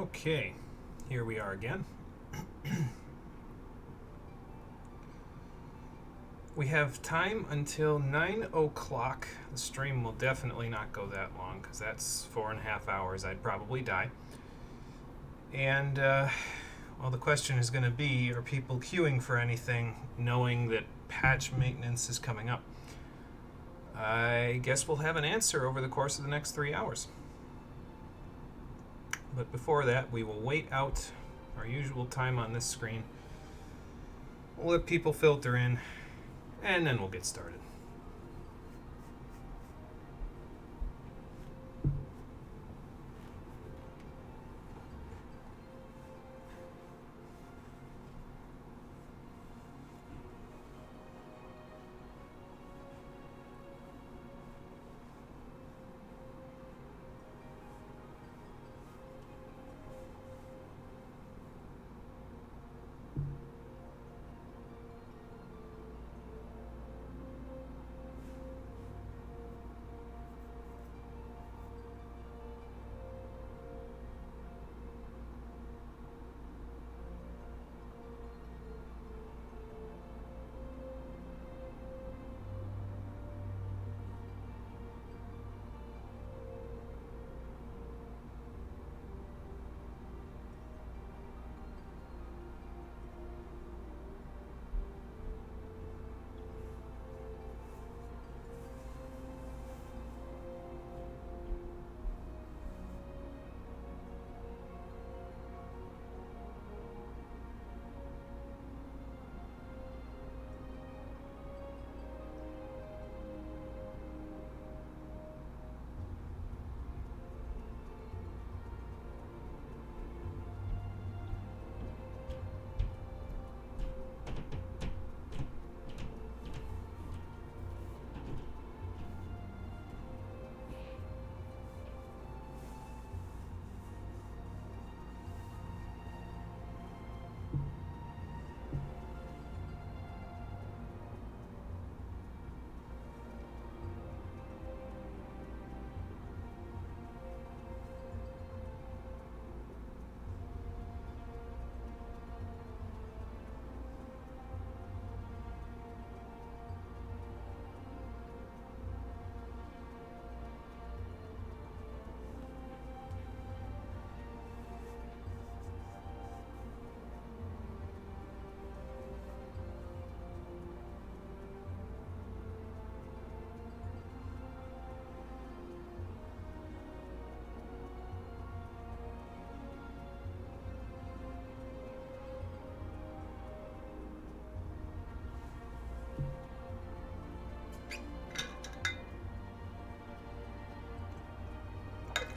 Okay, here we are again. We have time until 9 o'clock. The stream will definitely not go that long because that's 4.5 hours. I'd probably die. And, well, the question is going to be, are people queuing for anything knowing that patch maintenance is coming up? I guess we'll have an answer over the course of the next 3 hours. But before that, we will wait out our usual time on this screen. We'll let people filter in, and then we'll get started.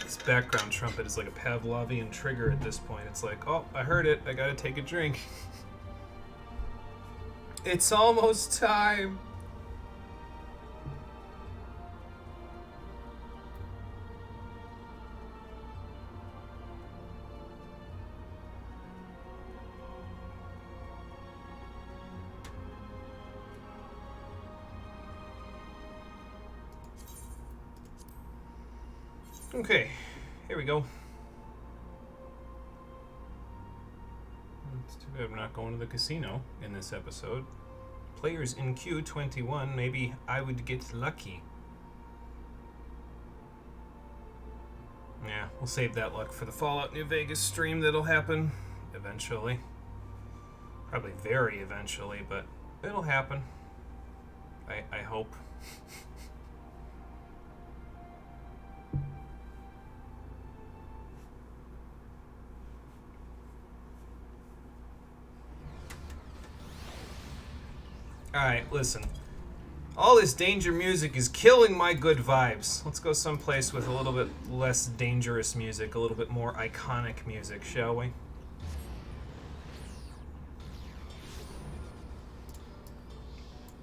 This background trumpet is like a Pavlovian trigger at this point. It's like, oh, I heard it. I gotta take a drink. It's almost time. Okay, here we go. It's too bad I'm not going to the casino in this episode. Players in queue 21, maybe I would get lucky. Yeah, we'll save that luck for the Fallout New Vegas stream that'll happen eventually. Probably very eventually, but it'll happen. I hope. Alright, listen. All this danger music is killing my good vibes. Let's go someplace with a little bit less dangerous music, a little bit more iconic music, shall we?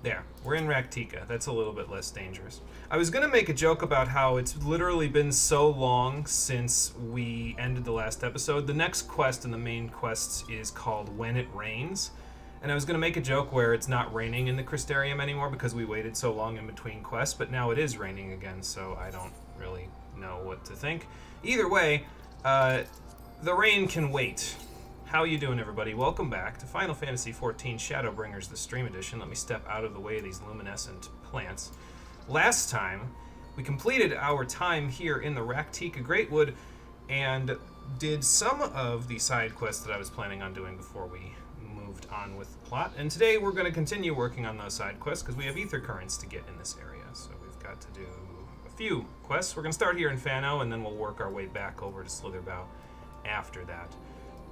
There, we're in Raktika. That's a little bit less dangerous. I was going to make a joke about how it's literally been so long since we ended the last episode. The next quest in the main quests is called When It Rains. And I was going to make a joke where it's not raining in the Crystarium anymore because we waited so long in between quests, but now it is raining again, so I don't really know what to think. Either way, The rain can wait. How you doing, everybody? Welcome back to Final Fantasy XIV Shadowbringers, the stream edition. Let me step out of the way of these luminescent plants. Last time, we completed our time here in the Raktika Greatwood and did some of the side quests that I was planning on doing before we moved on with the plot. And today we're going to continue working on those side quests because we have ether currents to get in this area. So we've got to do a few quests. We're going to start here in Fano, and then we'll work our way back over to Slitherbough after that.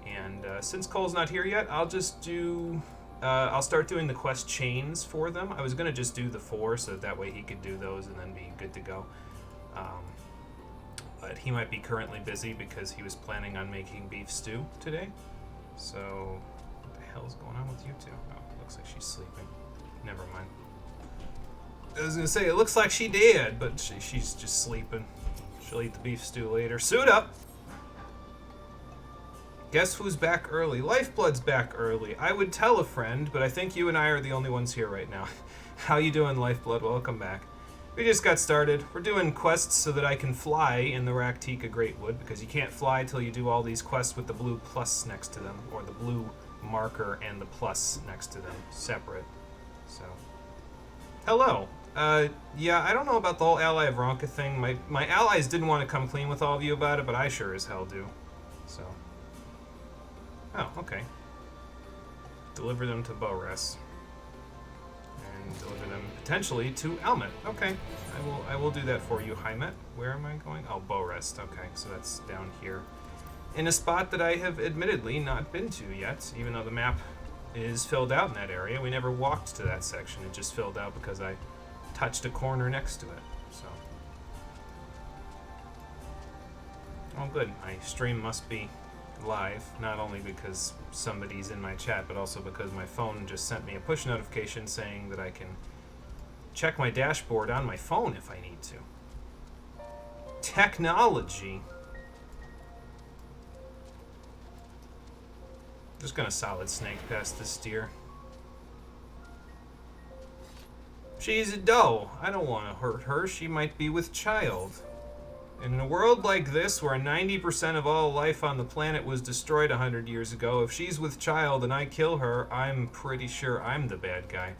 And since Cole's not here yet, I'll just do... I'll start doing the quest chains for them. I was going to just do the 4 so that way he could do those and then be good to go. But he might be currently busy because he was planning on making beef stew today. So, what the hell's going on with you two? Oh, it looks like she's sleeping. Never mind. I was going to say, it looks like she did, but she's just sleeping. She'll eat the beef stew later. Suit up! Guess who's back early? Lifeblood's back early. I would tell a friend, but I think you and I are the only ones here right now. How you doing, Lifeblood? Welcome back. We just got started. We're doing quests so that I can fly in the Raktika Greatwood, because you can't fly till you do all these quests with the blue plus next to them, or the blue marker and the plus next to them, separate. So, hello. Yeah, I don't know about the whole Ally of Ronka thing. My allies didn't want to come clean with all of you about it, but I sure as hell do. So... Oh, okay. Deliver them to Bores. And deliver them potentially to Elmet. Okay. I will do that for you, Hymet. Where am I going? Oh, Borest. Okay, so that's down here. In a spot that I have admittedly not been to yet, even though the map is filled out in that area. We never walked to that section. It just filled out because I touched a corner next to it. So. Oh, good. My stream must be live, not only because somebody's in my chat, but also because my phone just sent me a push notification saying that I can check my dashboard on my phone if I need to. Technology. Just gonna solid snake past this deer. She's a doe. I don't want to hurt her. She might be with child. In a world like this, where 90% of all life on the planet was destroyed 100 years ago, if she's with child and I kill her, I'm pretty sure I'm the bad guy.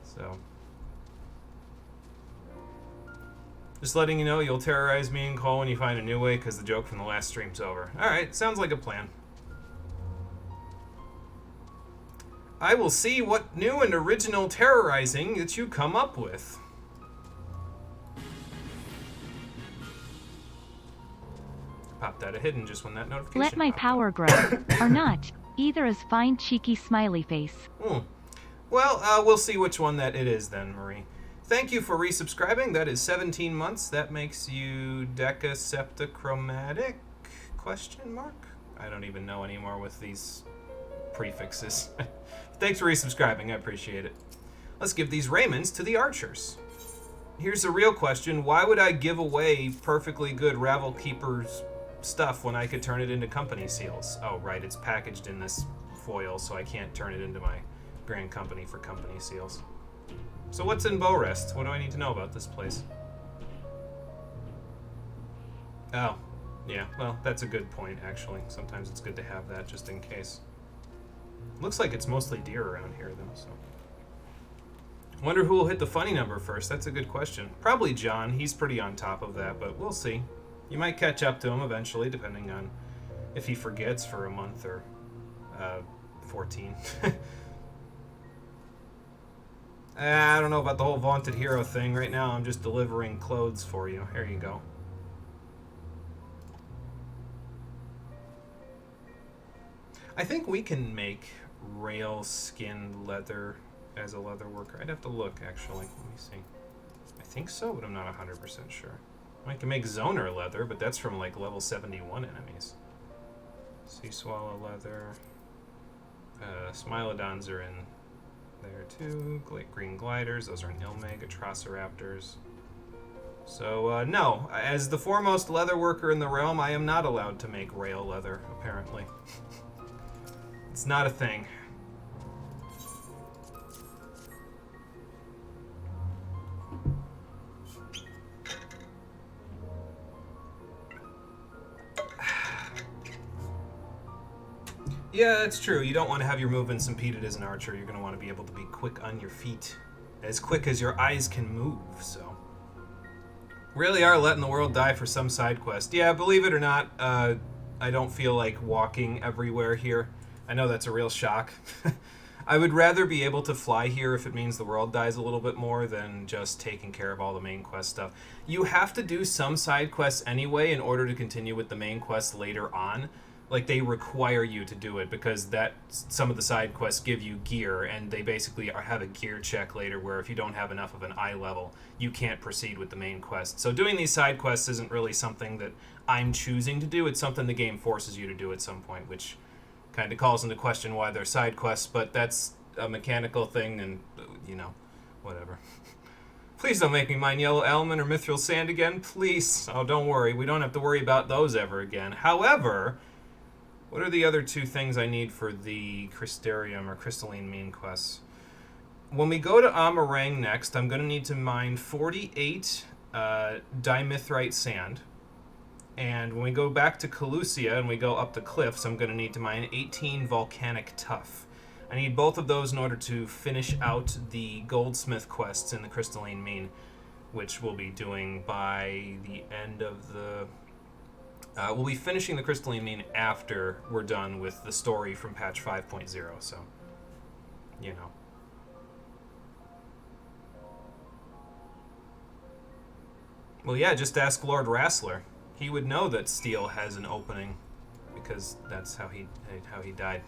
So. Just letting you know, you'll terrorize me and Cole when you find a new way, because the joke from the last stream's over. Alright, sounds like a plan. I will see what new and original terrorizing that you come up with. Popped out of hidden just when that notification Let my power grow, or not. Either is fine, cheeky smiley face. Well, we'll see which one that it is then, Marie. Thank you for resubscribing. That is 17 months. That makes you Decaseptichromatic? Question mark? I don't even know anymore with these prefixes. Thanks for resubscribing. I appreciate it. Let's give these Raymonds to the archers. Here's the real question. Why would I give away perfectly good Ravel Keeper's stuff when I could turn it into company seals? Oh, right, it's packaged in this foil, so I can't turn it into my Grand Company for company seals. So what's in Borest? What do I need to know about this place? Oh, yeah, well, that's a good point, actually. Sometimes it's good to have that, just in case. Looks like it's mostly deer around here, though, so... Wonder who will hit the funny number first. That's a good question. Probably John. He's pretty on top of that, but we'll see. You might catch up to him eventually, depending on if he forgets for a month or 14. I don't know about the whole vaunted hero thing. Right now, I'm just delivering clothes for you. There you go. I think we can make rail-skinned leather as a leather worker. I'd have to look, actually. Let me see. I think so, but I'm not 100% sure. I can make Zoner leather, but that's from, like, level 71 enemies. Sea Swallow leather. Smilodons are in there, too. Green gliders. Those are in Ilmeg. Atrociraptors. So, no. As the foremost leather worker in the realm, I am not allowed to make rail leather, apparently. It's not a thing. Yeah, that's true. You don't want to have your movements impeded as an archer. You're going to want to be able to be quick on your feet. As quick as your eyes can move, so... Really are letting the world die for some side quest. Yeah, believe it or not, I don't feel like walking everywhere here. I know that's a real shock. I would rather be able to fly here if it means the world dies a little bit more than just taking care of all the main quest stuff. You have to do some side quests anyway in order to continue with the main quest later on. Like, they require you to do it because some of the side quests give you gear, and they basically have a gear check later where if you don't have enough of an eye level, you can't proceed with the main quest. So doing these side quests isn't really something that I'm choosing to do. It's something the game forces you to do at some point, which kind of calls into question why they're side quests, but that's a mechanical thing, and, whatever. Please don't make me mine Yellow Element or Mithril Sand again, please. Oh, don't worry. We don't have to worry about those ever again. However... What are the other two things I need for the Crystarium or Crystalline Mean quests? When we go to Amarang next, I'm going to need to mine 48 dimithrite sand. And when we go back to Calusia and we go up the cliffs, I'm going to need to mine 18 volcanic tuff. I need both of those in order to finish out the goldsmith quests in the Crystalline Mean, which we'll be doing by the end of the... we'll be finishing the Crystalline Mean after we're done with the story from patch 5.0, so, Well, yeah, just ask Lord Rassler. He would know that Steel has an opening, because that's how he died.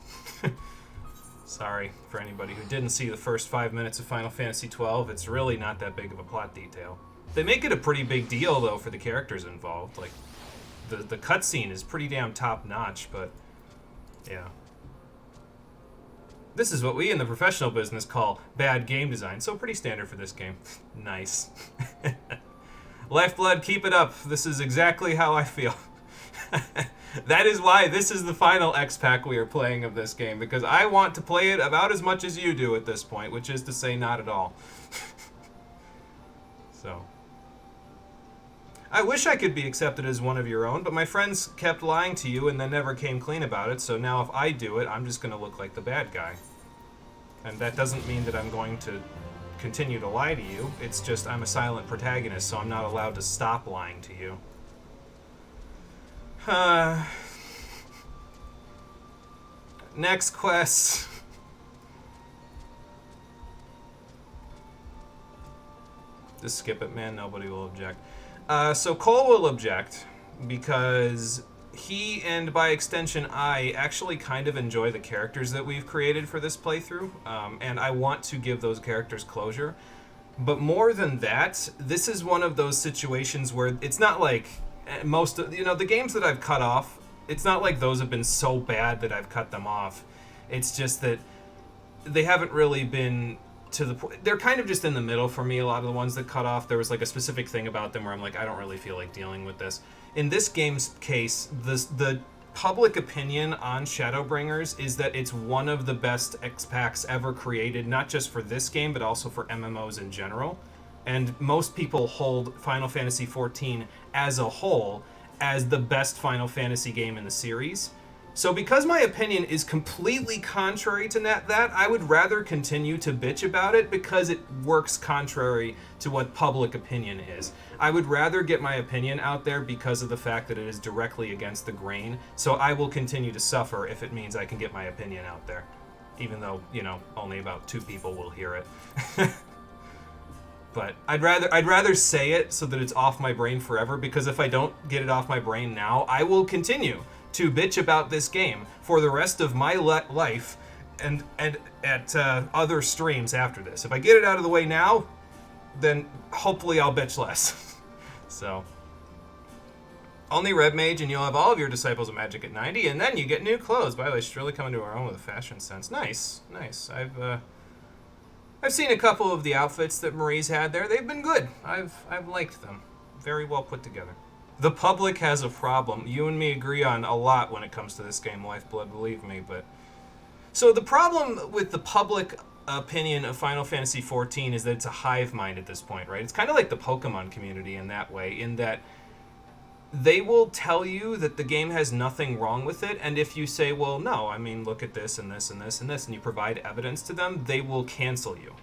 Sorry for anybody who didn't see the first 5 minutes of Final Fantasy XII. It's really not that big of a plot detail. They make it a pretty big deal, though, for the characters involved. Like, the cutscene is pretty damn top-notch, but, yeah. This is what we in the professional business call bad game design, so pretty standard for this game. Nice. Lifeblood, keep it up. This is exactly how I feel. That is why this is the final X-Pack we are playing of this game, because I want to play it about as much as you do at this point, which is to say not at all. So... I wish I could be accepted as one of your own, but my friends kept lying to you and then never came clean about it, so now if I do it, I'm just going to look like the bad guy. And that doesn't mean that I'm going to continue to lie to you. It's just I'm a silent protagonist, so I'm not allowed to stop lying to you. Next quest. Just skip it, man. Nobody will object. So Cole will object because he, and by extension I, actually kind of enjoy the characters that we've created for this playthrough, and I want to give those characters closure. But more than that, this is one of those situations where it's not like most of, the games that I've cut off, it's not like those have been so bad that I've cut them off. It's just that they haven't really been... to the point. They're kind of just in the middle for me. A lot of the ones that cut off, there was like a specific thing about them where I'm like, I don't really feel like dealing with this. In this game's case, the public opinion on Shadowbringers is that it's one of the best X-Packs ever created, not just for this game, but also for MMOs in general. And most people hold Final Fantasy XIV as a whole as the best Final Fantasy game in the series. So because my opinion is completely contrary to that, I would rather continue to bitch about it because it works contrary to what public opinion is. I would rather get my opinion out there because of the fact that it is directly against the grain, so I will continue to suffer if it means I can get my opinion out there. Even though, only about 2 people will hear it. But I'd rather say it so that it's off my brain forever, because if I don't get it off my brain now, I will continue to bitch about this game for the rest of my life and at other streams after this. If I get it out of the way now, then hopefully I'll bitch less. So, only Red Mage and you'll have all of your Disciples of Magic at 90, and then you get new clothes. By the way, she's really coming to her own with a fashion sense. Nice. I've seen a couple of the outfits that Marie's had there. They've been good. I've liked them. Very well put together. The public has a problem. You and me agree on a lot when it comes to this game, Lifeblood, believe me. But so the problem with the public opinion of Final Fantasy XIV is that it's a hive mind at this point, right? It's kind of like the Pokemon community in that way, in that they will tell you that the game has nothing wrong with it, and if you say, well, no, I mean, look at this and this and this and this, and you provide evidence to them, they will cancel you.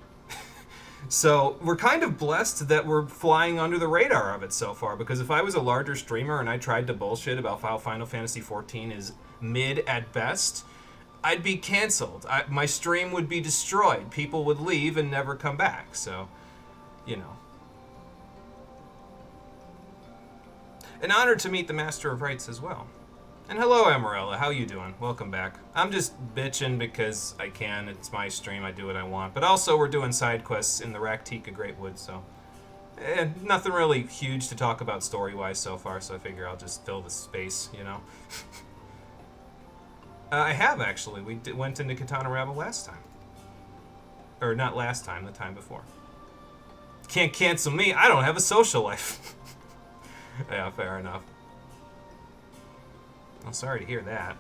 So we're kind of blessed that we're flying under the radar of it so far, because if I was a larger streamer and I tried to bullshit about how Final Fantasy XIV is mid at best, I'd be canceled. My stream would be destroyed. People would leave and never come back, so, you know. An honor to meet the Master of Rites as well. And hello, Amarella. How you doing? Welcome back. I'm just bitching because I can. It's my stream. I do what I want. But also, we're doing side quests in the Raktika Greatwood, so... nothing really huge to talk about story-wise so far, so I figure I'll just fill the space, you know? I have, actually. We went into Katana Rabble last time. Or not last time, the time before. Can't cancel me. I don't have a social life. Yeah, fair enough. I'm sorry to hear that.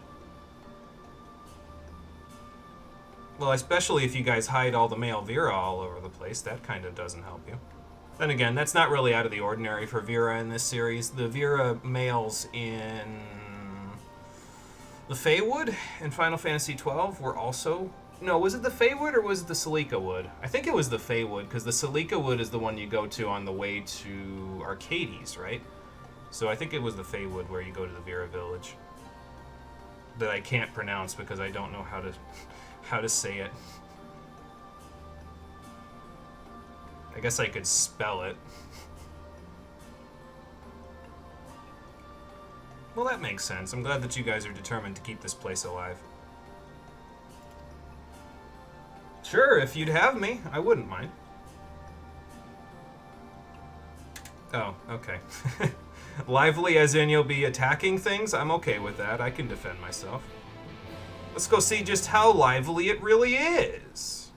Well, especially if you guys hide all the male Vera all over the place, that kind of doesn't help you. Then again, that's not really out of the ordinary for Vera in this series. The Vera males in the Feywood in Final Fantasy XII were also... No, was it the Feywood or was it the Celica Wood? I think it was the Feywood, because the Celica Wood is the one you go to on the way to Arcades, right? So I think it was the Feywood where you go to the Vera village. That I can't pronounce because I don't know how to say it. I guess I could spell it. Well, that makes sense. I'm glad that you guys are determined to keep this place alive. Sure, if you'd have me, I wouldn't mind. Oh, okay. Lively as in you'll be attacking things? I'm okay with that. I can defend myself. Let's go see just how lively it really is.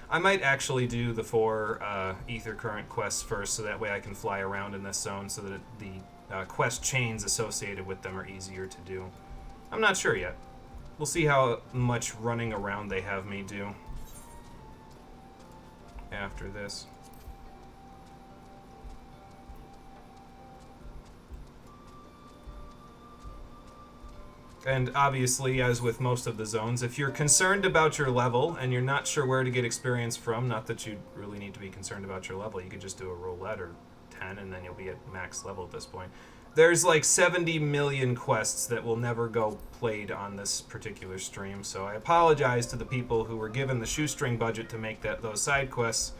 I might actually do the 4 Ether Current quests first, so that way I can fly around in this zone so that the quest chains associated with them are easier to do. I'm not sure yet. We'll see how much running around they have me do after this. And obviously, as with most of the zones, if you're concerned about your level and you're not sure where to get experience from, not that you really need to be concerned about your level, you could just do a roulette or 10 and then you'll be at max level at this point. There's like 70 million quests that will never go played on this particular stream, so I apologize to the people who were given the shoestring budget to make those side quests.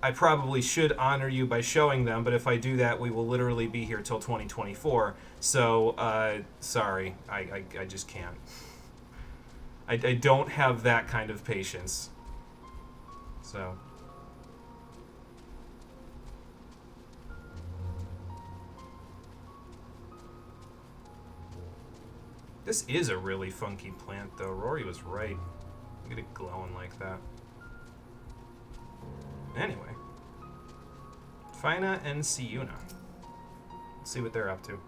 I probably should honor you by showing them, but if I do that, we will literally be here till 2024. So, sorry, I just can't. I don't have that kind of patience. So. This is a really funky plant, though. Rory was right. Look at it glowing like that. Anyway. Fina and Siuna. Let's see what they're up to.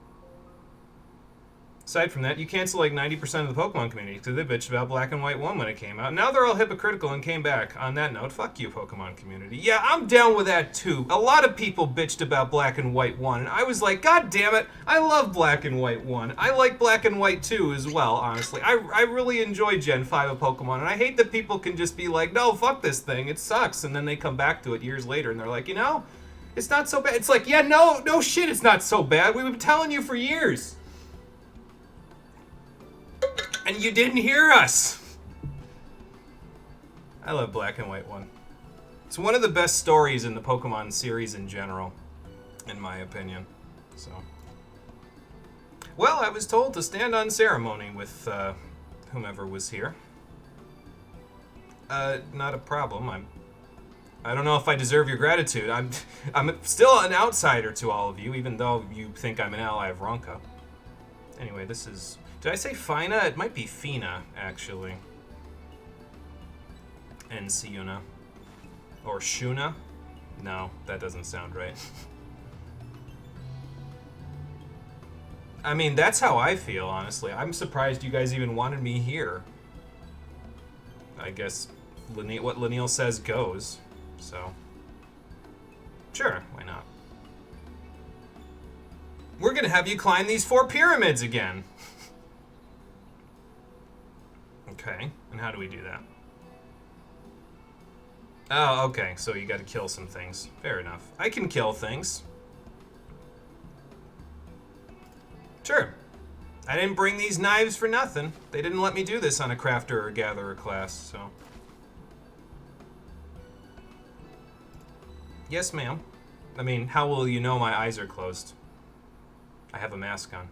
Aside from that, you cancel like 90% of the Pokemon community because they bitched about Black and White 1 when it came out. Now they're all hypocritical and came back. On that note, fuck you, Pokemon community. Yeah, I'm down with that too. A lot of people bitched about Black and White 1, and I was like, God damn it, I love Black and White 1. I like Black and White 2 as well, honestly. I really enjoy Gen 5 of Pokemon, and I hate that people can just be like, no, fuck this thing, it sucks, and then they come back to it years later, and they're like, you know, it's not so bad. It's like, yeah, no shit, it's not so bad. We've been telling you for years. And you didn't hear us! I love Black and White 1. It's one of the best stories in the Pokemon series in general, in my opinion. So, well, I was told to stand on ceremony with whomever was here. Not a problem. I don't know if I deserve your gratitude. I'm still an outsider to all of you, even though you think I'm an ally of Ronka. Anyway, this is... Did I say Fina? It might be Fina, actually. And Siuna. Or Shuna? No, that doesn't sound right. I mean, that's how I feel, honestly. I'm surprised you guys even wanted me here. I guess what Laniel says goes, so... Sure, why not? We're gonna have you climb these 4 pyramids again. Okay, and how do we do that? Oh, okay, so you gotta kill some things. Fair enough. I can kill things. Sure. I didn't bring these knives for nothing. They didn't let me do this on a crafter or gatherer class, so. Yes, ma'am. I mean, how will you know my eyes are closed? I have a mask on.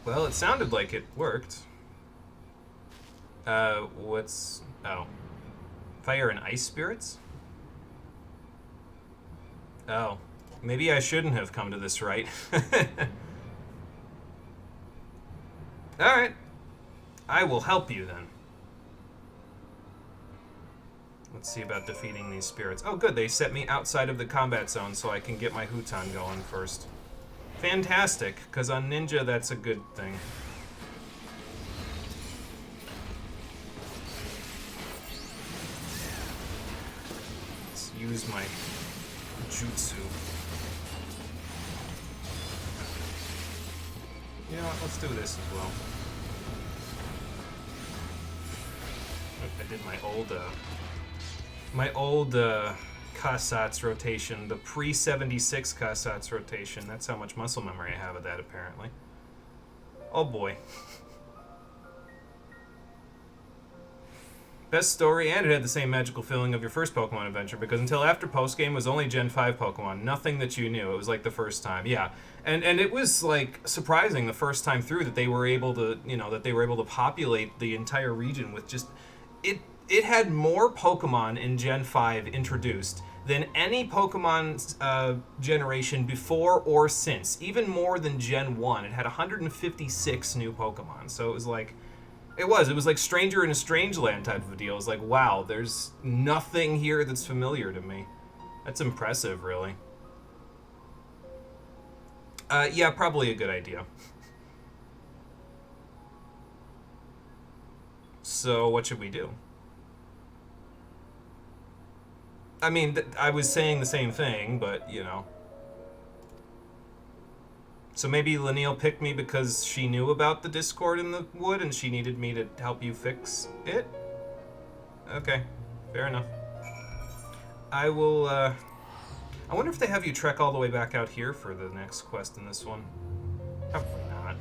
Well, it sounded like it worked. What's... Oh. Fire and ice spirits? Oh. Maybe I shouldn't have come to this right. Alright. I will help you then. Let's see about defeating these spirits. Oh good, they set me outside of the combat zone so I can get my Huton going first. Fantastic, because on Ninja that's a good thing. Let's use my jutsu. You know what, let's do this as well. I did my old Kasat's rotation, the pre-76 Kasat's rotation. That's how much muscle memory I have of that, apparently. Oh boy. Best story, and it had the same magical feeling of your first Pokemon adventure, because until after postgame was only Gen 5 Pokemon. Nothing that you knew. It was like the first time. Yeah. And it was like surprising the first time through that they were able to, you know, that they were able to populate the entire region with just it had more Pokemon in Gen 5 introduced than any Pokemon generation before or since. Even more than Gen 1. It had 156 new Pokemon. So it was like... It was like Stranger in a Strangeland type of a deal. It was like, wow, there's nothing here that's familiar to me. That's impressive, really. Yeah, probably a good idea. So, what should we do? I mean, I was saying the same thing, but, you know. So maybe Lanille picked me because she knew about the Discord in the wood and she needed me to help you fix it? Okay, fair enough. I will, I wonder if they have you trek all the way back out here for the next quest in this one. Probably not.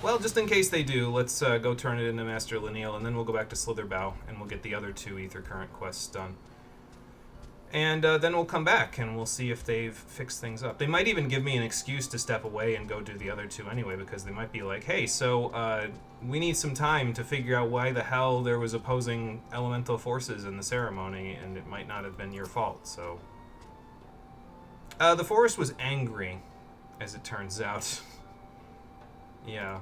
Well, just in case they do, let's go turn it into Master Lanille, and then we'll go back to Slitherbow, and we'll get the other 2 Ether Current quests done. And then we'll come back, and we'll see if they've fixed things up. They might even give me an excuse to step away and go do the other 2 anyway, because they might be like, hey, so we need some time to figure out why the hell there was opposing elemental forces in the ceremony, and it might not have been your fault, so... the forest was angry, as it turns out. Yeah.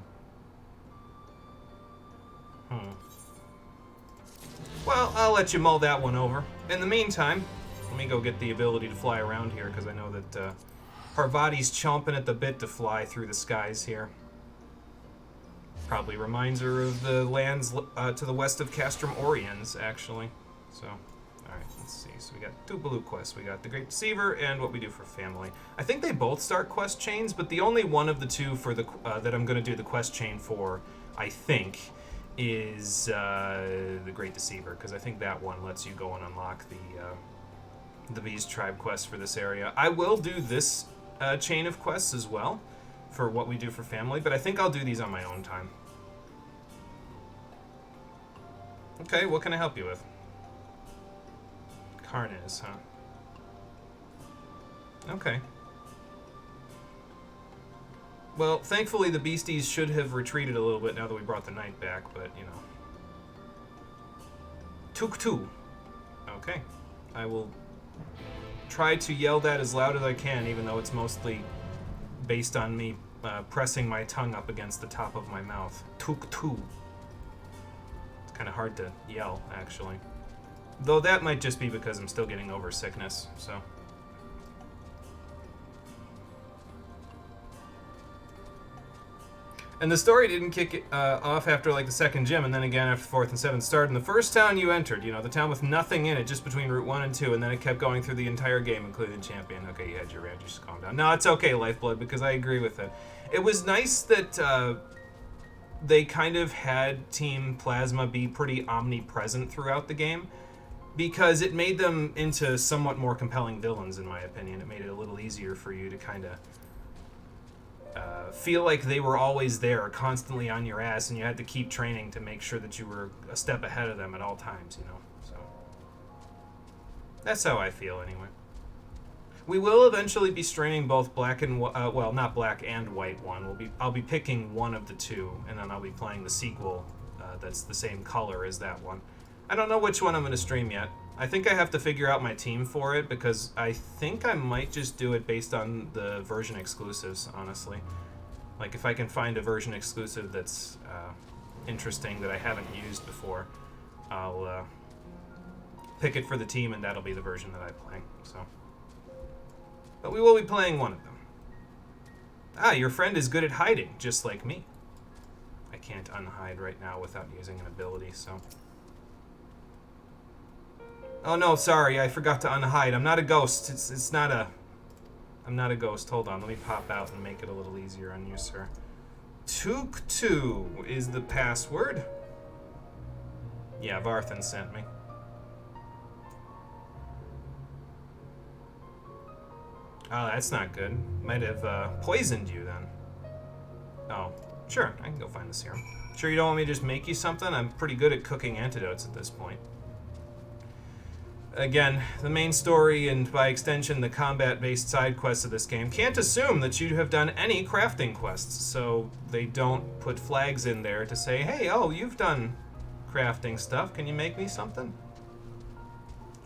Well, I'll let you mull that one over. In the meantime, let me go get the ability to fly around here, because I know that Parvati's chomping at the bit to fly through the skies here. Probably reminds her of the lands to the west of Castrum Oriens, actually. So, alright, let's see. So we got 2 blue quests. We got the Great Deceiver and what we do for family. I think they both start quest chains, but the only one of the 2 for the that I'm going to do the quest chain for, I think, is the Great Deceiver, because I think that one lets you go and unlock the Beast Tribe quest for this area. I will do this chain of quests as well for what we do for family, but I think I'll do these on my own time. Okay, what can I help you with? Carniz, huh? Okay. Well, thankfully the beasties should have retreated a little bit now that we brought the night back, but, you know. Tuk-tu. Okay. I will try to yell that as loud as I can, even though it's mostly based on me pressing my tongue up against the top of my mouth. Tuk-tu. It's kind of hard to yell, actually. Though that might just be because I'm still getting over sickness, so... And the story didn't kick it, off after like the second gym, and then again after the fourth and seventh started. And the first town you entered, you know, the town with nothing in it, just between Route 1 and 2, and then it kept going through the entire game, including the champion. Okay, you had your rant, just calm down. No, it's okay, Lifeblood, because I agree with it. It was nice that they kind of had Team Plasma be pretty omnipresent throughout the game, because it made them into somewhat more compelling villains, in my opinion. It made it a little easier for you to kind of feel like they were always there, constantly on your ass, and you had to keep training to make sure that you were a step ahead of them at all times, you know. So that's how I feel, anyway. We will eventually be streaming both black and well, not black and white one. I'll be picking one of the two, and then I'll be playing the sequel that's the same color as that one. I don't know which one I'm going to stream yet. I think I have to figure out my team for it, because I think I might just do it based on the version exclusives, honestly. Like, if I can find a version exclusive that's interesting that I haven't used before, I'll pick it for the team, and that'll be the version that I play. So, but we will be playing one of them. Ah, your friend is good at hiding, just like me. I can't unhide right now without using an ability, so... Oh no, sorry, I forgot to unhide. I'm not a ghost. It's not a... I'm not a ghost. Hold on, let me pop out and make it a little easier on you, sir. Took2 is the password. Yeah, Varthan sent me. Oh, that's not good. Might have poisoned you then. Oh, sure, I can go find the serum. Sure you don't want me to just make you something? I'm pretty good at cooking antidotes at this point. Again, the main story, and by extension the combat-based side quests of this game, can't assume that you have done any crafting quests, so they don't put flags in there to say, hey, oh, you've done crafting stuff, can you make me something?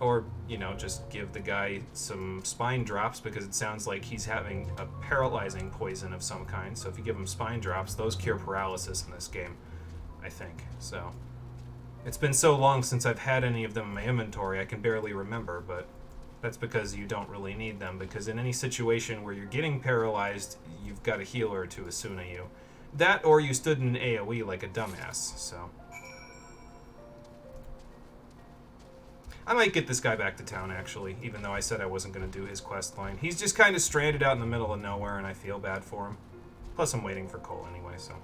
Or, you know, just give the guy some spine drops, because it sounds like he's having a paralyzing poison of some kind, so if you give him spine drops, those cure paralysis in this game, I think, so... It's been so long since I've had any of them in my inventory, I can barely remember, but that's because you don't really need them, because in any situation where you're getting paralyzed, you've got a healer to Asuna you. That, or you stood in an AoE like a dumbass, so... I might get this guy back to town, actually, even though I said I wasn't going to do his quest line. He's just kind of stranded out in the middle of nowhere, and I feel bad for him. Plus, I'm waiting for Cole anyway, so...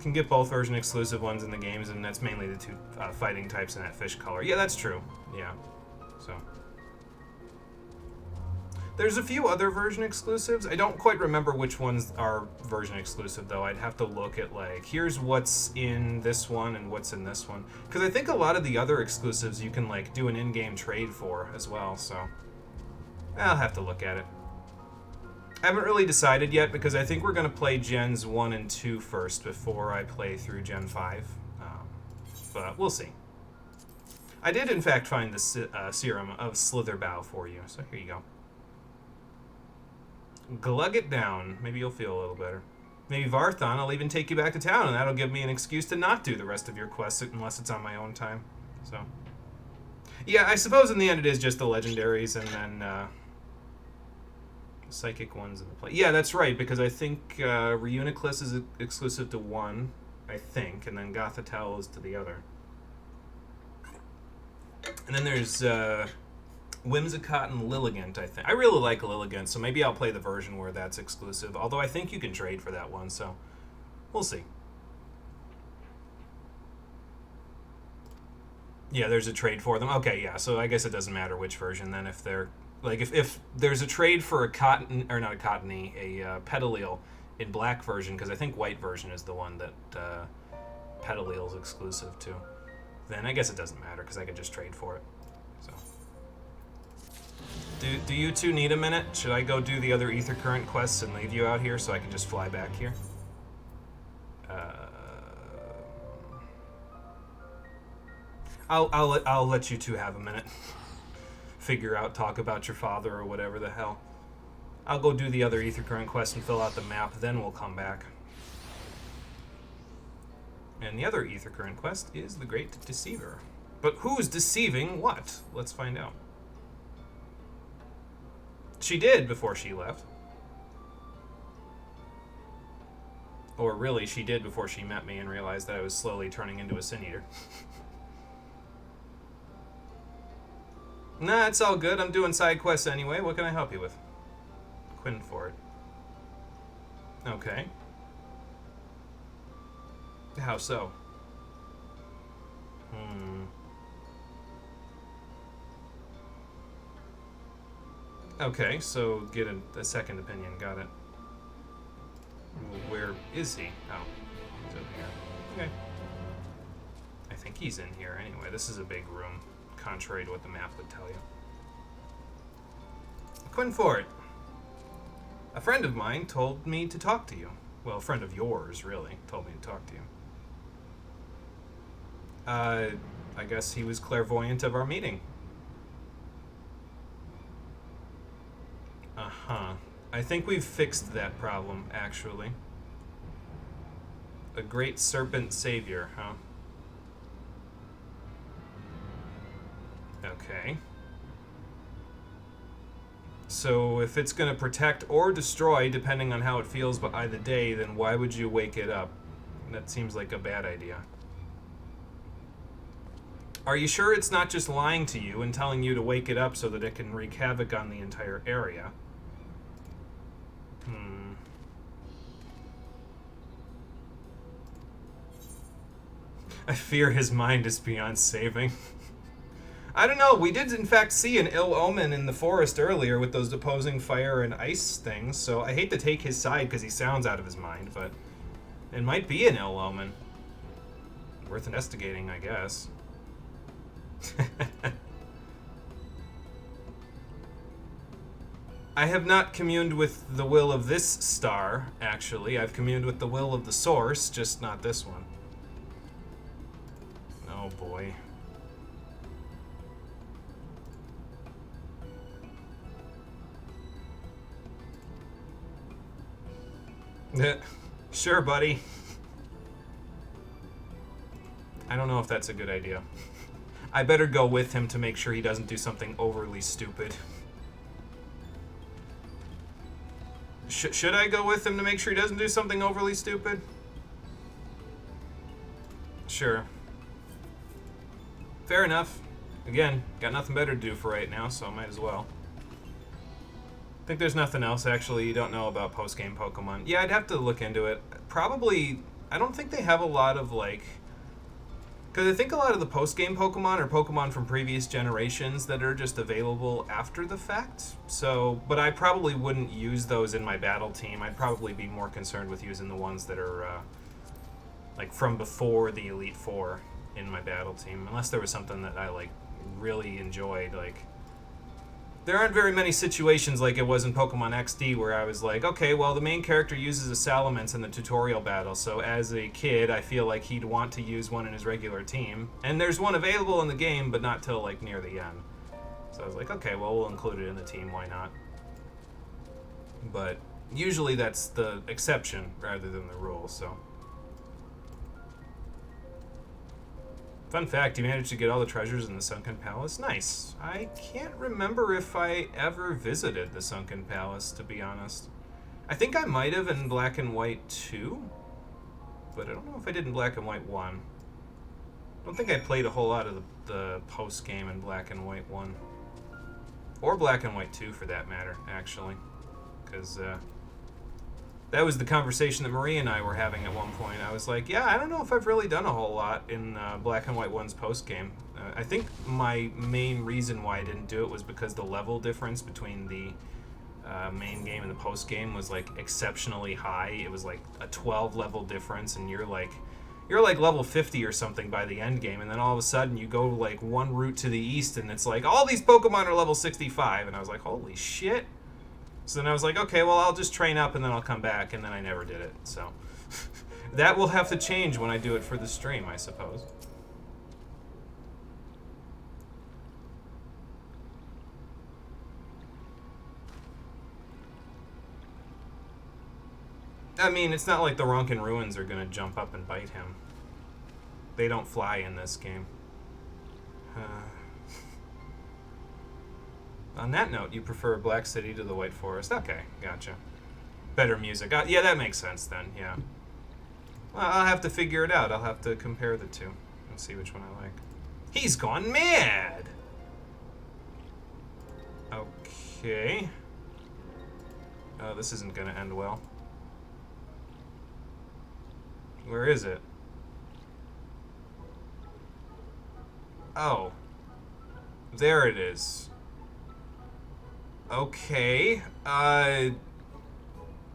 Can get both version exclusive ones in the games, and that's mainly the two fighting types in that fish color. Yeah, that's true. Yeah. So. There's a few other version exclusives. I don't quite remember which ones are version exclusive, though. I'd have to look at, like, here's what's in this one and what's in this one. Because I think a lot of the other exclusives you can, like, do an in-game trade for as well, so. I'll have to look at it. I haven't really decided yet, because I think we're going to play Gens 1 and 2 first before I play through Gen 5. But we'll see. I did, in fact, find the serum of Slitherbow for you, so here you go. Glug it down. Maybe you'll feel a little better. Maybe Varthan will even take you back to town, and that'll give me an excuse to not do the rest of your quests unless it's on my own time. So, yeah, I suppose in the end it is just the legendaries, and then... Psychic ones in the play. Yeah, that's right, because I think Reuniclus is exclusive to one, I think, and then Gothitelle is to the other. And then there's Whimsicott and Lilligant, I think. I really like Lilligant, so maybe I'll play the version where that's exclusive, although I think you can trade for that one, so we'll see. Yeah, there's a trade for them. Okay, yeah, so I guess it doesn't matter which version then if they're... Like, if there's a trade for a cotton, or not a cottony, a Petalil in black version, because I think white version is the one that Petalil is exclusive to, then I guess it doesn't matter, because I could just trade for it. So, do you two need a minute? Should I go do the other Ether Current quests and leave you out here so I can just fly back here? I'll let you two have a minute. Figure out, talk about your father or whatever the hell. I'll go do the other Ether Current quest and fill out the map, then we'll come back. And the other Ether Current quest is the Great Deceiver. But who's deceiving what? Let's find out. She did before she left. Or really, she did before she met me and realized that I was slowly turning into a Sin Eater. Nah, it's all good. I'm doing side quests anyway. What can I help you with? Quinford. Okay. How so? Okay, so get a second opinion. Got it. Where is he? Oh, he's over here. Okay. I think he's in here anyway. This is a big room, contrary to what the map would tell you. Quinford. A friend of mine told me to talk to you. Well, a friend of yours, really, told me to talk to you. I guess he was clairvoyant of our meeting. Uh-huh. I think we've fixed that problem, actually. A great serpent savior, huh? Okay. So if it's going to protect or destroy, depending on how it feels by the day, then why would you wake it up? That seems like a bad idea. Are you sure it's not just lying to you and telling you to wake it up so that it can wreak havoc on the entire area? I fear his mind is beyond saving. I don't know, we did in fact see an ill omen in the forest earlier with those opposing fire and ice things, so I hate to take his side because he sounds out of his mind, but it might be an ill omen. Worth investigating, I guess. I have not communed with the will of this star, actually. I've communed with the will of the source, just not this one. Oh boy. Sure, buddy. I don't know if that's a good idea. I better go with him to make sure he doesn't do something overly stupid. Should I go with him to make sure he doesn't do something overly stupid? Sure. Fair enough. Again, got nothing better to do for right now, so I might as well. I think there's nothing else, actually, you don't know about post-game Pokemon. Yeah, I'd have to look into it. Probably, I don't think they have a lot of, like... Because I think a lot of the post-game Pokemon are Pokemon from previous generations that are just available after the fact. So, but I probably wouldn't use those in my battle team. I'd probably be more concerned with using the ones that are, like, from before the Elite Four in my battle team. Unless there was something that I, like, really enjoyed, like... There aren't very many situations like it was in Pokemon XD where I was like, okay, well, the main character uses a Salamence in the tutorial battle, so as a kid, I feel like he'd want to use one in his regular team. And there's one available in the game, but not till, like, near the end. So I was like, okay, well, we'll include it in the team, why not? But usually that's the exception rather than the rule, so... Fun fact, you managed to get all the treasures in the Sunken Palace? Nice. I can't remember if I ever visited the Sunken Palace, to be honest. I think I might have in Black and White 2, but I don't know if I did in Black and White 1. I don't think I played a whole lot of the post-game in Black and White 1. Or Black and White 2, for that matter, actually. Because, that was the conversation that Marie and I were having at one point. I was like, yeah, I don't know if I've really done a whole lot in Black and White 1's post-game. I think my main reason why I didn't do it was because the level difference between the main game and the post-game was, like, exceptionally high. It was, like, a 12-level difference, and you're like level 50 or something by the end game, and then all of a sudden you go, like, one route to the east, and it's like, all these Pokemon are level 65, and I was like, holy shit. So then I was like, okay, well, I'll just train up and then I'll come back, and then I never did it, so. That will have to change when I do it for the stream, I suppose. I mean, it's not like the Ronkin Ruins are gonna jump up and bite him. They don't fly in this game. On that note, you prefer Black City to the White Forest? Okay, gotcha. Better music. Yeah, that makes sense then, yeah. Well, I'll have to figure it out. I'll have to compare the two and see which one I like. He's gone mad! Okay. Oh, this isn't gonna end well. Where is it? Oh. There it is. Okay.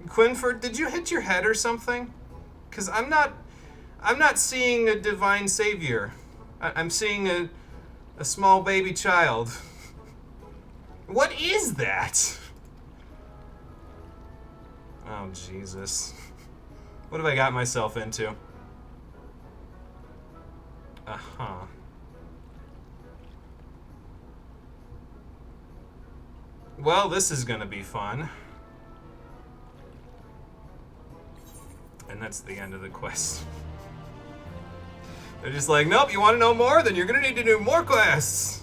Quinford, did you hit your head or something? Because I'm not seeing a divine savior. I'm seeing a small baby child. What is that? Oh, Jesus. What have I got myself into? Uh-huh. Well, this is gonna be fun. And that's the end of the quest. They're just like, nope, you want to know more? Then you're gonna need to do more quests!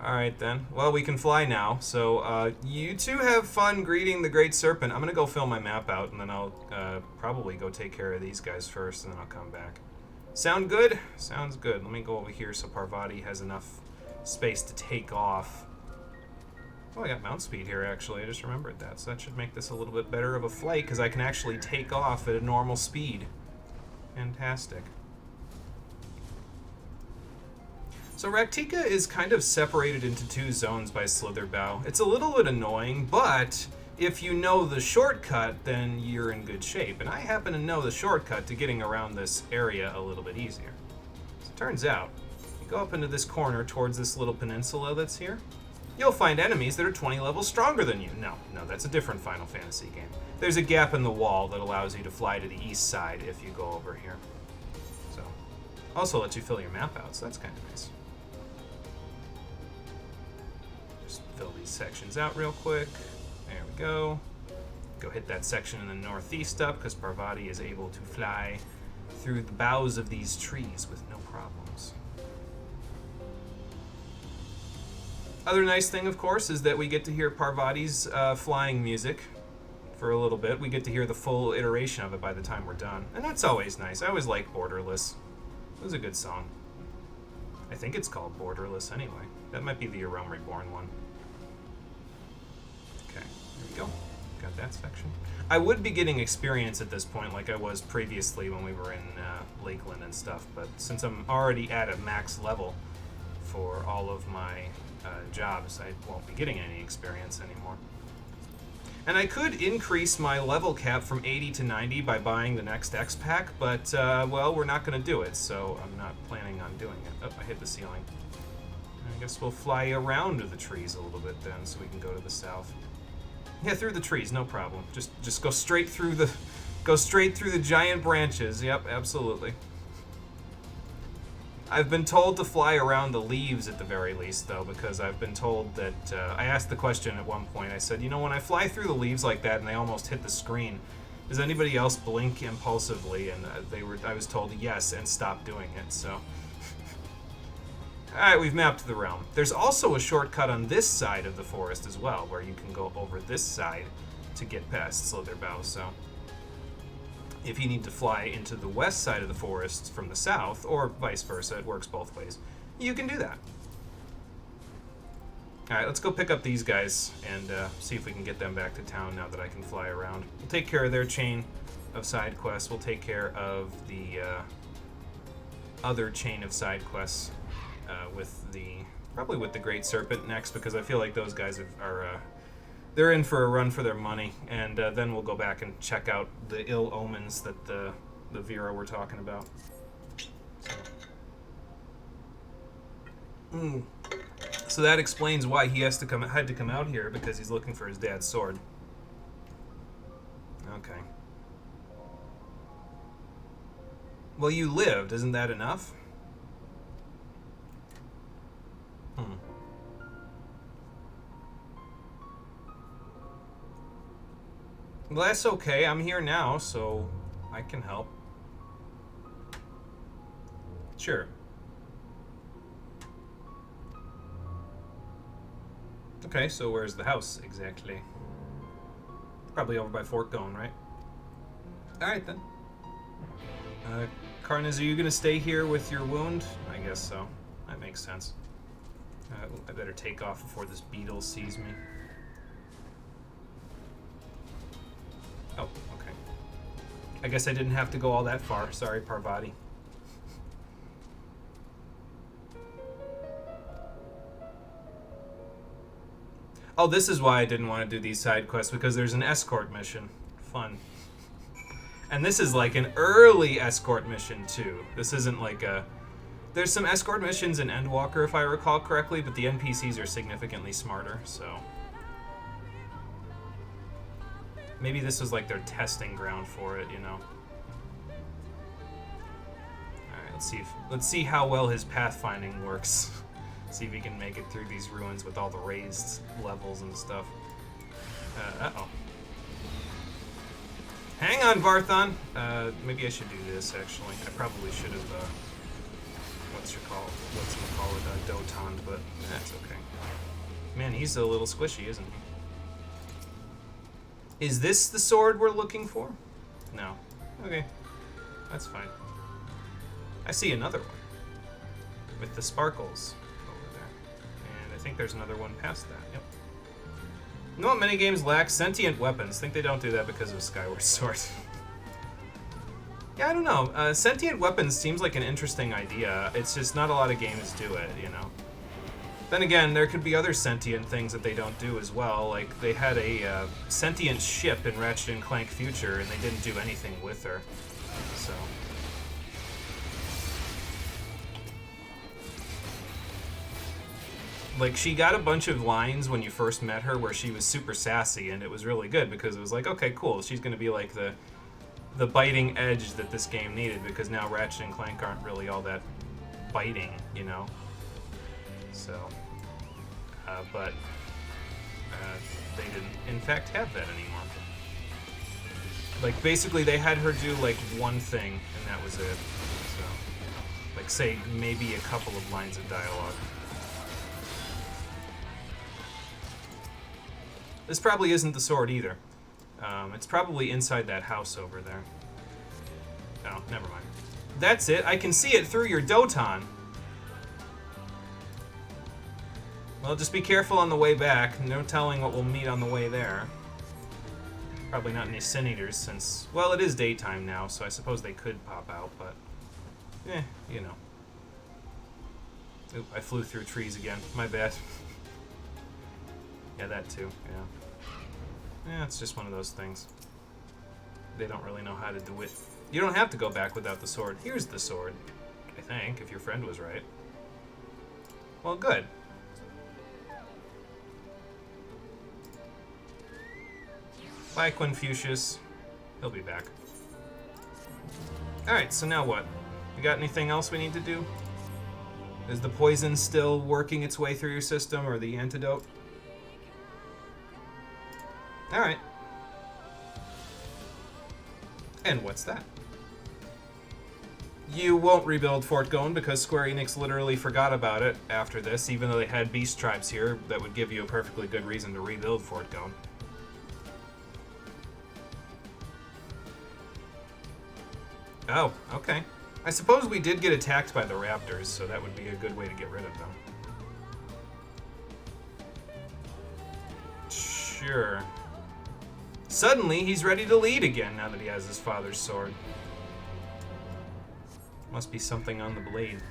Alright then. Well, we can fly now. So, you two have fun greeting the Great Serpent. I'm gonna go fill my map out, and then I'll probably go take care of these guys first, and then I'll come back. Sound good? Sounds good. Let me go over here so Parvati has enough space to take off. Oh, I got mount speed here, actually. I just remembered that. So that should make this a little bit better of a flight, because I can actually take off at a normal speed. Fantastic. So Raktika is kind of separated into two zones by Slitherbow. It's a little bit annoying, but if you know the shortcut, then you're in good shape. And I happen to know the shortcut to getting around this area a little bit easier. So it turns out, you go up into this corner towards this little peninsula that's here, you'll find enemies that are 20 levels stronger than you. No, that's a different Final Fantasy game. There's a gap in the wall that allows you to fly to the east side if you go over here. So, also lets you fill your map out, so that's kind of nice. Just fill these sections out real quick. There we go. Go hit that section in the northeast up, because Parvati is able to fly through the boughs of these trees with no problems. Other nice thing, of course, is that we get to hear Parvati's flying music for a little bit. We get to hear the full iteration of it by the time we're done. And that's always nice. I always like Borderless. It was a good song. I think it's called Borderless anyway. That might be the A Realm Reborn one. Okay, there we go. Got that section. I would be getting experience at this point like I was previously when we were in Lakeland and stuff, but since I'm already at a max level for all of my jobs, I won't be getting any experience anymore. And I could increase my level cap from 80 to 90 by buying the next X pack, but, well, we're not going to do it, so I'm not planning on doing it. Oh, I hit the ceiling. I guess we'll fly around the trees a little bit then, so we can go to the south. Yeah, through the trees, no problem. Just go straight through the giant branches. Yep, absolutely. I've been told to fly around the leaves at the very least, though, because I've been told that, I asked the question at one point, I said, you know, when I fly through the leaves like that and they almost hit the screen, does anybody else blink impulsively? And I was told yes, and stop doing it, so. Alright, we've mapped the realm. There's also a shortcut on this side of the forest as well, where you can go over this side to get past Slitherbow, so. If you need to fly into the west side of the forest from the south, or vice versa, it works both ways, you can do that. Alright, let's go pick up these guys and see if we can get them back to town now that I can fly around. We'll take care of their chain of side quests. We'll take care of the other chain of side quests probably with the Great Serpent next, because I feel like those guys are they're in for a run for their money, and then we'll go back and check out the ill omens that the Vera were talking about. So that explains why he had to come out here, because he's looking for his dad's sword. Okay. Well, you lived. Isn't that enough? Well, that's okay. I'm here now, so I can help. Sure. Okay, so where's the house exactly? Probably over by Fort Gone, right? Alright then. Karnaz, are you going to stay here with your wound? I guess so. That makes sense. I better take off before this beetle sees me. Oh, okay. I guess I didn't have to go all that far. Sorry, Parvati. Oh, this is why I didn't want to do these side quests, because there's an escort mission. Fun. And this is like an early escort mission, too. This isn't like a... There's some escort missions in Endwalker, if I recall correctly, but the NPCs are significantly smarter, so... Maybe this was like their testing ground for it, you know? Alright, let's see how well his pathfinding works. See if he can make it through these ruins with all the raised levels and stuff. Uh-oh. Hang on, Varthon! Maybe I should do this, actually. I probably should have, Dotond, but that's okay. Man, he's a little squishy, isn't he? Is this the sword we're looking for? No. Okay. That's fine. I see another one. With the sparkles over there. And I think there's another one past that. Yep. You know what many games lack? Sentient weapons. Think they don't do that because of Skyward Sword. Yeah, I don't know. Sentient weapons seems like an interesting idea. It's just not a lot of games do it, you know? Then again, there could be other sentient things that they don't do as well. Like, they had a sentient ship in Ratchet & Clank Future, and they didn't do anything with her. So... Like, she got a bunch of lines when you first met her where she was super sassy, and it was really good because it was like, okay, cool, she's going to be like the biting edge that this game needed, because now Ratchet and Clank aren't really all that biting, you know? So, but they didn't, in fact, have that anymore. Like, basically, they had her do, like, one thing, and that was it. So, like, say, maybe a couple of lines of dialogue. This probably isn't the sword either. It's probably inside that house over there. Oh, never mind. That's it. I can see it through your Doton. Well, just be careful on the way back. No telling what we'll meet on the way there. Probably not any Sin Eaters since... Well, it is daytime now, so I suppose they could pop out, but... you know. Oop, I flew through trees again. My bad. Yeah, that too, yeah. Yeah, it's just one of those things. They don't really know how to do it. You don't have to go back without the sword. Here's the sword, I think, if your friend was right. Well, good. Bye, Quinfucius. He'll be back. Alright, so now what? You got anything else we need to do? Is the poison still working its way through your system, or the antidote? Alright. And what's that? You won't rebuild Fort Gone because Square Enix literally forgot about it after this, even though they had beast tribes here that would give you a perfectly good reason to rebuild Fort Gone. Oh, okay. I suppose we did get attacked by the raptors, so that would be a good way to get rid of them. Sure. Suddenly, he's ready to lead again now that he has his father's sword. Must be something on the blade.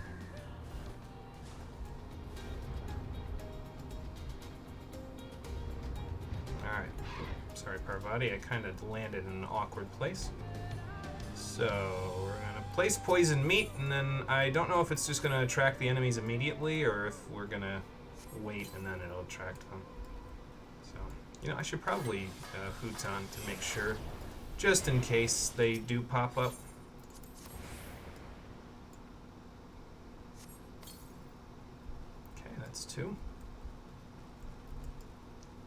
Alright. Sorry, Parvati, I kind of landed in an awkward place. So, we're going to place poison meat, and then I don't know if it's just going to attract the enemies immediately, or if we're going to wait and then it'll attract them. So, you know, I should probably Huton to make sure, just in case they do pop up. Okay, that's 2.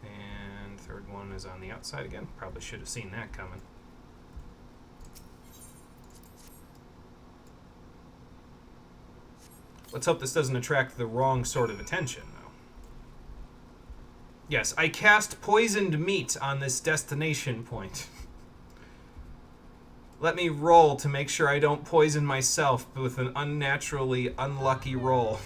And third one is on the outside again. Probably should have seen that coming. Let's hope this doesn't attract the wrong sort of attention, though. Yes, I cast poisoned meat on this destination point. Let me roll to make sure I don't poison myself with an unnaturally unlucky roll.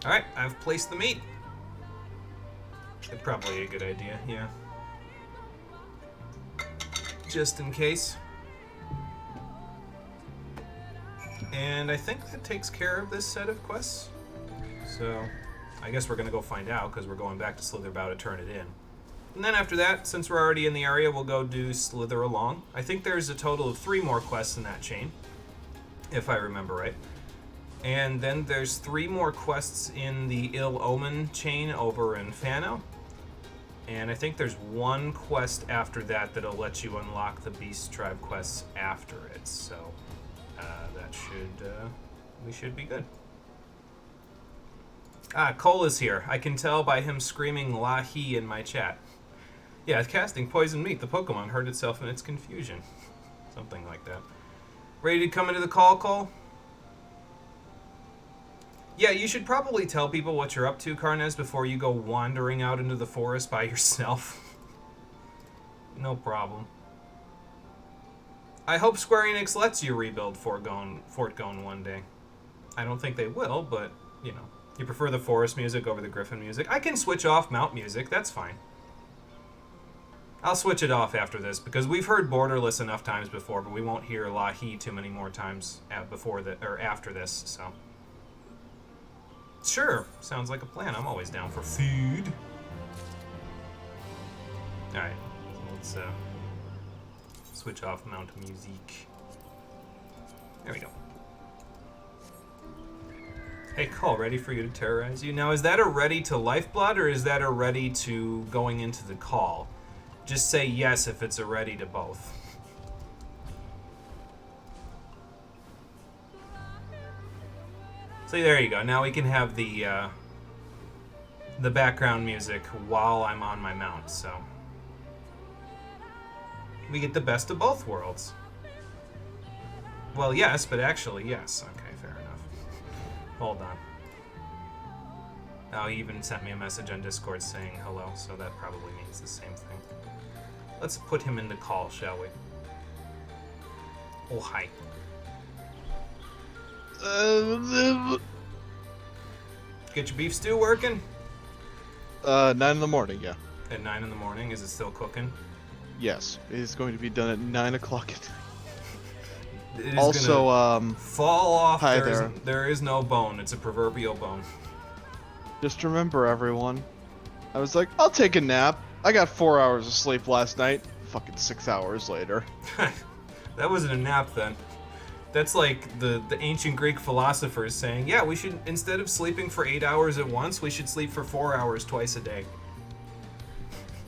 Alright, I've placed the meat. Probably a good idea, yeah. Just in case. And I think that takes care of this set of quests. So, I guess we're going to go find out, because we're going back to Slitherbow to turn it in. And then after that, since we're already in the area, we'll go do Slither Along. I think there's a total of 3 more quests in that chain, if I remember right. And then there's 3 more quests in the Ill Omen chain over in Fano. And I think there's 1 quest after that that'll let you unlock the Beast Tribe quests after it. So that should, we should be good. Ah, Cole is here. I can tell by him screaming Lahi in my chat. Yeah, casting Poison Meat, the Pokemon hurt itself in its confusion. Something like that. Ready to come into the call, Cole? Yeah, you should probably tell people what you're up to, Karnez, before you go wandering out into the forest by yourself. No problem. I hope Square Enix lets you rebuild Fort Gone one day. I don't think they will, but, you know. You prefer the forest music over the Griffin music? I can switch off Mount music, that's fine. I'll switch it off after this, because we've heard Borderless enough times before, but we won't hear Lahi too many more times after this, so... Sure, sounds like a plan. I'm always down for food. Alright, so let's switch off Mount Music. There we go. Hey, Cole, ready for you to terrorize you? Now, is that a ready to Lifeblood, or is that a ready to going into the call? Just say yes if it's a ready to both. So there you go. Now we can have the background music while I'm on my mount, so... We get the best of both worlds. Well, yes, but actually, yes. Okay, fair enough. Hold on. Oh, he even sent me a message on Discord saying hello, so that probably means the same thing. Let's put him in the call, shall we? Oh, hi. Get your beef stew working? 9 in the morning, yeah. At 9 in the morning? Is it still cooking? Yes, it is going to be done at 9 o'clock at It is also, gonna fall off. hi There is no bone. It's a proverbial bone. just remember, everyone, I was like, I'll take a nap. I got 4 hours of sleep last night. Fucking 6 hours later. That wasn't a nap then. That's like the ancient Greek philosophers saying, yeah, we should, instead of sleeping for 8 hours at once, we should sleep for 4 hours twice a day.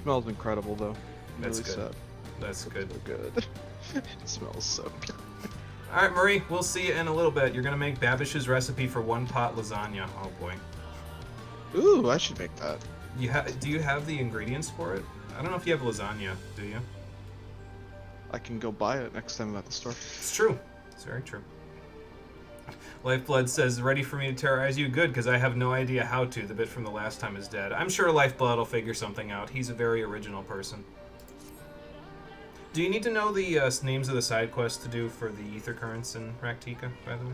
Smells incredible, though. That's really good. sad. That's good. So good. It smells so good. All right, Marie, we'll see you in a little bit. You're going to make Babish's recipe for 1-pot lasagna. Oh, boy. Ooh, I should make that. Do you have the ingredients for it? I don't know if you have lasagna, do you? I can go buy it next time I'm at the store. It's true. It's very true. Lifeblood says, ready for me to terrorize you? Good, because I have no idea how to. The bit from the last time is dead. I'm sure Lifeblood will figure something out. He's a very original person. Do you need to know the names of the side quests to do for the Ether Currents in Raktika, by the way?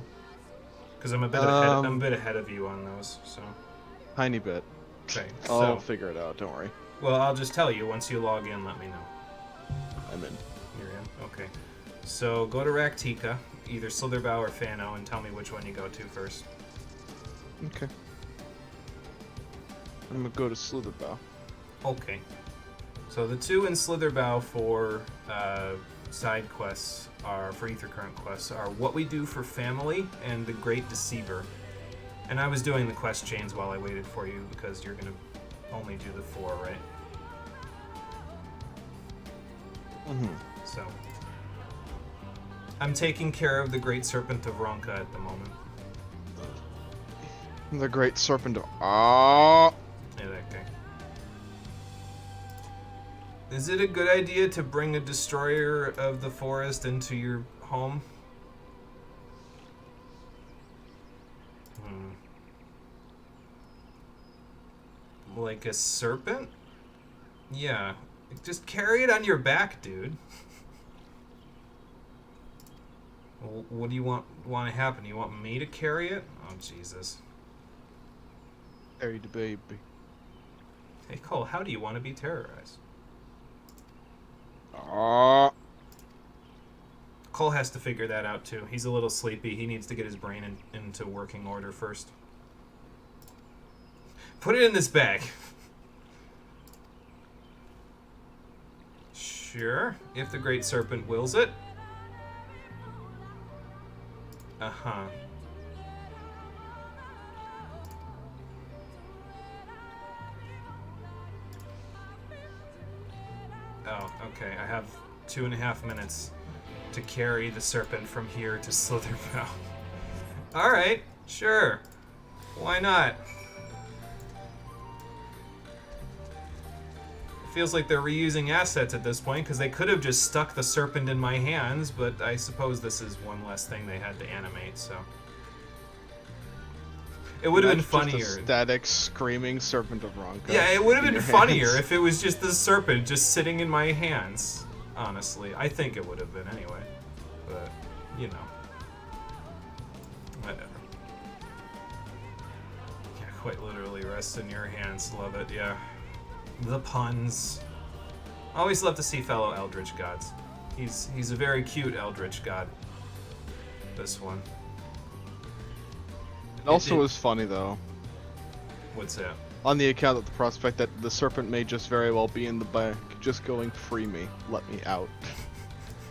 Because I'm a bit ahead of you on those, so... Tiny bit. Okay, I'll figure it out, don't worry. Well, I'll just tell you. Once you log in, let me know. I'm in. You're in? Okay. So, go to Raktika, either Slitherbow or Fano, and tell me which one you go to first. Okay. I'm gonna go to Slitherbow. Okay. So the 2 in Slitherbow for side quests for Ether Current quests are What We Do for Family and The Great Deceiver. And I was doing the quest chains while I waited for you because you're gonna only do the 4, right? Mm-hmm. So I'm taking care of the Great Serpent of Ronka at the moment. The Great Serpent of... Ah! Yeah, that guy. Is it a good idea to bring a destroyer of the forest into your home? Like a serpent? Yeah. Just carry it on your back, dude. Well, what do you want to happen? You want me to carry it? Oh, Jesus. Carry the baby. Hey, Cole, how do you want to be terrorized? Cole has to figure that out, too. He's a little sleepy. He needs to get his brain into working order first. Put it in this bag. Sure, if the Great Serpent wills it. Uh-huh. Oh, okay. I have 2.5 minutes to carry the serpent from here to Slitherbow. Alright, sure. Why not? It feels like they're reusing assets at this point, because they could have just stuck the serpent in my hands, but I suppose this is one less thing they had to animate, so... It would have been funnier. Just a static, screaming serpent of Ronka. Yeah, it would have been funnier if it was just the serpent just sitting in my hands. Honestly, I think it would have been anyway. But, you know. Whatever. Yeah, quite literally rests in your hands. Love it, yeah. The puns. Always love to see fellow Eldritch gods. He's a very cute Eldritch god. This one. It also was funny, though. What's that? On the account of the prospect that the serpent may just very well be in the back, just going, free me, let me out.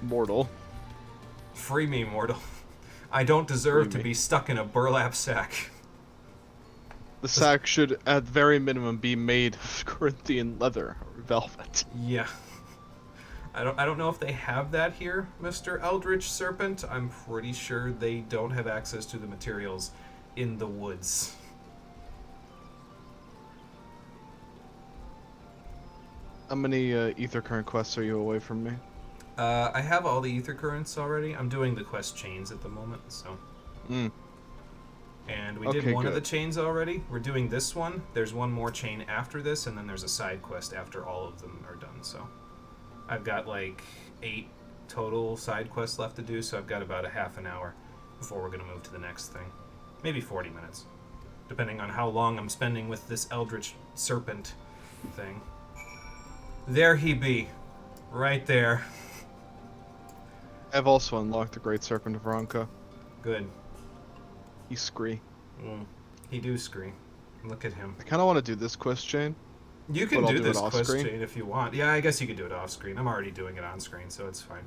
Mortal. Free me, mortal. I don't deserve to be stuck in a burlap sack. The sack should, at very minimum, be made of Corinthian leather or velvet. Yeah. I don't know if they have that here, Mr. Eldritch Serpent. I'm pretty sure they don't have access to the materials in the woods. How many ether current quests are you away from me? I have all the ether currents already. I'm doing the quest chains at the moment, so. And we did one of the chains already. We're doing this one. There's one more chain after this, and then there's a side quest after all of them are done, so. I've got like 8 total side quests left to do, so I've got about a half an hour before we're going to move to the next thing. Maybe 40 minutes, depending on how long I'm spending with this Eldritch Serpent thing. There he be, right there. I've also unlocked the Great Serpent of Ronka. Good. He scree. He do scree. Look at him. I kind of want to do this quest chain. You can do this quest screen. chain if you want. Yeah, I guess you could do it off screen. I'm already doing it on screen, so it's fine.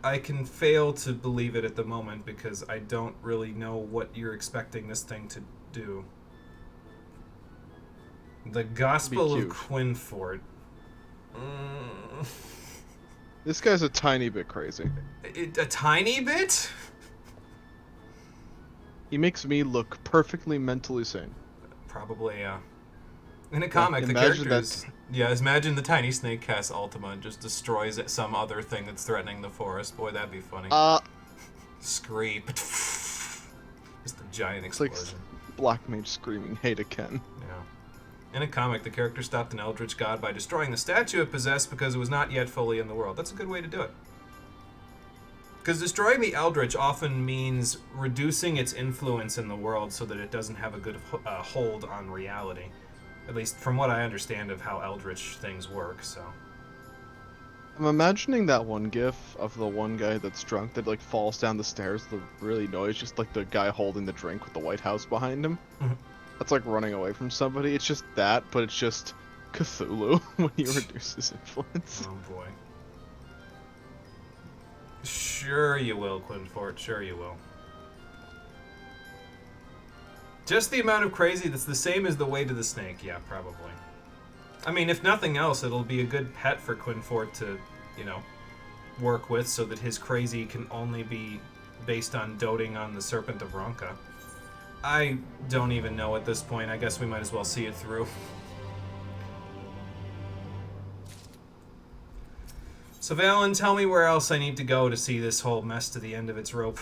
I can fail to believe it at the moment because I don't really know what you're expecting this thing to do. The Gospel of Quinfort. This guy's a tiny bit crazy. A tiny bit? He makes me look perfectly mentally sane. Probably, yeah. In a comic, the imagine characters... Yeah, imagine the tiny snake casts Ultima and just destroys some other thing that's threatening the forest. Boy, that'd be funny. Screep. Just a giant explosion. It's like Black Mage screaming, hate a Ken. Yeah. In a comic, the character stopped an eldritch god by destroying the statue it possessed because it was not yet fully in the world. That's a good way to do it. Because destroying the eldritch often means reducing its influence in the world so that it doesn't have a good hold on reality. At least from what I understand of how eldritch things work, so. I'm imagining that one gif of the one guy that's drunk that like falls down the stairs, the really noise, just like the guy holding the drink with the White House behind him. That's like running away from somebody. It's just that, but it's just Cthulhu when he reduces influence. Oh boy. Sure you will, Quinfort. Sure you will. Just the amount of crazy that's the same as the way to the snake. Yeah, probably. I mean, if nothing else, it'll be a good pet for Quinfort to, you know, work with so that his crazy can only be based on doting on the Serpent of Ronka. I don't even know at this point. I guess we might as well see it through. So, Valen, tell me where else I need to go to see this whole mess to the end of its rope.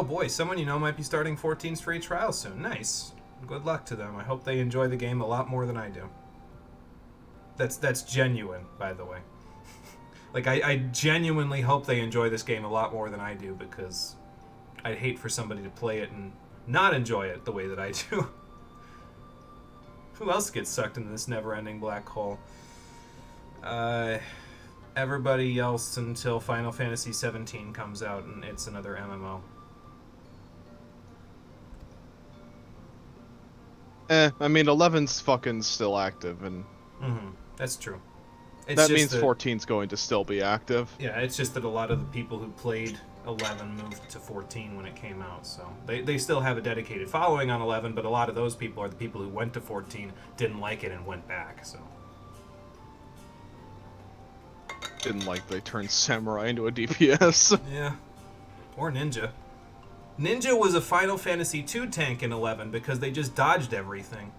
Oh boy, someone you know might be starting 14's free trial soon. Nice. Good luck to them. I hope they enjoy the game a lot more than I do. That's genuine, by the way. Like, I genuinely hope they enjoy this game a lot more than I do, because I'd hate for somebody to play it and not enjoy it the way that I do. Who else gets sucked into this never-ending black hole? Everybody else until Final Fantasy XVII comes out and it's another MMO. I mean, 11's fucking still active, and... Mm-hmm. That's true. That means 14's going to still be active. Yeah, it's just that a lot of the people who played 11 moved to 14 when it came out, so they still have a dedicated following on 11, but a lot of those people are the people who went to 14, didn't like it, and went back, so... Didn't like they turned Samurai into a DPS. Yeah. Or Ninja. Ninja was a Final Fantasy II tank in 11 because they just dodged everything.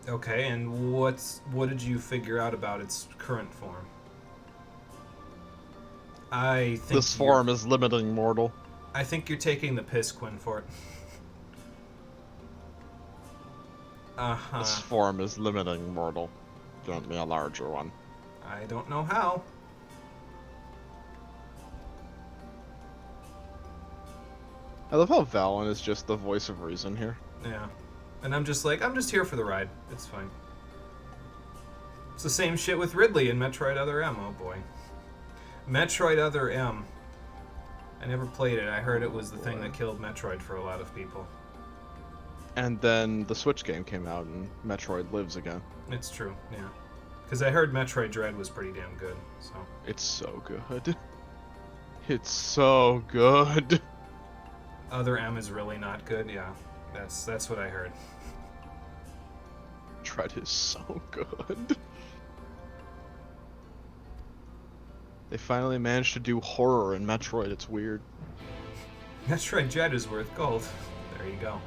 Okay, and what did you figure out about its current form? I think this form is limiting mortal. I think you're taking the piss, Quinfort. Uh-huh. This form is limiting mortal. Don't be a larger one. I don't know how. I love how Valen is just the voice of reason here. Yeah. And I'm just here for the ride. It's fine. It's the same shit with Ridley in Metroid Other M, oh boy. Metroid Other M. I never played it. I heard it was the thing that killed Metroid for a lot of people. And then the Switch game came out and Metroid lives again. It's true, yeah. Because I heard Metroid Dread was pretty damn good, so... It's so good. It's so good. Other M is really not good, yeah. That's what I heard. Dread is so good. They finally managed to do horror in Metroid. It's weird. Metroid Dread is worth gold. There you go.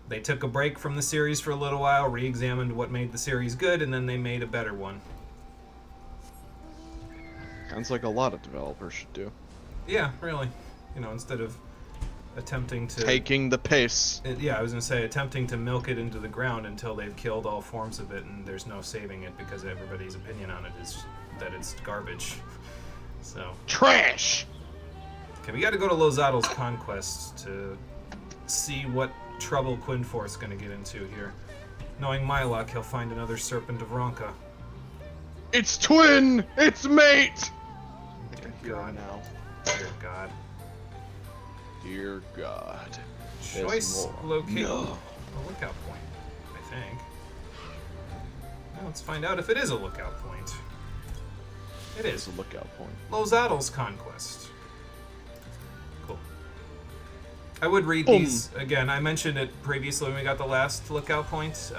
They took a break from the series for a little while, re-examined what made the series good, and then they made a better one. Sounds like a lot of developers should do. Yeah, really. You know, instead of attempting to... Taking the pace. Yeah, I was going to say, attempting to milk it into the ground until they've killed all forms of it and there's no saving it because everybody's opinion on it is that it's garbage. So... Trash! Okay, we gotta go to Lozadel's Conquest to see what trouble Quinforth's gonna get into here. Knowing my luck, he'll find another Serpent of Ronka. It's twin! It's mate! Dear God. Now. Dear God. Dear God. Choice location. No. A lookout point, I think. Now let's find out if it is a lookout point. It is. It's a lookout point. Lozadel's Conquest. Cool. I would read these again. I mentioned it previously when we got the last lookout point.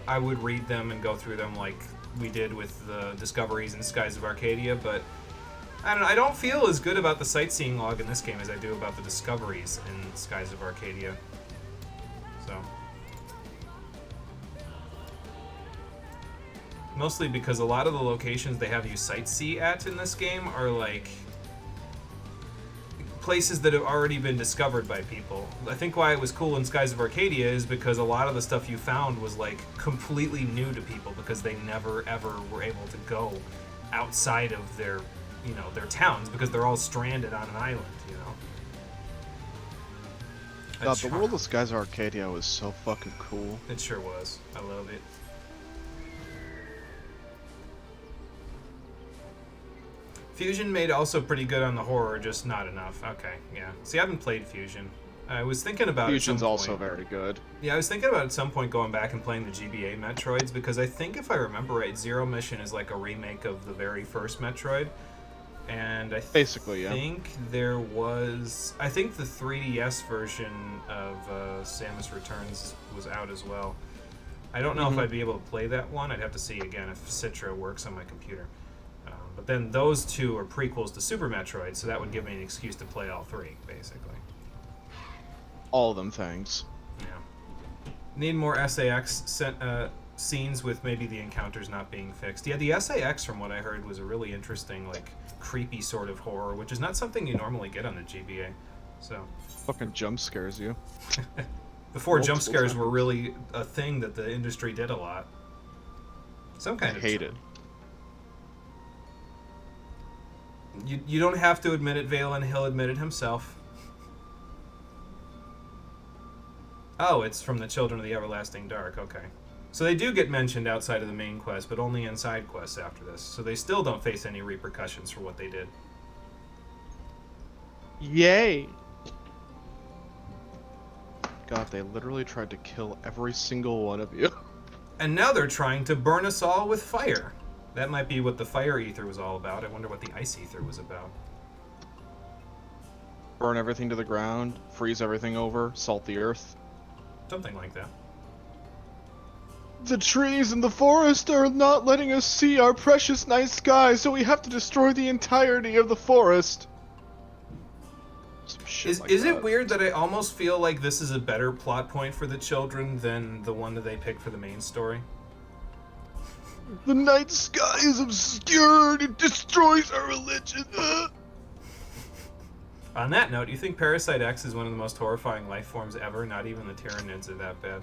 I would read them and go through them like we did with the discoveries in Skies of Arcadia, but I don't feel as good about the sightseeing log in this game as I do about the discoveries in Skies of Arcadia. So. Mostly because a lot of the locations they have you sightsee at in this game are like places that have already been discovered by people. I think why it was cool in Skies of Arcadia is because a lot of the stuff you found was like completely new to people because they never ever were able to go outside of their, you know, their towns because they're all stranded on an island, you know. God, the world of Skies of Arcadia was so fucking cool. It sure was. I love it. Fusion made also pretty good on the horror, just not enough. Okay, yeah. See, I haven't played Fusion. I was thinking about Fusion's also very good. Yeah, I was thinking about at some point going back and playing the GBA Metroids, because I think if I remember right, Zero Mission is like a remake of the very first Metroid. And I think there was... I think the 3DS version of Samus Returns was out as well. I don't know if I'd be able to play that one. I'd have to see again if Citra works on my computer. But then those two are prequels to Super Metroid, so that would give me an excuse to play all three, basically. All of them things. Yeah. Need more SAX scenes with maybe the encounters not being fixed. Yeah, the SAX, from what I heard, was a really interesting, like, creepy sort of horror, which is not something you normally get on the GBA. So Fucking jump scares you. before jump Multiple scares were times. really a thing that the industry did a lot. Some I kind of hate it. You don't have to admit it, Valen. He'll admit it himself. Oh, it's from the Children of the Everlasting Dark. Okay. So they do get mentioned outside of the main quest, but only in side quests after this. So they still don't face any repercussions for what they did. Yay! God, they literally tried to kill every single one of you. And now they're trying to burn us all with fire. That might be what the fire ether was all about. I wonder what the ice ether was about. Burn everything to the ground, freeze everything over, salt the earth. Something like that. The trees in the forest are not letting us see our precious night sky, so we have to destroy the entirety of the forest. Some shit like Is that. it weird that I almost feel like this is a better plot point for the children than the one that they picked for the main story? The night sky is obscured, it destroys our religion. On that note, do you think Parasite X is one of the most horrifying life forms ever? Not even the Tyranids are that bad.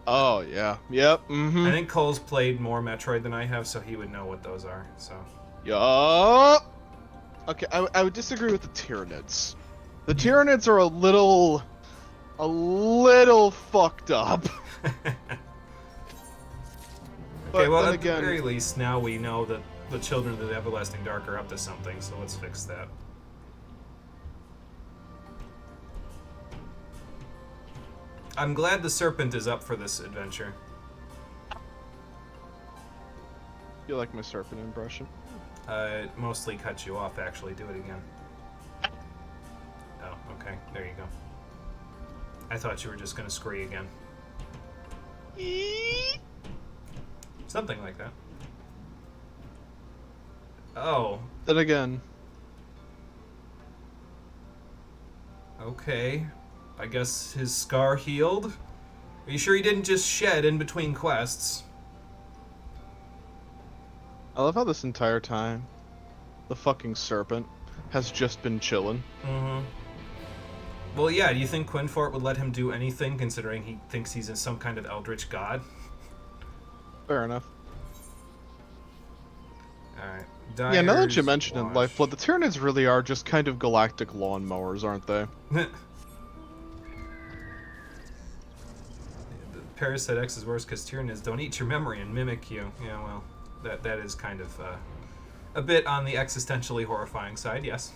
Oh, yeah. Yep, I think Cole's played more Metroid than I have, so he would know what those are. So, Yup. Okay, I would disagree with the Tyranids. The Tyranids are a little fucked up. Okay, well, then at the very least, now we know that the Children of the Everlasting Dark are up to something, so let's fix that. I'm glad the Serpent is up for this adventure. You like my serpent impression? It mostly cuts you off, actually. Do it again. Oh, okay. There you go. I thought you were just going to scree again. Something like that. Oh. Then again. Okay. I guess his scar healed? Are you sure he didn't just shed in between quests? I love how this entire time, the fucking serpent has just been chilling. Mm-hmm. Well, yeah, do you think Quinfort would let him do anything, considering he thinks he's some kind of eldritch god? Fair enough. Alright. Yeah, now that you mention Wash. it, Lifeblood, the Tyranids really are just kind of galactic lawnmowers, aren't they? Parasite X is worse because Tyranids don't eat your memory and mimic you. Yeah, well, that is kind of a bit on the existentially horrifying side, yes.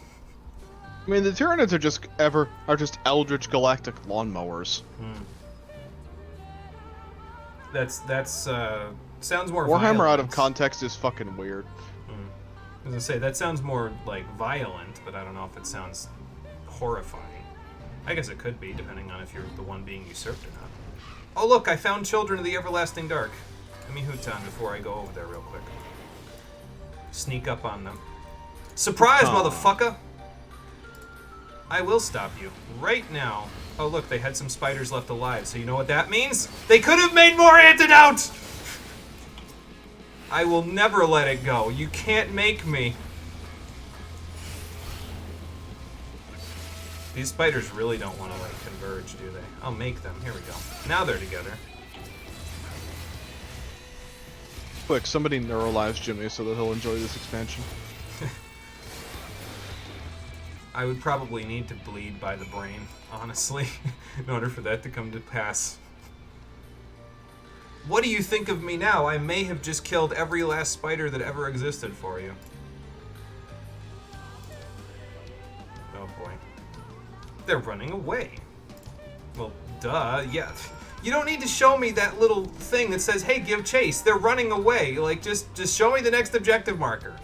I mean, the Tyranids are just eldritch galactic lawnmowers. That's sounds more Warhammer violent. out of context is fucking weird. I was gonna say, that sounds more like violent, but I don't know if it sounds horrifying. I guess it could be, depending on if you're the one being usurped or not. Oh look, I found Children of the Everlasting Dark. Let me hoot on before I go over there real quick. Sneak up on them. Surprise, motherfucker! I will stop you. Right now. Oh look, they had some spiders left alive, so you know what that means? They could have made more antidote! I will never let it go. You can't make me. These spiders really don't want to, like, converge, do they? I'll make them. Here we go. Now they're together. Quick, somebody neuralize Jimmy so that he'll enjoy this expansion. I would probably need to bleed by the brain, honestly, in order for that to come to pass. What do you think of me now? I may have just killed every last spider that ever existed for you. Oh boy. They're running away. Well, duh, yeah. You don't need to show me that little thing that says, hey, give chase. They're running away. Like, just show me the next objective marker.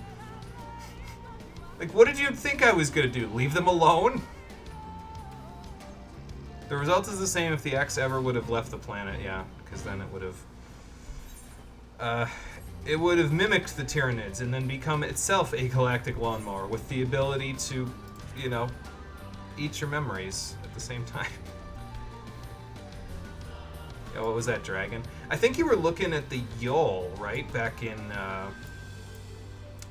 Like, what did you think I was gonna do? Leave them alone? The result is the same if the X ever would have left the planet, yeah. Because then it would have mimicked the Tyranids and then become itself a galactic lawnmower with the ability to, you know, eat your memories at the same time. Yeah, what was that, dragon? I think you were looking at the Yol, right? Back in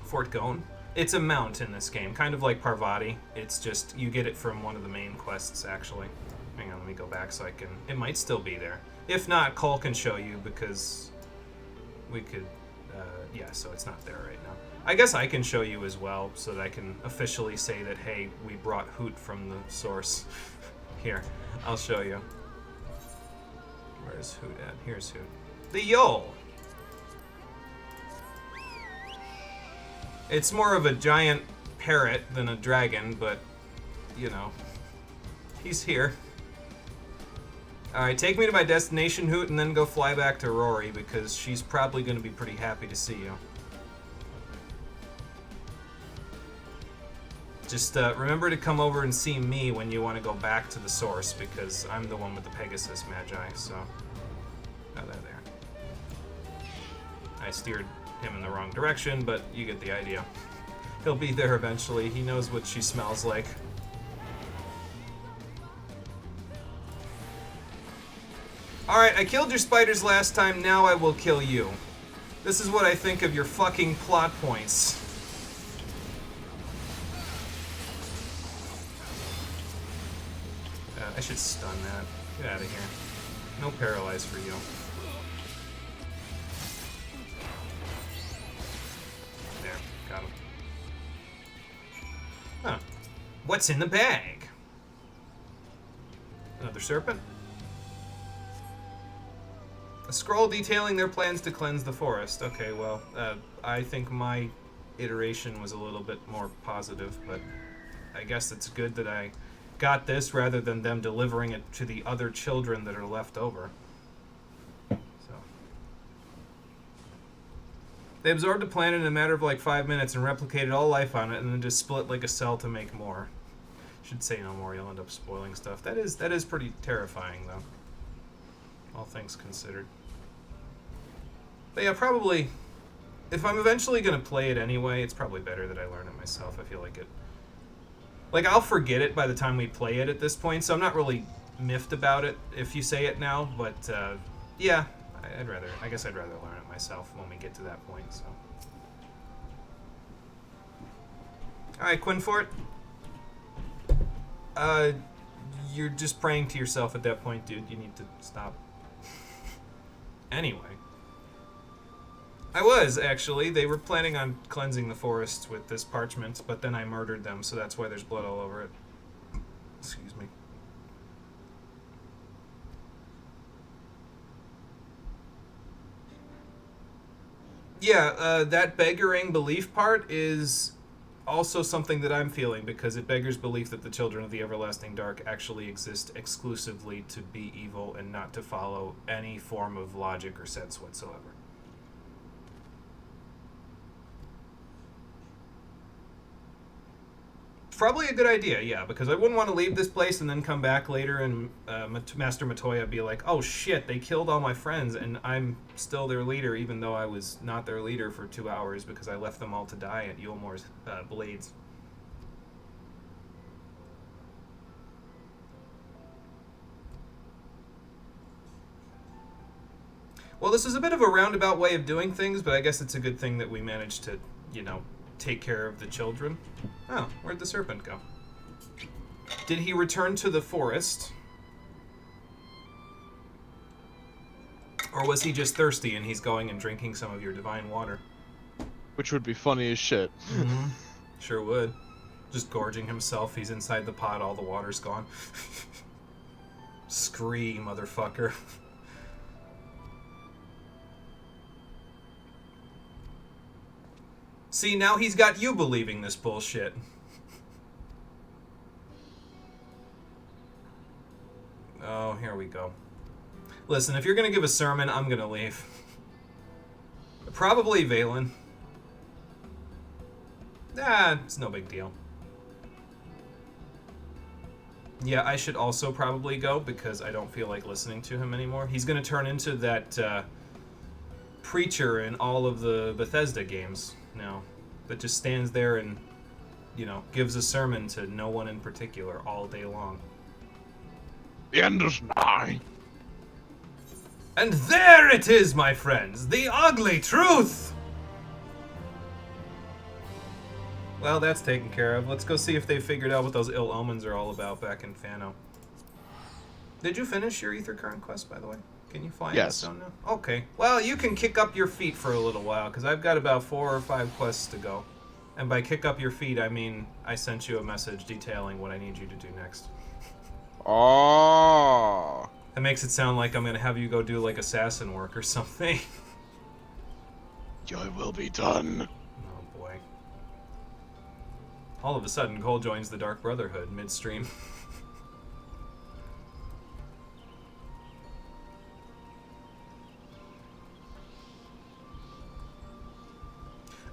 Fort Gone. It's a mount in this game, kind of like Parvati. It's just, you get it from one of the main quests, actually. Hang on, let me go back so I can... It might still be there. If not, Cole can show you, because we could... yeah, so it's not there right now. I guess I can show you as well, so that I can officially say that, hey, we brought Hoot from the source. Here, I'll show you. Where's Hoot at? Here's Hoot. The Yol! It's more of a giant parrot than a dragon, but, you know, he's here. Alright, take me to my destination, Hoot, and then go fly back to Rory, because she's probably going to be pretty happy to see you. Just remember to come over and see me when you want to go back to the source, because I'm the one with the Pegasus Magi, so... Oh, there. I steered him in the wrong direction, but you get the idea. He'll be there eventually. He knows what she smells like. Alright, I killed your spiders last time, now I will kill you. This is what I think of your fucking plot points. I should stun that. Get out of here. No paralyze for you. There, got him. Huh. What's in the bag? Another serpent? A scroll detailing their plans to cleanse the forest. Okay, well, I think my iteration was a little bit more positive, but I guess it's good that I got this rather than them delivering it to the other children that are left over. So. They absorbed a planet in a matter of like 5 minutes and replicated all life on it and then just split like a cell to make more. Should say no more, you'll end up spoiling stuff. That is pretty terrifying, though. All things considered. But yeah, probably, if I'm eventually going to play it anyway, it's probably better that I learn it myself. I feel like it... Like, I'll forget it by the time we play it at this point, so I'm not really miffed about it if you say it now, but, yeah, I guess I'd rather learn it myself when we get to that point, so. Alright, Quinfort. You're just praying to yourself at that point, dude. You need to stop. Anyway. I was, actually. They were planning on cleansing the forest with this parchment, but then I murdered them, so that's why there's blood all over it. Excuse me. Yeah, that beggaring belief part is also something that I'm feeling, because it beggars belief that the children of the Everlasting Dark actually exist exclusively to be evil and not to follow any form of logic or sense whatsoever. Probably a good idea, yeah, because I wouldn't want to leave this place and then come back later and Master Matoya be like, oh shit, they killed all my friends and I'm still their leader, even though I was not their leader for 2 hours because I left them all to die at Yulmor's blades. Well, this is a bit of a roundabout way of doing things, but I guess it's a good thing that we managed to, you know, take care of the children. Oh, where'd the serpent go? Did he return to the forest? Or was he just thirsty and he's going and drinking some of your divine water? Which would be funny as shit. Mm-hmm. Sure would. Just gorging himself, he's inside the pot, all the water's gone. Scream, motherfucker. See, now he's got you believing this bullshit. Oh, here we go. Listen, if you're gonna give a sermon, I'm gonna leave. Probably Valen. Ah, it's no big deal. Yeah, I should also probably go because I don't feel like listening to him anymore. He's gonna turn into that preacher in all of the Bethesda games now, that just stands there and, you know, gives a sermon to no one in particular all day long. The end is nigh. And there it is, my friends, the ugly truth! Well, that's taken care of. Let's go see if they figured out what those ill omens are all about back in Fano. Did you finish your Ether Current quest, by the way? Can you fly in the stone now? Okay. Well, you can kick up your feet for a little while, because I've got about 4 or 5 quests to go. And by kick up your feet, I mean I sent you a message detailing what I need you to do next. Oh. That makes it sound like I'm going to have you go do, like, assassin work or something. Your will be done. Oh, boy. All of a sudden, Cole joins the Dark Brotherhood midstream.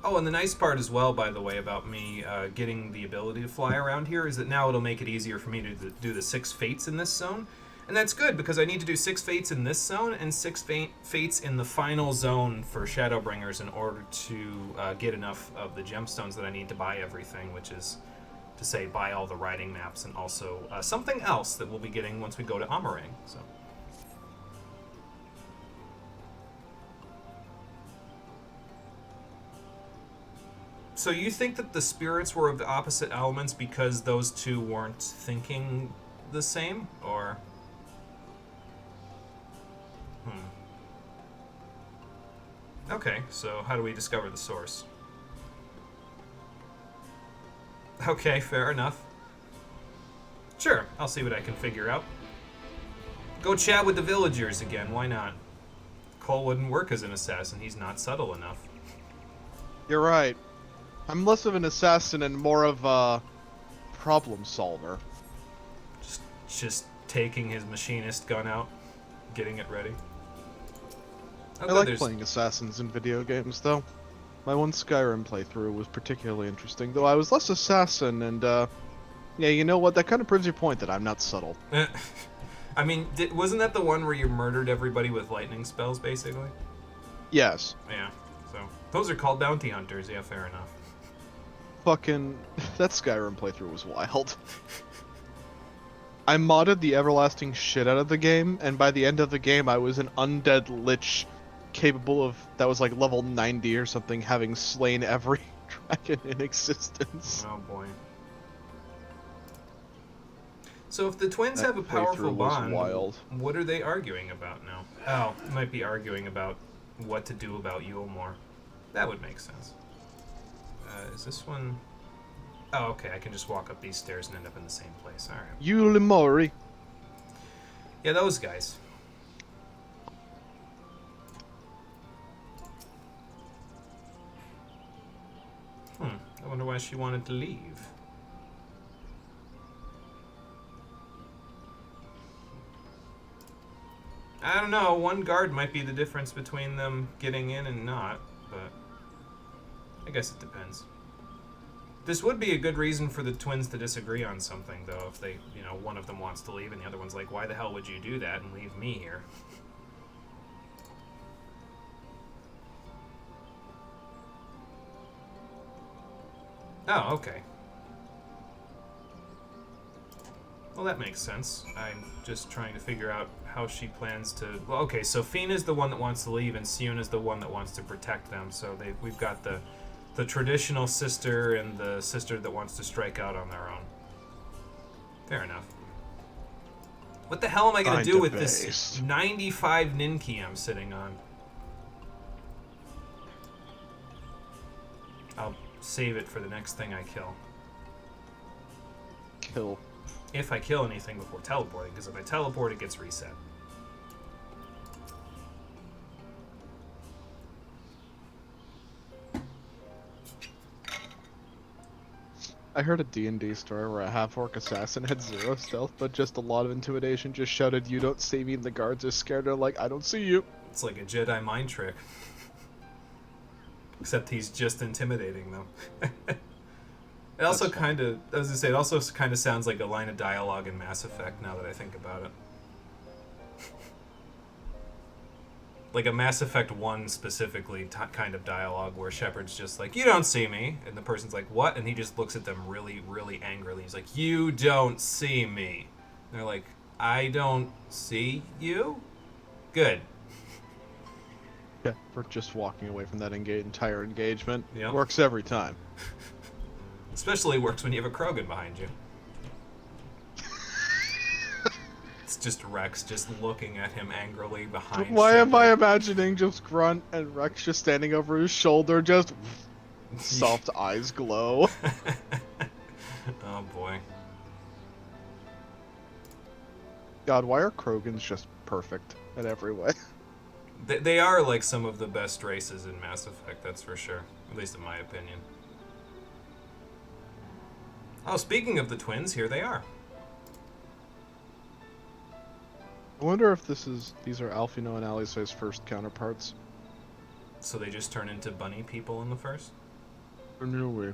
Oh, and the nice part as well, by the way, about me getting the ability to fly around here is that now it'll make it easier for me to do the 6 fates in this zone. And that's good, because I need to do 6 fates in this zone and 6 fates in the final zone for Shadowbringers in order to get enough of the gemstones that I need to buy everything, which is to say buy all the riding maps and also something else that we'll be getting once we go to Amarang. So you think that the spirits were of the opposite elements because those two weren't thinking the same, or? Okay, so how do we discover the source? Okay, fair enough. Sure, I'll see what I can figure out. Go chat with the villagers again, why not? Cole wouldn't work as an assassin, he's not subtle enough. You're right. I'm less of an assassin and more of a problem solver. Just taking his machinist gun out, getting it ready. I like playing assassins in video games, though. My one Skyrim playthrough was particularly interesting, though I was less assassin, and, yeah, you know what? That kind of proves your point that I'm not subtle. I mean, wasn't that the one where you murdered everybody with lightning spells, basically? Yes. Yeah, so... Those are called bounty hunters, yeah, fair enough. Fucking... that Skyrim playthrough was wild. I modded the everlasting shit out of the game, and by the end of the game I was an undead lich capable of, that was like level 90 or something, having slain every dragon in existence. Oh boy. So if the twins have a powerful bond, what are they arguing about now? Oh, might be arguing about what to do about Yulmore. That would make sense. Is this one... Oh, okay, I can just walk up these stairs and end up in the same place. Alright. Yulimori. Yeah, those guys. I wonder why she wanted to leave. I don't know, one guard might be the difference between them getting in and not, but I guess it depends. This would be a good reason for the twins to disagree on something, though, if they, you know, one of them wants to leave and the other one's like, why the hell would you do that and leave me here? Oh, okay. Well, that makes sense. I'm just trying to figure out how she plans to... Well, okay, so Fina's the one that wants to leave, and Siona's the one that wants to protect them. So we've got the traditional sister and the sister that wants to strike out on their own. Fair enough. What the hell am I going to do with this 95 Ninki I'm sitting on? I'll save it for the next thing I kill. Kill. If I kill anything before teleporting, because if I teleport, it gets reset. I heard a D&D story where a half-orc assassin had 0 stealth, but just a lot of intimidation, just shouted, "You don't see me," and the guards are scared, they're like, "I don't see you." It's like a Jedi mind trick. Except he's just intimidating them. It also kind of, I was gonna say, it also kind of sounds like a line of dialogue in Mass Effect now that I think about it. Like a Mass Effect 1 specifically kind of dialogue where Shepard's just like, "You don't see me," and the person's like, "What?" And he just looks at them really, really angrily. He's like, "You don't see me." And they're like, "I don't see you?" Good. Yeah, for just walking away from that entire engagement. Yep. Works every time. Especially works when you have a Krogan behind you. It's just Rex just looking at him angrily behind Why am I Shepard. imagining just Grunt and Rex just standing over his shoulder, just soft eyes glow? Oh boy. God, why are Krogans just perfect in every way? They are like some of the best races in Mass Effect, that's for sure. At least in my opinion. Oh, speaking of the twins, here they are. I wonder if these are Alphino and Alisa's first counterparts. So they just turn into bunny people in the first? Or no way.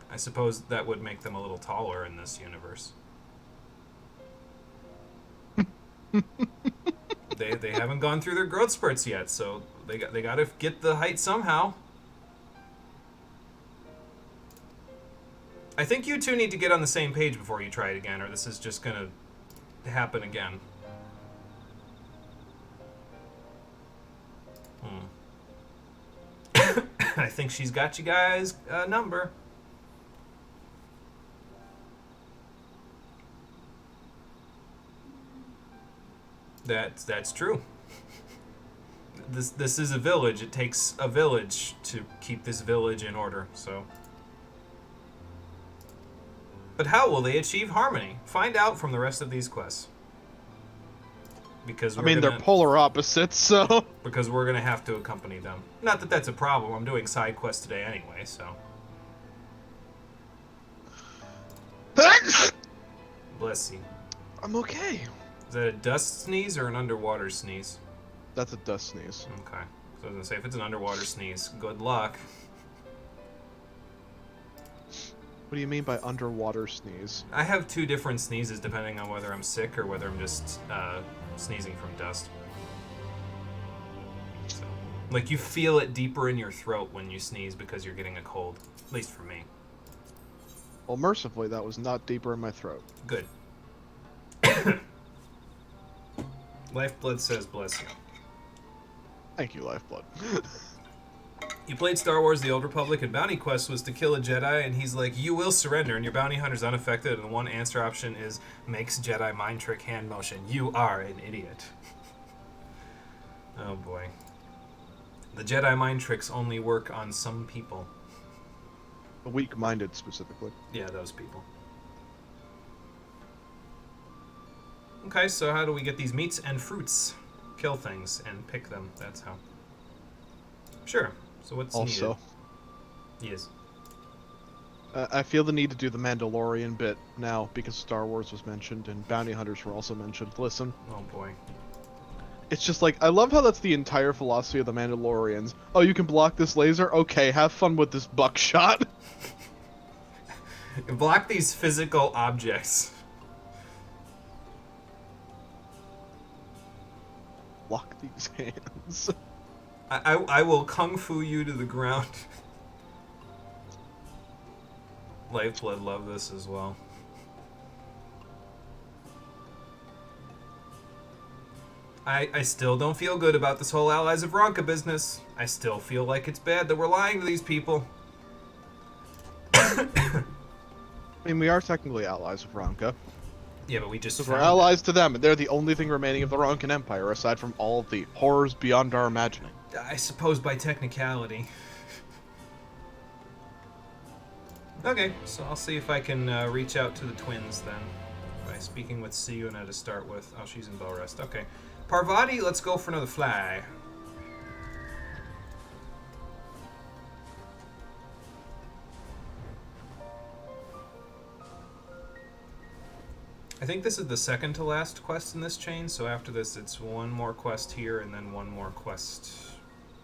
I suppose that would make them a little taller in this universe. They haven't gone through their growth spurts yet, so they got to get the height somehow. I think you two need to get on the same page before you try it again, or this is just gonna happen again. I think she's got you guys' number. That's true. This is a village. It takes a village to keep this village in order, so. But how will they achieve harmony? Find out from the rest of these quests. Because they're polar opposites, so. Because we're gonna have to accompany them. Not that that's a problem. I'm doing side quests today anyway, so. Bless you. I'm okay. Is that a dust sneeze or an underwater sneeze? That's a dust sneeze. Okay. So I was gonna say, if it's an underwater sneeze, good luck. What do you mean by underwater sneeze? I have 2 different sneezes depending on whether I'm sick or whether I'm just sneezing from dust. So, like, you feel it deeper in your throat when you sneeze because you're getting a cold. At least for me. Well, mercifully, that was not deeper in my throat. Good. Lifeblood says bless you. Thank you, Lifeblood. You played Star Wars The Old Republic, and Bounty Quest was to kill a Jedi, and he's like, you will surrender, and your bounty hunter's unaffected, and one answer option is, makes Jedi mind trick hand motion. You are an idiot. Oh boy. The Jedi mind tricks only work on some people. The weak-minded, specifically. Yeah, those people. Okay, so how do we get these meats and fruits? Kill things and pick them, that's how. Sure. So what's also needed? Yes. I feel the need to do the Mandalorian bit now because Star Wars was mentioned and bounty hunters were also mentioned. Listen. Oh boy. It's just like, I love how that's the entire philosophy of the Mandalorians. Oh, you can block this laser? Okay, have fun with this buckshot. Block these physical objects. Block these hands. I will kung fu you to the ground. Lifeblood love this as well. I still don't feel good about this whole Allies of Ronka business. I still feel like it's bad that we're lying to these people. I mean, we are technically allies of Ronka. Yeah, but we just We're allies to them, and they're the only thing remaining of the Ronkan Empire, aside from all of the horrors beyond our imagining. I suppose by technicality. Okay, so I'll see if I can reach out to the twins then. By speaking with Siuna to start with. Oh, she's in Belrest. Okay. Parvati, let's go for another fly. I think this is the second to last quest in this chain, so after this it's one more quest here and then one more quest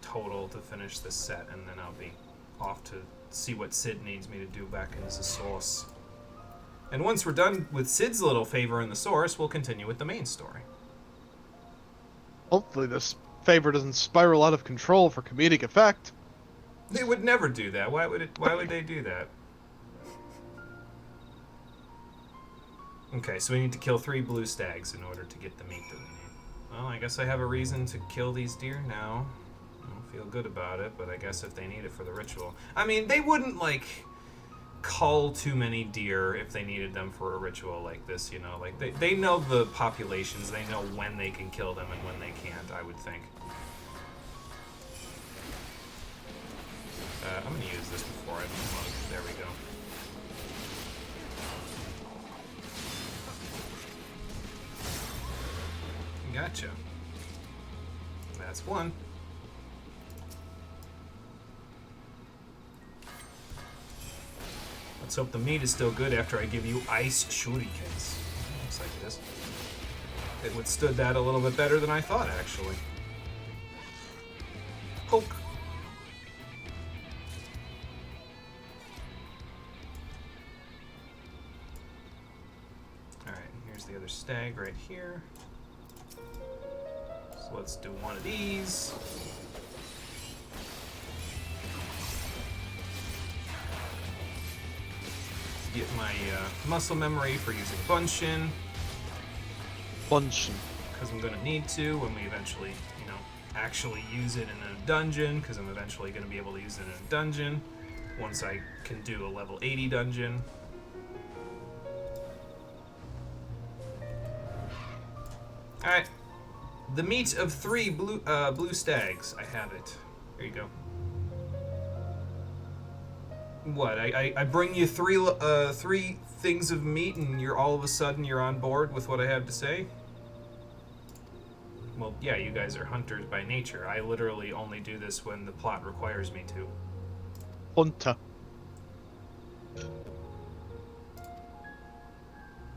total to finish this set, and then I'll be off to see what Sid needs me to do back in the source. And once we're done with Sid's little favor in the source, we'll continue with the main story. Hopefully this favor doesn't spiral out of control for comedic effect. They would never do that. Why would they do that? Okay, so we need to kill 3 blue stags in order to get the meat that we need. Well, I guess I have a reason to kill these deer now. I don't feel good about it, but I guess if they need it for the ritual. I mean, they wouldn't, like, cull too many deer if they needed them for a ritual like this, you know? Like, they know the populations, they know when they can kill them and when they can't, I would think. I'm gonna use this before I move. There we go. Gotcha. That's one. Let's hope the meat is still good after I give you ice shurikens. Looks like it is. It withstood that a little bit better than I thought, actually. Poke. Alright, here's the other stag right here. So let's do one of these. Get my muscle memory for using Bunshin. Bunshin. Because I'm going to need to when we eventually, you know, actually use it in a dungeon. Because I'm eventually going to be able to use it in a dungeon. Once I can do a level 80 dungeon. Alright. The meat of 3 blue stags. I have it. Here you go. What? I bring you three things of meat, and you're all of a sudden you're on board with what I have to say? Well, yeah, you guys are hunters by nature. I literally only do this when the plot requires me to. Hunter.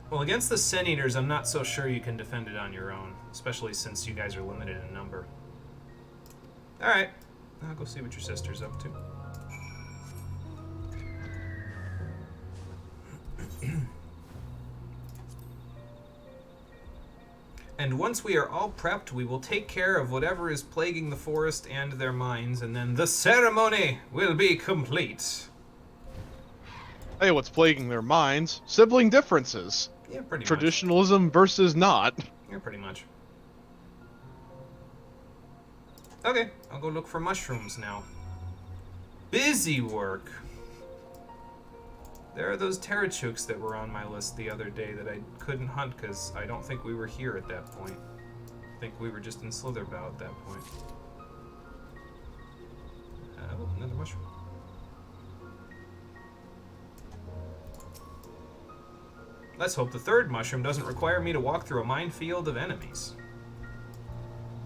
Well, against the Sin Eaters, I'm not so sure you can defend it on your own, especially since you guys are limited in number. Alright, I'll go see what your sister's up to. And once we are all prepped, we will take care of whatever is plaguing the forest and their minds, and then the ceremony will be complete. Hey, what's plaguing their minds? Sibling differences. Yeah, pretty much. Traditionalism versus not. Yeah, pretty much. Okay, I'll go look for mushrooms now. Busy work. There are those Terrachuks that were on my list the other day that I couldn't hunt because I don't think we were here at that point. I think we were just in Slitherbow at that point. Oh, another mushroom. Let's hope the third mushroom doesn't require me to walk through a minefield of enemies.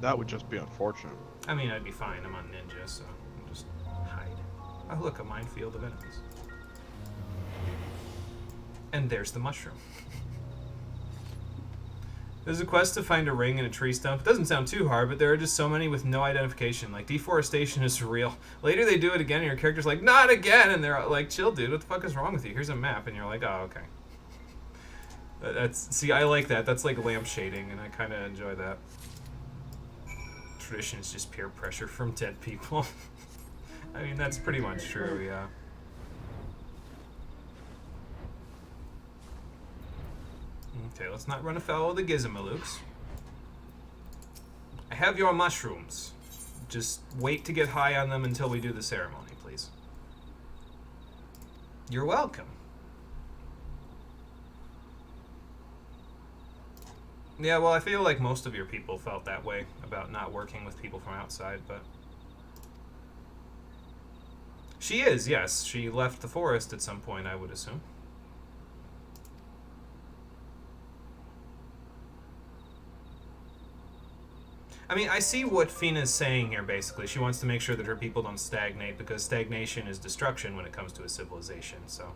That would just be unfortunate. I mean, I'd be fine. I'm on ninja, so I'll just hide. Oh, look, a minefield of enemies. And there's the mushroom. There's a quest to find a ring in a tree stump. It doesn't sound too hard, but there are just so many with no identification. Like, deforestation is real. Later they do it again, and your character's like, not again! And they're like, chill, dude, what the fuck is wrong with you? Here's a map. And you're like, oh, okay. See, I like that. That's like lamp shading, and I kind of enjoy that. Tradition is just peer pressure from dead people. I mean, that's pretty much true, yeah. Okay, let's not run afoul of the Gizmalooks. I have your mushrooms. Just wait to get high on them until we do the ceremony, please. You're welcome. Yeah, well, I feel like most of your people felt that way about not working with people from outside, but... She is, yes. She left the forest at some point, I would assume. I mean, I see what Fina's saying here, basically. She wants to make sure that her people don't stagnate, because stagnation is destruction when it comes to a civilization, so...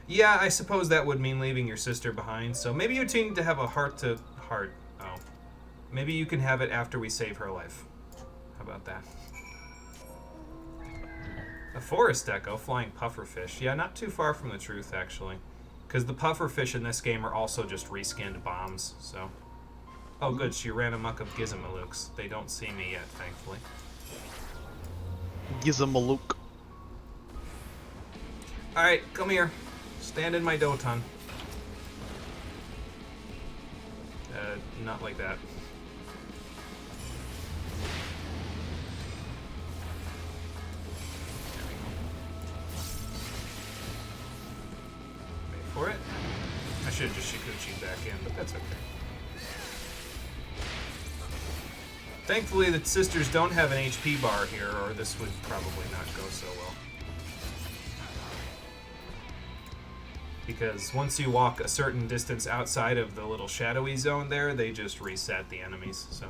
Yeah, I suppose that would mean leaving your sister behind, so maybe you two need to have a heart-to-heart. Oh. Maybe you can have it after we save her life. How about that? A forest echo, flying pufferfish. Yeah, not too far from the truth, actually. Because the pufferfish in this game are also just reskinned bombs, so... Oh, good, she ran amok of Gizmalooks. They don't see me yet, thankfully. Gizmalook. Alright, come here. Stand in my Doton. Not like that. There we go. Wait for it. I should have just Shikuchi'd back in, but that's okay. Thankfully, the sisters don't have an HP bar here, or this would probably not go so well. Because once you walk a certain distance outside of the little shadowy zone there, they just reset the enemies, so...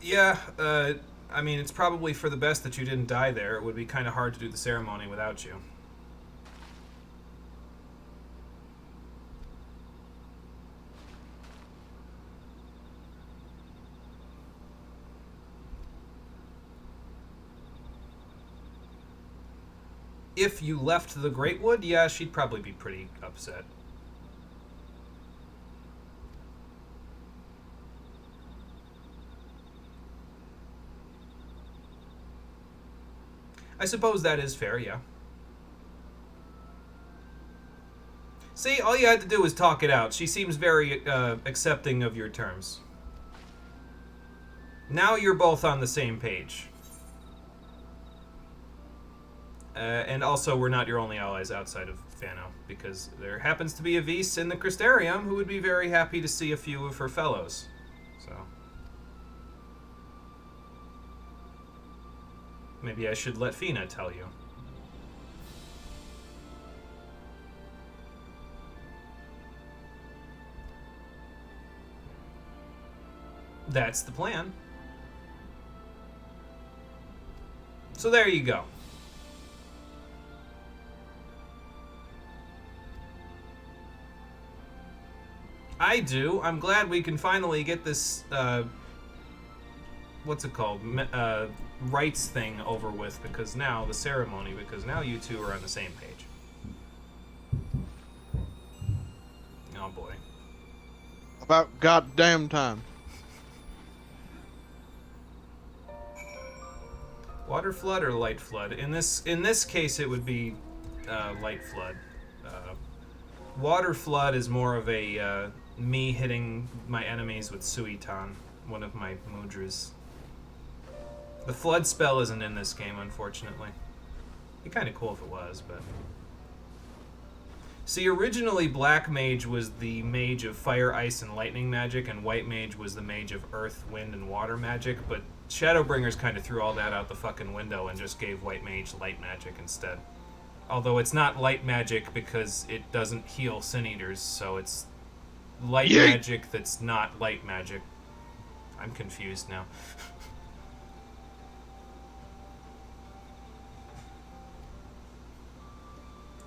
Yeah, I mean, it's probably for the best that you didn't die there. It would be kind of hard to do the ceremony without you. If you left the Greatwood, yeah, she'd probably be pretty upset. I suppose that is fair, yeah. See, all you had to do was talk it out. She seems very accepting of your terms. Now you're both on the same page. And also, we're not your only allies outside of Fano, because there happens to be a Vise in the Crystarium who would be very happy to see a few of her fellows. So... maybe I should let Fina tell you. That's the plan. So there you go. I do. I'm glad we can finally get this, what's it called? Rites thing over with, because now, the ceremony, because now you two are on the same page. Oh boy. About goddamn time. Water flood or light flood? In this case, it would be light flood. Water flood is more of a me hitting my enemies with Suitan, one of my mudras. The flood spell isn't in this game, unfortunately. It'd be kind of cool if it was, but... See, originally Black Mage was the mage of fire, ice, and lightning magic, and White Mage was the mage of earth, wind, and water magic, but Shadowbringers kind of threw all that out the fucking window and just gave White Mage light magic instead. Although it's not light magic because it doesn't heal Sin Eaters, so it's light magic that's not light magic. I'm confused now.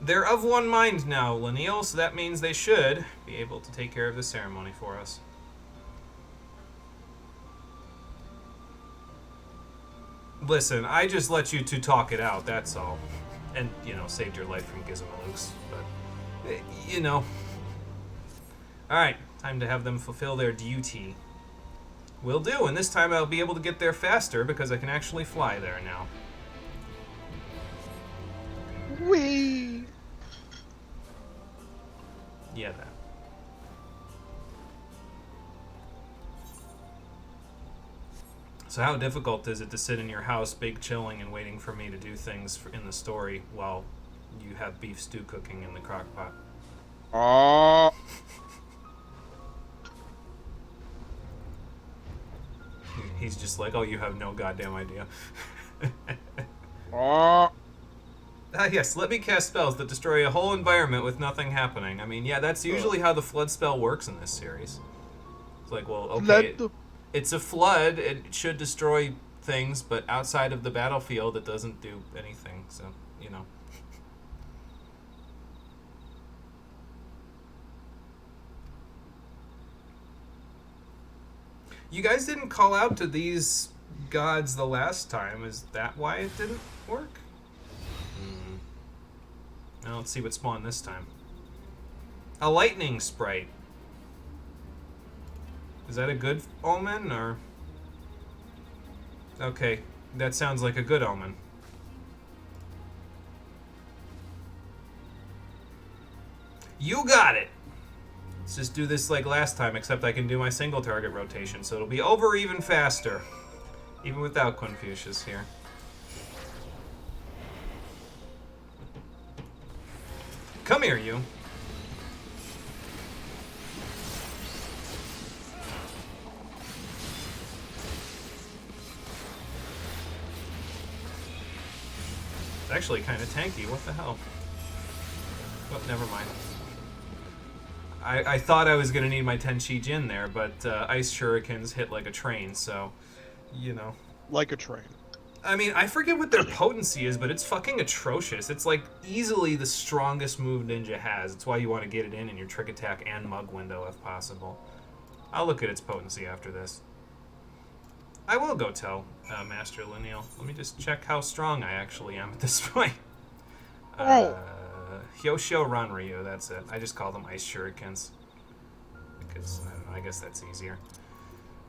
They're of one mind now, Lineal, so that means they should be able to take care of the ceremony for us. Listen, I just let you two talk it out, that's all. And, you know, saved your life from Gizmalooks, but, you know. Alright, time to have them fulfill their duty. Will do, and this time I'll be able to get there faster because I can actually fly there now. Whee! Yeah, that. So how difficult is it to sit in your house, big chilling, and waiting for me to do things in the story while you have beef stew cooking in the crock pot? Oh. He's just like, oh, you have no goddamn idea. Oh. Ah, yes, let me cast spells that destroy a whole environment with nothing happening. I mean, yeah, that's usually how the flood spell works in this series. It's like, well, okay, it's a flood, it should destroy things, but outside of the battlefield, it doesn't do anything, so, you know. You guys didn't call out to these gods the last time. Is that why it didn't work? Now let's see what spawned this time. A lightning sprite. Is that a good omen, or... Okay. That sounds like a good omen. You got it! Let's just do this like last time, except I can do my single target rotation, so it'll be over even faster. Even without Confucius here. Come here, you. It's actually kind of tanky. What the hell? Oh, never mind. I thought I was going to need my Tenchi Jin there, but Ice Shurikens hit like a train, so, you know. Like a train. I mean, I forget what their potency is, but it's fucking atrocious. It's like easily the strongest move Ninja has. It's why you want to get it in your trick attack and mug window if possible. I'll look at its potency after this. I will go tell Master Lineal. Let me just check how strong I actually am at this point. Right. Hyoshio Ranryu, that's it. I just call them Ice Shurikens. Because, I don't know, I guess that's easier.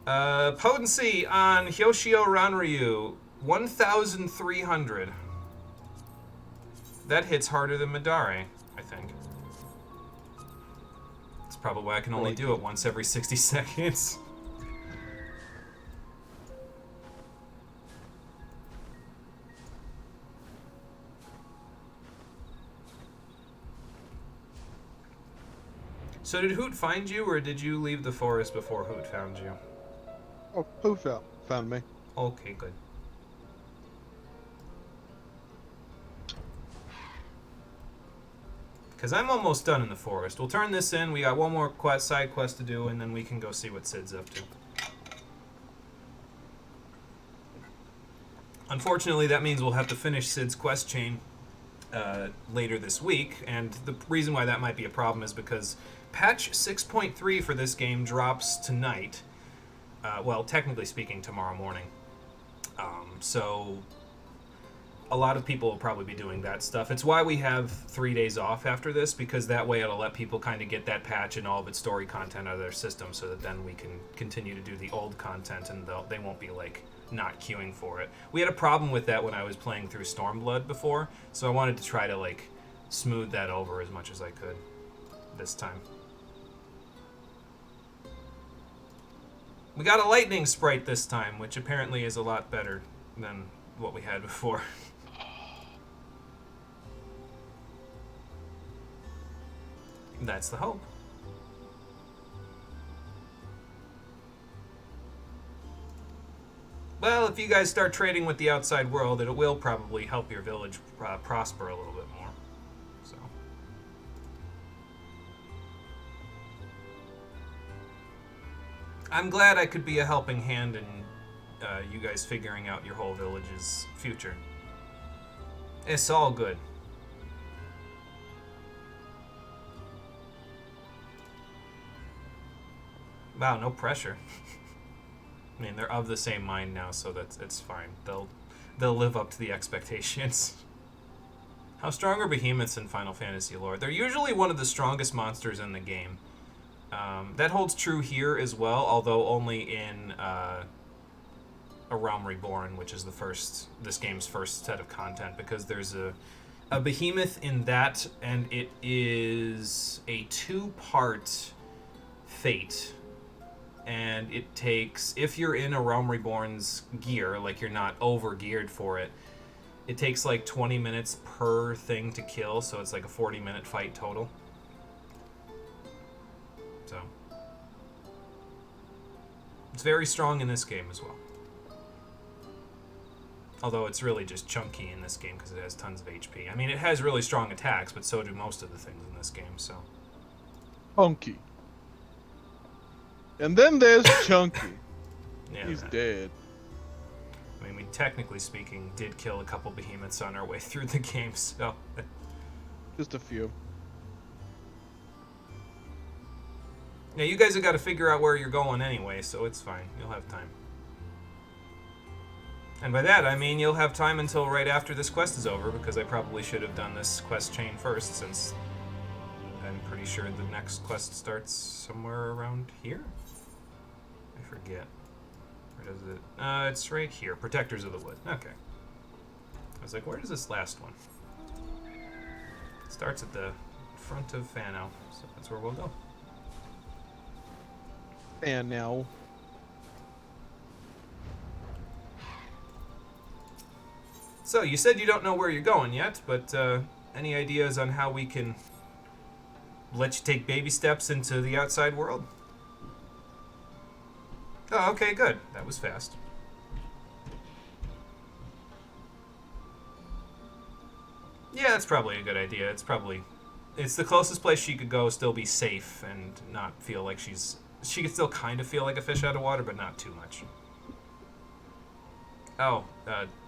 Potency on Hyoshio Ranryu, 1,300. That hits harder than Madare, I think. That's probably why I can only do it once every 60 seconds. So did Hoot find you, or did you leave the forest before Hoot found you? Oh, who found me? Okay, good. Because I'm almost done in the forest. We'll turn this in. We got one more side quest to do, and then we can go see what Sid's up to. Unfortunately, that means we'll have to finish Sid's quest chain later this week, and the reason why that might be a problem is because patch 6.3 for this game drops tonight. Well, technically speaking, tomorrow morning. So a lot of people will probably be doing that stuff. It's why we have 3 days off after this, because that way it'll let people kind of get that patch and all of its story content out of their system, so that then we can continue to do the old content and they won't be like not queuing for it. We had a problem with that when I was playing through Stormblood before, so I wanted to try to like smooth that over as much as I could this time. We got a lightning sprite this time, which apparently is a lot better than what we had before. That's the hope. Well, if you guys start trading with the outside world, it will probably help your village prosper a little bit more. So. I'm glad I could be a helping hand in you guys figuring out your whole village's future. It's all good. Wow, no pressure. I mean, they're of the same mind now, so it's fine. They'll live up to the expectations. How strong are behemoths in Final Fantasy lore? They're usually one of the strongest monsters in the game. That holds true here as well, although only in A Realm Reborn, which is this game's first set of content, because there's a behemoth in that, and it is a 2-part fate. And it takes, if you're in A Realm Reborn's gear, like you're not over-geared for it, it takes like 20 minutes per thing to kill, so it's like a 40-minute fight total. So. It's very strong in this game as well. Although it's really just chunky in this game because it has tons of HP. I mean, it has really strong attacks, but so do most of the things in this game, so. Chunky. And then there's Chunky. Yeah, He's dead. I mean, we technically speaking did kill a couple behemoths on our way through the game, so. Just a few. Now, you guys have got to figure out where you're going anyway, so it's fine. You'll have time. And by that, I mean you'll have time until right after this quest is over, because I probably should have done this quest chain first, since I'm pretty sure the next quest starts somewhere around here? I forget. Where does it? It's right here. Protectors of the Wood. Okay. I was like, where does this last one? It starts at the front of Fano, so that's where we'll go. And now. So, you said you don't know where you're going yet, but any ideas on how we can let you take baby steps into the outside world? Oh, okay, good. That was fast. Yeah, that's probably a good idea. It's the closest place she could go, still be safe, and not feel like she could still kind of feel like a fish out of water, but not too much. Oh,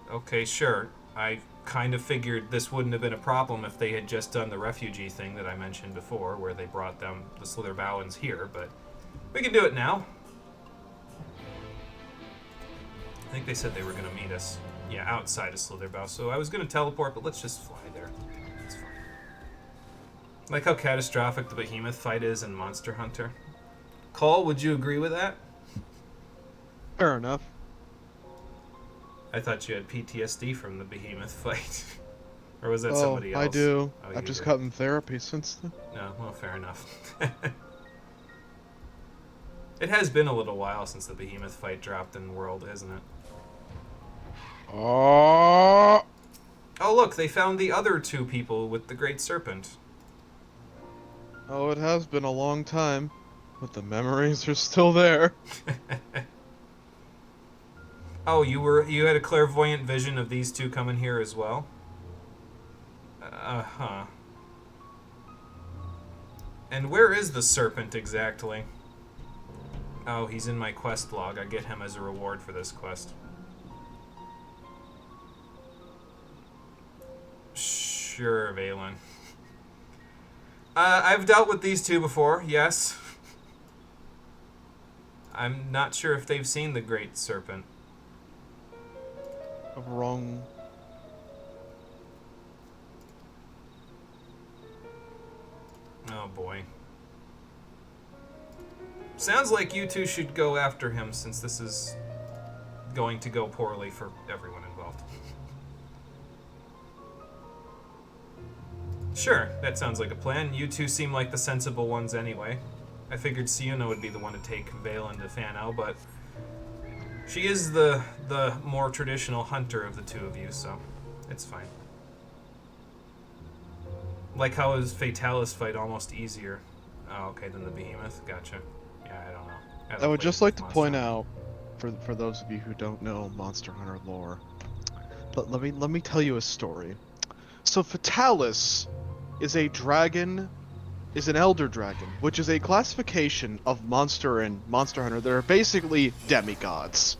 okay, sure. I kind of figured this wouldn't have been a problem if they had just done the refugee thing that I mentioned before, where they brought them, the Slytherbowens, here, but we can do it now. I think they said they were going to meet us, yeah, outside of Slitherbow, so I was going to teleport, but let's just fly there. It's fine. Like how catastrophic the behemoth fight is in Monster Hunter. Cole, would you agree with that? Fair enough. I thought you had PTSD from the behemoth fight. Or was that somebody else? I do. Oh, I've just do. gotten therapy since then. No, well, fair enough. It has been a little while since the behemoth fight dropped in the world, hasn't it? Oh! Oh, look, they found the other two people with the Great Serpent. Oh, it has been a long time, but the memories are still there. Oh, you had a clairvoyant vision of these two coming here as well? Uh-huh. And where is the serpent exactly? Oh, he's in my quest log. I get him as a reward for this quest. Sure, Valen. I've dealt with these two before, yes. I'm not sure if they've seen the Great Serpent. Wrong. Oh boy. Sounds like you two should go after him since this is going to go poorly for everyone involved. Sure, that sounds like a plan. You two seem like the sensible ones anyway. I figured Siuna would be the one to take Valen to Fano, but she is the more traditional hunter of the two of you, so it's fine. Like how is Fatalis fight almost easier? Oh, okay, than the Behemoth? Gotcha. Yeah, I don't know. I would just like to point out, for those of you who don't know Monster Hunter lore, let me tell you a story. So Fatalis is an elder dragon, which is a classification of monster in Monster Hunter that are basically demigods.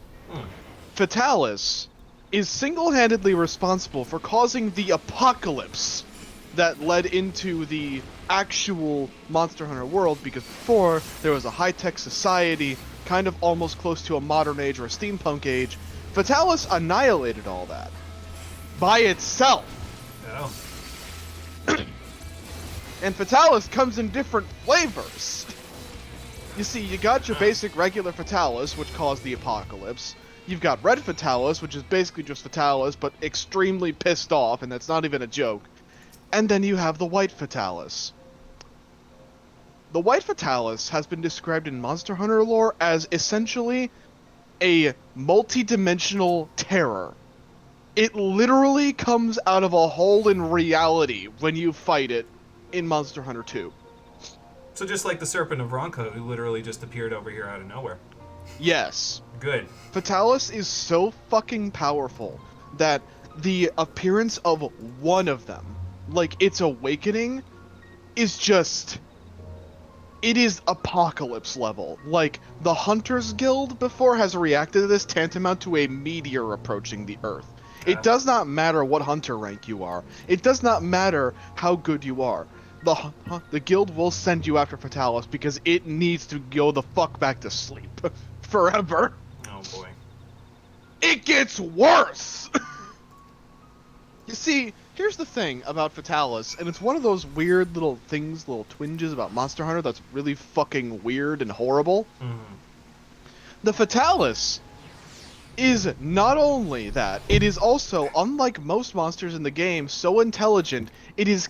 Fatalis is single-handedly responsible for causing the apocalypse that led into the actual Monster Hunter world, because before there was a high-tech society, kind of almost close to a modern age or a steampunk age. Fatalis annihilated all that by itself. Oh. And Fatalis comes in different flavors. You see, you got your basic regular Fatalis, which caused the apocalypse. You've got Red Fatalis, which is basically just Fatalis, but extremely pissed off, and that's not even a joke. And then you have the White Fatalis. The White Fatalis has been described in Monster Hunter lore as essentially a multi-dimensional terror. It literally comes out of a hole in reality when you fight it in Monster Hunter 2. So just like the Serpent of Ronka, who literally just appeared over here out of nowhere. Yes. Good. Fatalis is so fucking powerful that the appearance of one of them, like its awakening, is just... it is apocalypse level. Like, the Hunters Guild before has reacted to this tantamount to a meteor approaching the Earth. It does not matter what hunter rank you are. It does not matter how good you are. The guild will send you after Fatalis because it needs to go the fuck back to sleep. Forever. Oh boy. It gets worse! You see, here's the thing about Fatalis, and it's one of those weird little things, little twinges about Monster Hunter that's really fucking weird and horrible. Mm-hmm. The Fatalis is not only that, it is also, unlike most monsters in the game, so intelligent, it is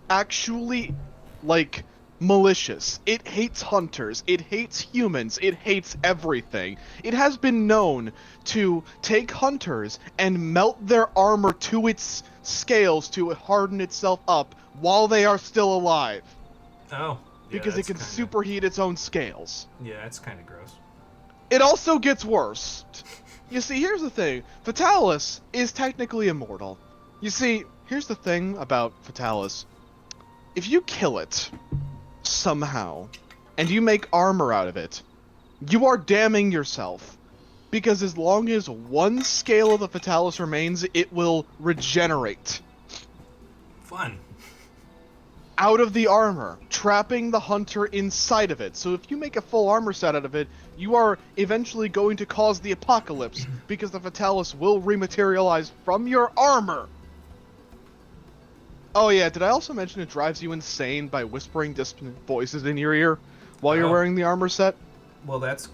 actually, like, malicious. It hates hunters, it hates humans, it hates everything. It has been known to take hunters and melt their armor to its scales to harden itself up while they are still alive. Oh, yeah, Because it that's can kind of... superheat its own scales. Yeah, that's kind of gross. It also gets worse. You see, here's the thing. Fatalis is technically immortal. You see, here's the thing about Fatalis. If you kill it, somehow, and you make armor out of it, you are damning yourself. Because as long as one scale of the Fatalis remains, it will regenerate Fun. out of the armor, trapping the hunter inside of it. So if you make a full armor set out of it, you are eventually going to cause the apocalypse, because the Fatalis will rematerialize from your armor. Oh yeah, did I also mention it drives you insane by whispering dissonant voices in your ear while you're wearing the armor set? Well, that's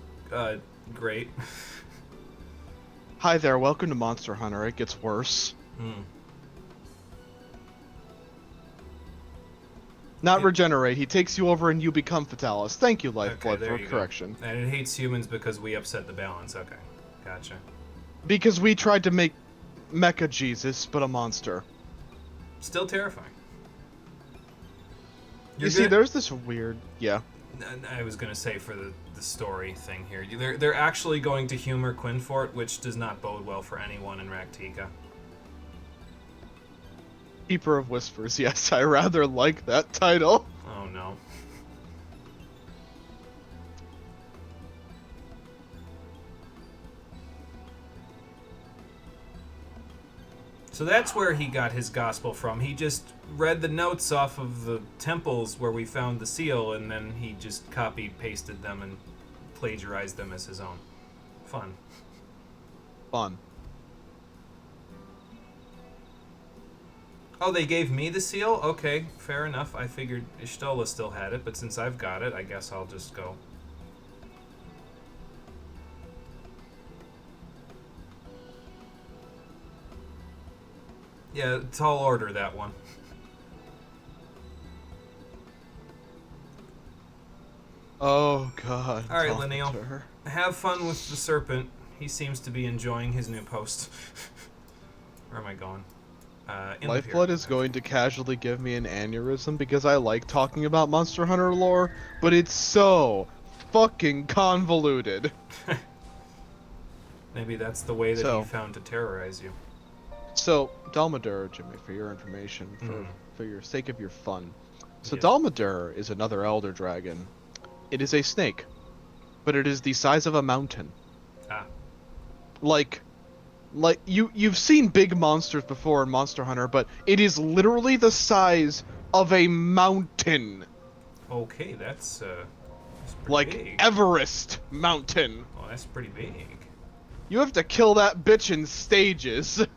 great. Hi there, welcome to Monster Hunter. It gets worse. Not regenerate, he takes you over and you become Fatalis. Thank you, Lifeblood, for correction. And it hates humans because we upset the balance. Okay, gotcha. Because we tried to make Mecha Jesus, but a monster. Still terrifying. You see, there's this weird... Yeah. I was gonna say for the story thing here, they're actually going to humor Quinfort, which does not bode well for anyone in Raktika. Keeper of Whispers, yes, I rather like that title. Oh no. So that's where he got his gospel from. He just read the notes off of the temples where we found the seal, and then he just copy-pasted them and plagiarized them as his own. Fun. Fun. Oh, they gave me the seal? Okay, fair enough. I figured Ishtola still had it, but since I've got it, I guess I'll just go. Yeah, tall order, that one. Oh, God. Alright, Linneo. Have fun with the serpent. He seems to be enjoying his new post. Where am I going? Lifeblood is going to casually give me an aneurysm because I like talking about Monster Hunter lore, but it's so fucking convoluted. Maybe that's the way that he found to terrorize you. So, Dalmadur, Jimmy, for your information, for your sake of your fun. So, Dalmadur is another Elder Dragon. It is a snake, but it is the size of a mountain. Ah. Like you've seen big monsters before in Monster Hunter, but it is literally the size of a mountain. Okay, that's pretty like big. Everest Mountain. Oh, that's pretty big. You have to kill that bitch in stages. What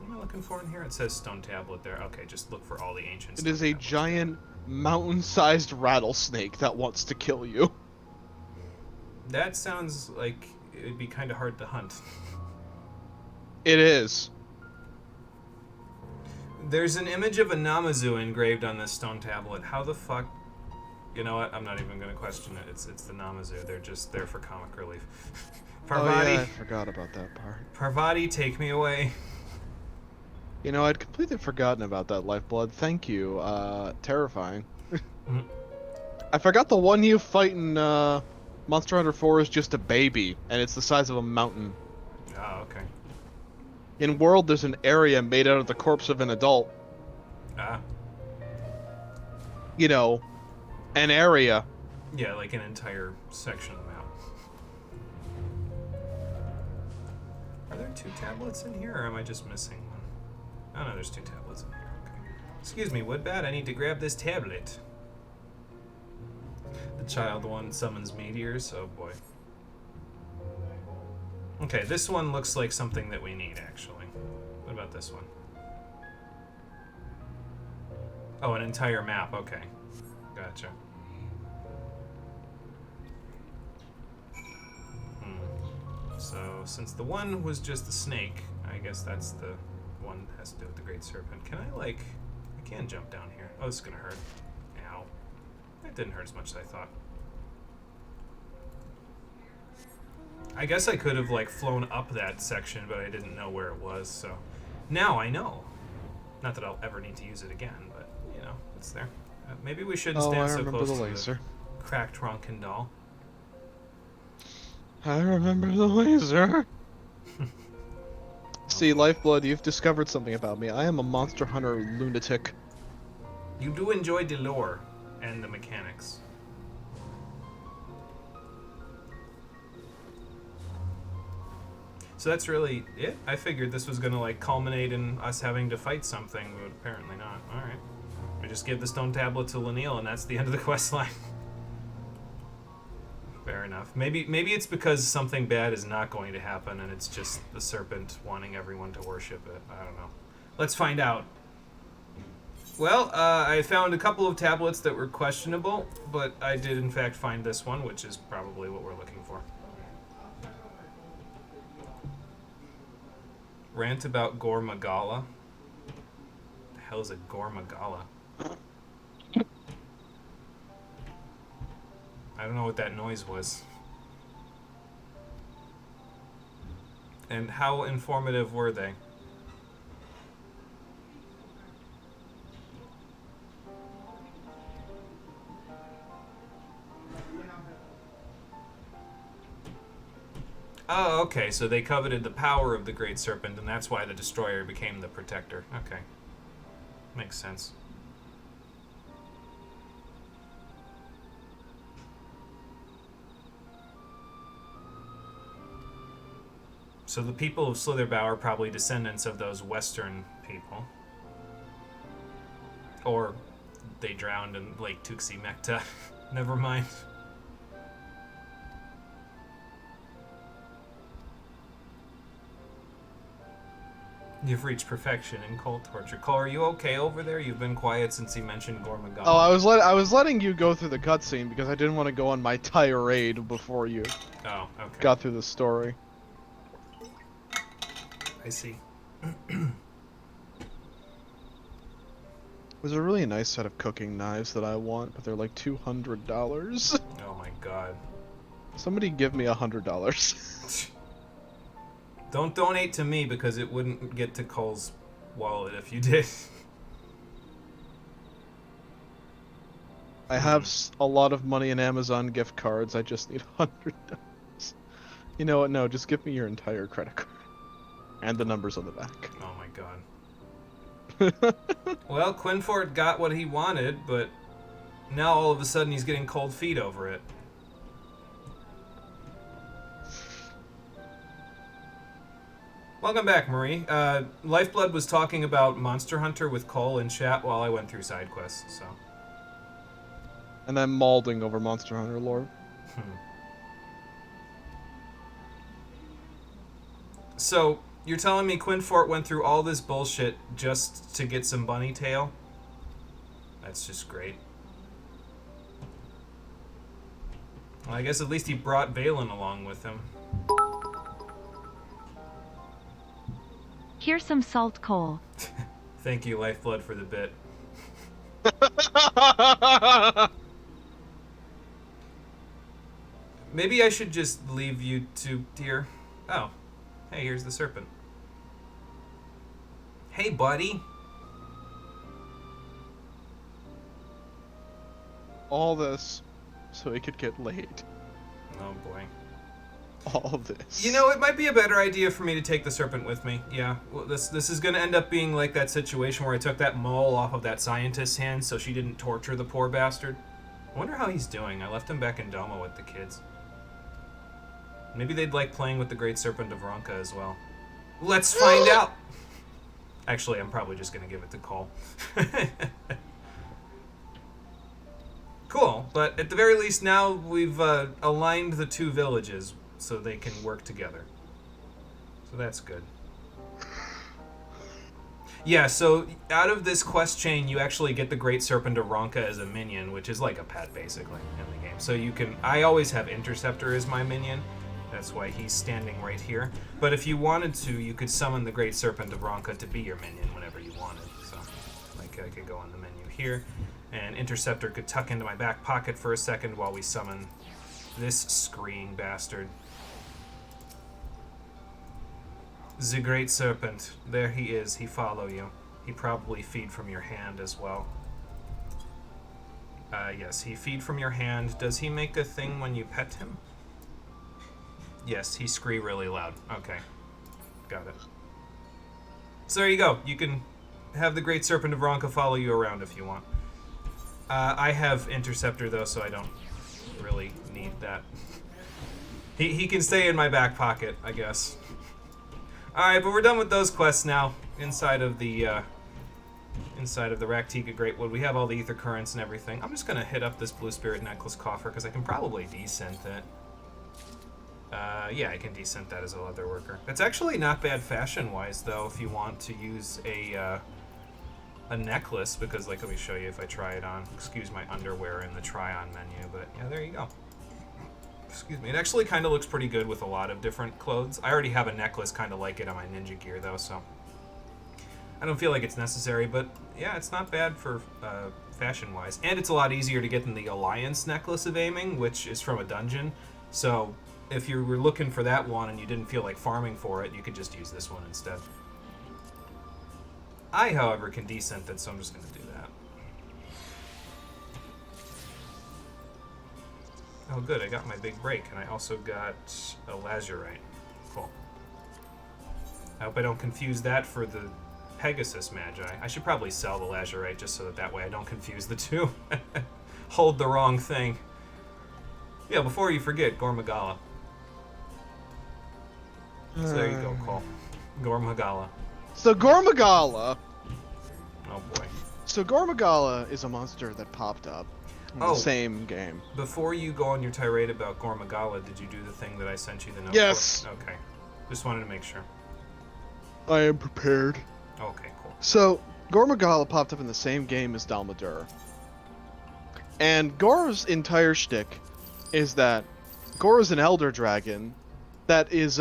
am I looking for in here? It says stone tablet there. Okay, just look for all the ancient It is a tablets giant mountain-sized rattlesnake that wants to kill you. That sounds like it'd be kind of hard to hunt. It is. There's an image of a Namazu engraved on this stone tablet. How the fuck? You know what? I'm not even going to question it. It's the Namazu. They're just there for comic relief. Parvati. Oh yeah, I forgot about that part. Parvati, take me away. You know, I'd completely forgotten about that, Lifeblood. Thank you. Terrifying. I forgot the one you fight in Monster Hunter 4 is just a baby, and it's the size of a mountain. Oh, okay. In World, there's an area made out of the corpse of an adult. Ah. You know, an area. Yeah, like an entire section of the map. Are there 2 tablets in here, or am I just missing one? Oh no, there's 2 tablets in here. Okay. Excuse me, Woodbat, I need to grab this tablet. The child one summons meteors. Oh boy. Okay, this one looks like something that we need, actually. What about this one? Oh, an entire map. Okay. Gotcha. So, since the one was just the snake, I guess that's the one that has to do with the Great Serpent. Can I, like... I can jump down here. Oh, this is gonna hurt. Ow. It didn't hurt as much as I thought. I guess I could have, like, flown up that section, but I didn't know where it was, so... Now I know. Not that I'll ever need to use it again, but, you know, it's there. Maybe we shouldn't stand so close to the cracked Ronkin doll. I remember the laser. See, Lifeblood, you've discovered something about me. I am a Monster Hunter lunatic. You do enjoy the lore and the mechanics. So that's really it? I figured this was gonna, like, culminate in us having to fight something, but apparently not. Alright. We just give the stone tablet to Lanil, and that's the end of the quest line. Fair enough. Maybe it's because something bad is not going to happen, and it's just the serpent wanting everyone to worship it. I don't know. Let's find out. Well, I found a couple of tablets that were questionable, but I did in fact find this one, which is probably what we're looking for. Rant about Gore Magala. The hell is a Gore Magala? I don't know what that noise was. And how informative were they? Oh, okay, so they coveted the power of the Great Serpent, and that's why the Destroyer became the Protector. Okay. Makes sense. So the people of Slitherbough are probably descendants of those Western people. Or they drowned in Lake Tuxie Mekta. Never mind. You've reached perfection in cold torture. Cole, are you okay over there? You've been quiet since he mentioned Gormagal. Oh, I was letting you go through the cutscene because I didn't want to go on my tirade before you got through the story. I see. There's a really nice set of cooking knives that I want, but they're like $200. Oh my god. Somebody give me $100. Don't donate to me because it wouldn't get to Cole's wallet if you did. I have a lot of money in Amazon gift cards. I just need $100. You know what? No, just give me your entire credit card. And the numbers on the back. Oh my god. Well, Quinfort got what he wanted, but now all of a sudden he's getting cold feet over it. Welcome back, Marie. Lifeblood was talking about Monster Hunter with Cole in chat while I went through side quests, so. And I'm mauling over Monster Hunter lore. So, you're telling me Quinfort went through all this bullshit just to get some bunny tail? That's just great. Well, I guess at least he brought Valen along with him. Here's some salt coal. Thank you, Lifeblood, for the bit. Maybe I should just leave you two here. Oh. Hey, here's the serpent. Hey, buddy. All this so he could get laid. Oh, boy. All this. You know, it might be a better idea for me to take the serpent with me. Yeah, well, this is going to end up being like that situation where I took that mole off of that scientist's hand so she didn't torture the poor bastard. I wonder how he's doing. I left him back in Doma with the kids. Maybe they'd like playing with the Great Serpent of Ronka as well. Let's find out! Actually, I'm probably just going to give it to Cole. Cool, but at the very least now we've aligned the two villages so they can work together. So that's good. Yeah, so out of this quest chain, you actually get the Great Serpent of Ronka as a minion, which is like a pet, basically, in the game. So you can... I always have Interceptor as my minion, That's why he's standing right here. But if you wanted to, you could summon the Great Serpent of Ronka to be your minion whenever you wanted. So, like, I could go on the menu here, and Interceptor could tuck into my back pocket for a second while we summon this screeing bastard. The Great Serpent. There he is. He follow you. He probably feed from your hand as well. Yes, he feed from your hand. Does he make a thing when you pet him? Yes, he scree really loud. Okay. Got it. So there you go. You can have the Great Serpent of Ronka follow you around if you want. I have Interceptor, though, so I don't really need that. He can stay in my back pocket, I guess. Alright, but we're done with those quests now. Inside of the Raktika Greatwood, we have all the ether currents and everything. I'm just gonna hit up this Blue Spirit Necklace coffer, because I can probably descent it. Yeah, I can descent that as a leather worker. It's actually not bad fashion-wise, though, if you want to use a necklace, because, like, let me show you if I try it on. Excuse my underwear in the try-on menu, but yeah, there you go. Excuse me. It actually kind of looks pretty good with a lot of different clothes. I already have a necklace kind of like it on my ninja gear, though, so I don't feel like it's necessary, but yeah, it's not bad for fashion-wise. And it's a lot easier to get than the Alliance Necklace of Aiming, which is from a dungeon. So if you were looking for that one and you didn't feel like farming for it, you could just use this one instead. I, however, can descent it, so I'm just going to do that. Oh, good, I got my big break, and I also got a lazurite. Cool. I hope I don't confuse that for the Pegasus Magi. I should probably sell the lazurite just so that way I don't confuse the two. Hold the wrong thing. Yeah, before you forget, Gormagala. So there you go, Cole. Gormagala. So Gormagala. Oh boy. So Gormagala is a monster that popped up in the same game. Before you go on your tirade about Gormagala, did you do the thing that I sent you the note Yes. for? Okay. Just wanted to make sure. I am prepared. Okay, cool. So Gormagala popped up in the same game as Dalmadur. And Gor's entire shtick is that Gor is an elder dragon that is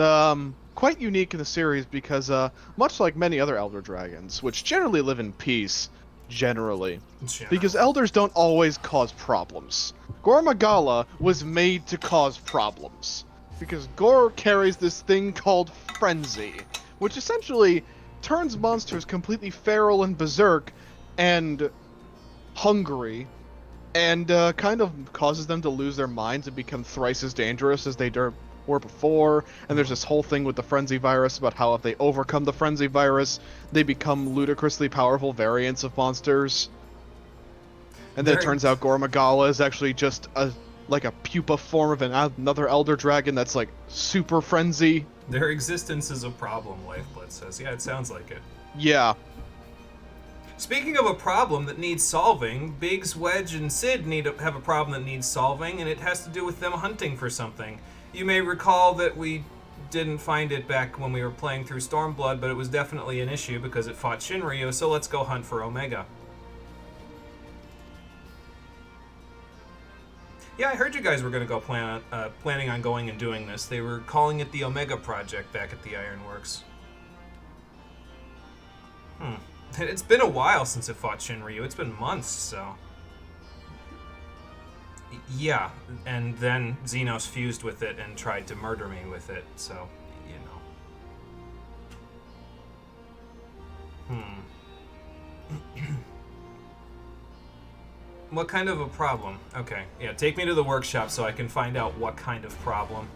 quite unique in the series because much like many other elder dragons, which generally live in peace, because elders don't always cause problems. Gormagala was made to cause problems because Gor carries this thing called frenzy, which essentially turns monsters completely feral and berserk and hungry, and kind of causes them to lose their minds and become thrice as dangerous as they were before. And there's this whole thing with the frenzy virus about how if they overcome the frenzy virus, they become ludicrously powerful variants of monsters. And then it turns out Gormagala is actually just a pupa form of another elder dragon that's like super frenzy. Their existence is a problem, Lifeblood says. Yeah, it sounds like it. Yeah. Speaking of a problem that needs solving, Biggs, Wedge, and Sid have a problem that needs solving, and it has to do with them hunting for something. You may recall that we didn't find it back when we were playing through Stormblood, but it was definitely an issue because it fought Shinryu, so let's go hunt for Omega. Yeah, I heard you guys were going to go planning on going and doing this. They were calling it the Omega Project back at the Ironworks. It's been a while since it fought Shinryu. It's been months, so... Yeah, and then Xenos fused with it and tried to murder me with it, so, you know. What kind of a problem? Okay, yeah, take me to the workshop so I can find out what kind of problem.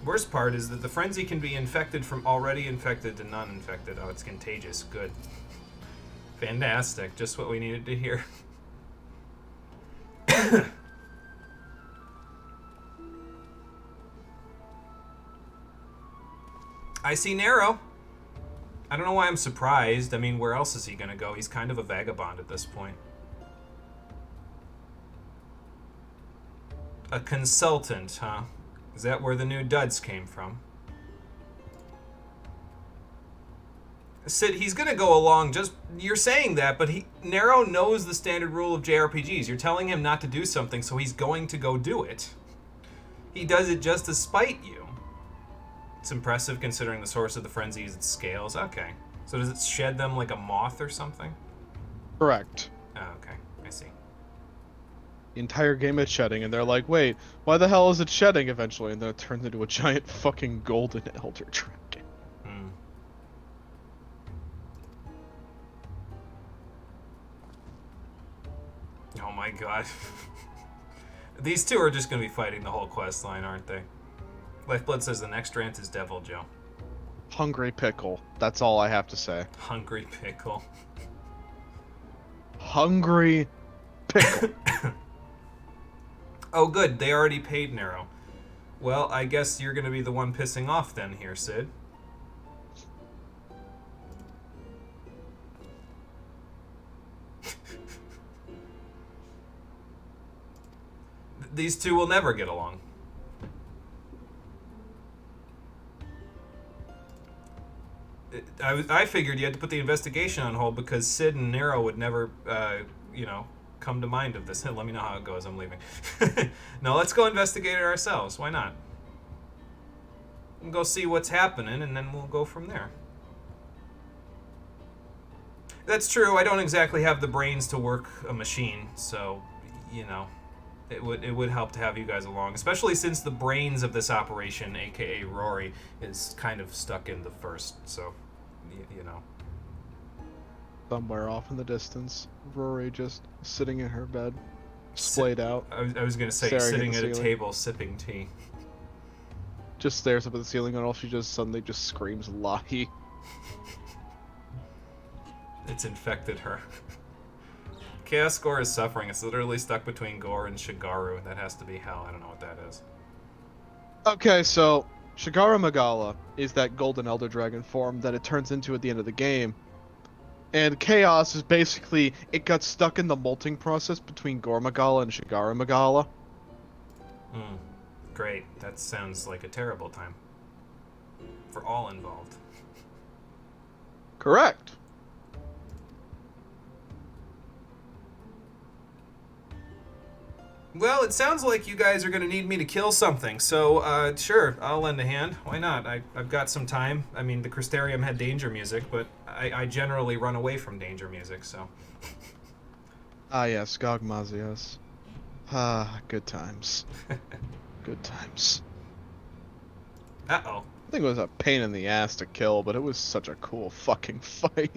Worst part is that the frenzy can be infected from already infected to non-infected. Oh, it's contagious. Good. Fantastic. Just what we needed to hear. I see Nero. I don't know why I'm surprised. I mean, where else is he gonna go? He's kind of a vagabond at this point. A consultant, huh? Is that where the new duds came from? Sid, he's gonna go along. Just you're saying that, but Nero knows the standard rule of JRPGs. You're telling him not to do something, so he's going to go do it. He does it just to spite you. It's impressive considering the source of the frenzy is its scales. Okay, so does it shed them like a moth or something? Correct. Oh, okay, I see. The entire game is shedding, and they're like, wait, why the hell is it shedding eventually? And then it turns into a giant fucking golden elder dragon. Hmm. Oh my god. These two are just going to be fighting the whole quest line, aren't they? Lifeblood says the next rant is Devil Joe. Hungry pickle. That's all I have to say. Hungry pickle. Hungry pickle. Oh good, they already paid Nero. Well, I guess you're going to be the one pissing off then here, Sid. These two will never get along. I figured you had to put the investigation on hold because Sid and Nero would never, come to mind of this. Let me know how it goes. I'm leaving. No, let's go investigate it ourselves. Why not? We'll go see what's happening, and then we'll go from there. That's true. I don't exactly have the brains to work a machine, so, it would help to have you guys along, especially since the brains of this operation, aka Rory, is kind of stuck in the first, so, Somewhere off in the distance, Rory just sitting in her bed, splayed out. I was going to say, sitting at a table sipping tea. Just stares up at the ceiling, and all she just suddenly just screams, Lahi. It's infected her. Chaos Gore is suffering. It's literally stuck between Gore and Shigaru. That has to be hell. I don't know what that is. Okay, so Shigaru Magala is that golden elder dragon form that it turns into at the end of the game. And Chaos is basically, it got stuck in the molting process between Gore Magala and Shigaru Magala. Great. That sounds like a terrible time. For all involved. Correct. Well, it sounds like you guys are going to need me to kill something, so, sure, I'll lend a hand. Why not? I've got some time. I mean, the Crystarium had danger music, but I generally run away from danger music, so... Ah, yes, Gogmazios. Ah, good times. Good times. Uh-oh. I think it was a pain in the ass to kill, but it was such a cool fucking fight.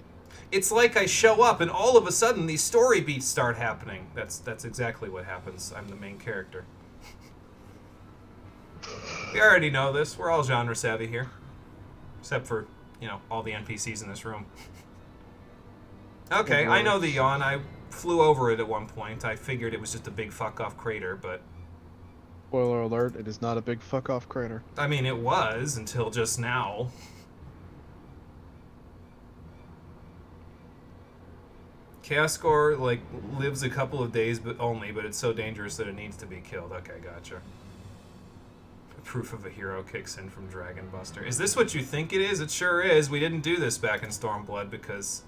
It's like I show up and all of a sudden these story beats start happening. That's exactly what happens. I'm the main character. We already know this. We're all genre savvy here. Except for, all the NPCs in this room. Okay, I know the yawn. I flew over it at one point. I figured it was just a big fuck-off crater, but... Spoiler alert, it is not a big fuck-off crater. I mean, it was until just now. Chaos Gore, lives a couple of days but it's so dangerous that it needs to be killed. Okay, gotcha. Proof of a hero kicks in from Dragon Buster. Is this what you think it is? It sure is. We didn't do this back in Stormblood because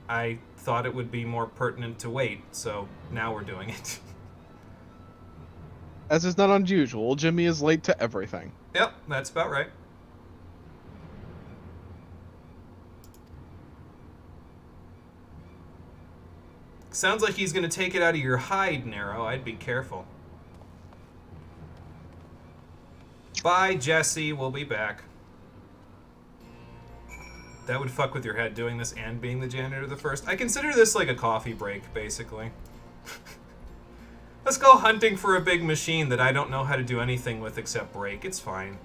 I thought it would be more pertinent to wait, so now we're doing it. As is not unusual, Jimmy is late to everything. Yep, that's about right. Sounds like he's going to take it out of your hide, Nero. I'd be careful. Bye, Jesse. We'll be back. That would fuck with your head, doing this and being the janitor the first. I consider this like a coffee break, basically. Let's go hunting for a big machine that I don't know how to do anything with except break. It's fine.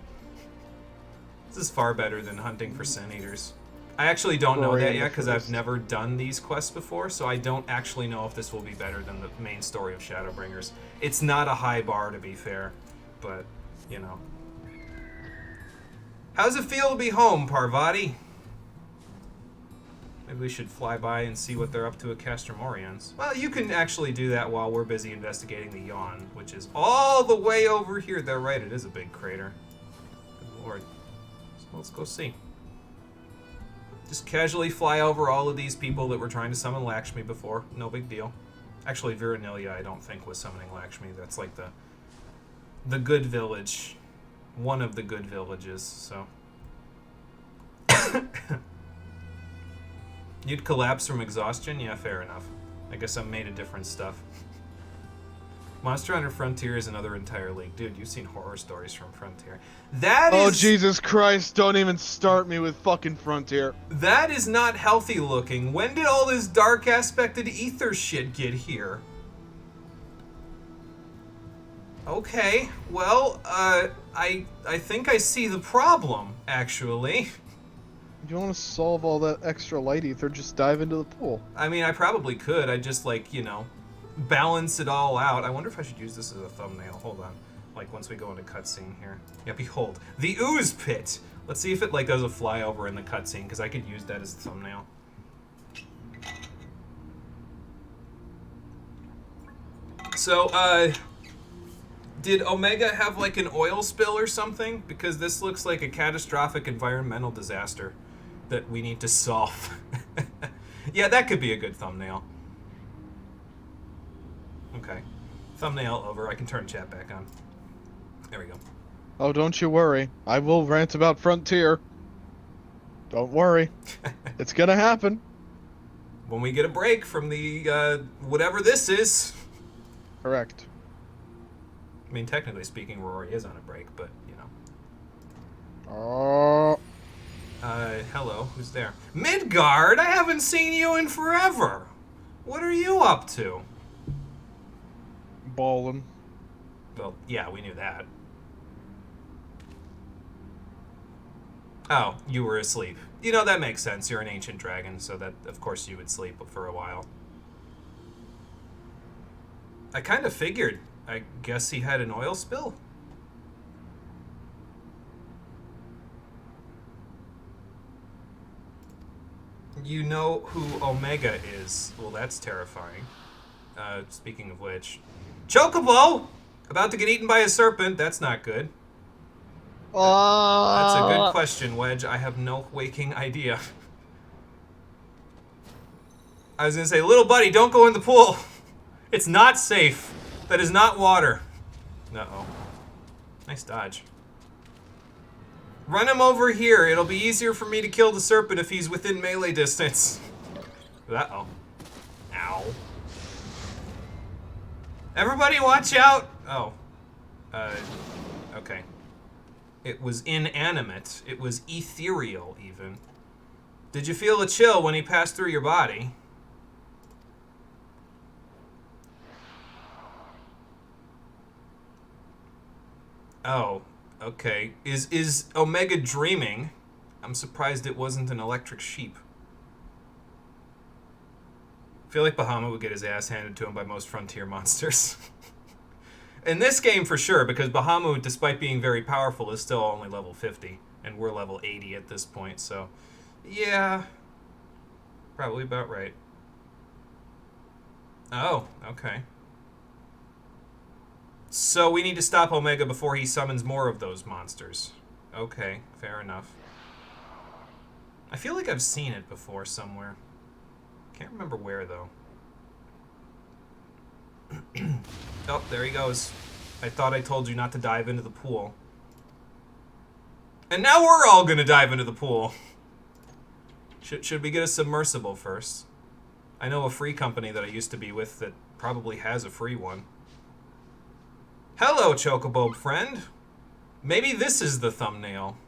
This is far better than hunting for Sin Eaters. I actually don't know that yet because I've never done these quests before, so I don't actually know if this will be better than the main story of Shadowbringers. It's not a high bar, to be fair, but, How's it feel to be home, Parvati? Maybe we should fly by and see what they're up to at Castromorians. Well, you can actually do that while we're busy investigating the Yawn, which is all the way over here. They're right, it is a big crater. Good lord. So let's go see. Just casually fly over all of these people that were trying to summon Lakshmi before. No big deal. Actually, Viranilia, I don't think, was summoning Lakshmi. That's like the good village. One of the good villages, so. You'd collapse from exhaustion? Yeah, fair enough. I guess I'm made of different stuff. Monster Hunter Frontier is another entire league. Dude, you've seen horror stories from Frontier. That is... Oh, Jesus Christ, don't even start me with fucking Frontier. That is not healthy looking. When did all this dark aspected ether shit get here? Okay, well, I think I see the problem, actually. If you want to solve all that extra light ether, just dive into the pool. I mean, I probably could. I just, like, you know, balance it all out. I wonder if I should use this as a thumbnail. Hold on. Like, once we go into cutscene here. Yeah, behold. The Ooze Pit! Let's see if it, like, does a flyover in the cutscene, because I could use that as a thumbnail. So, did Omega have, like, an oil spill or something? Because this looks like a catastrophic environmental disaster that we need to solve. Yeah, that could be a good thumbnail. Okay. Thumbnail over. I can turn chat back on. There we go. Oh, don't you worry. I will rant about Frontier. Don't worry. It's gonna happen. When we get a break from the, whatever this is. Correct. I mean, technically speaking, Rory is on a break, but, you know. Oh. Hello. Who's there? Midgard! I haven't seen you in forever! What are you up to? Ballin'. Well, yeah, we knew that. Oh, you were asleep. You know, that makes sense. You're an ancient dragon, so that, of course, you would sleep for a while. I kind of figured. I guess he had an oil spill? You know who Omega is. Well, that's terrifying. Speaking of which... Chocobo! About to get eaten by a serpent. That's not good. That's a good question, Wedge. I have no waking idea. I was gonna say, little buddy, don't go in the pool. It's not safe. That is not water. Uh-oh. Nice dodge. Run him over here. It'll be easier for me to kill the serpent if he's within melee distance. Uh-oh. Ow. Everybody watch out! Oh. Okay. It was inanimate. It was ethereal, even. Did you feel a chill when he passed through your body? Oh, okay. Is Omega dreaming? I'm surprised it wasn't an electric sheep. I feel like Bahamut would get his ass handed to him by most Frontier monsters. In this game, for sure, because Bahamut, despite being very powerful, is still only level 50, and we're level 80 at this point, so... Yeah. Probably about right. Oh, okay. So we need to stop Omega before he summons more of those monsters. Okay, fair enough. I feel like I've seen it before somewhere. Can't remember where, though. Oh, there he goes. I thought I told you not to dive into the pool. And now we're all gonna dive into the pool. Should we get a submersible first? I know a free company that I used to be with that probably has a free one. Hello, Chocobo friend. Maybe this is the thumbnail.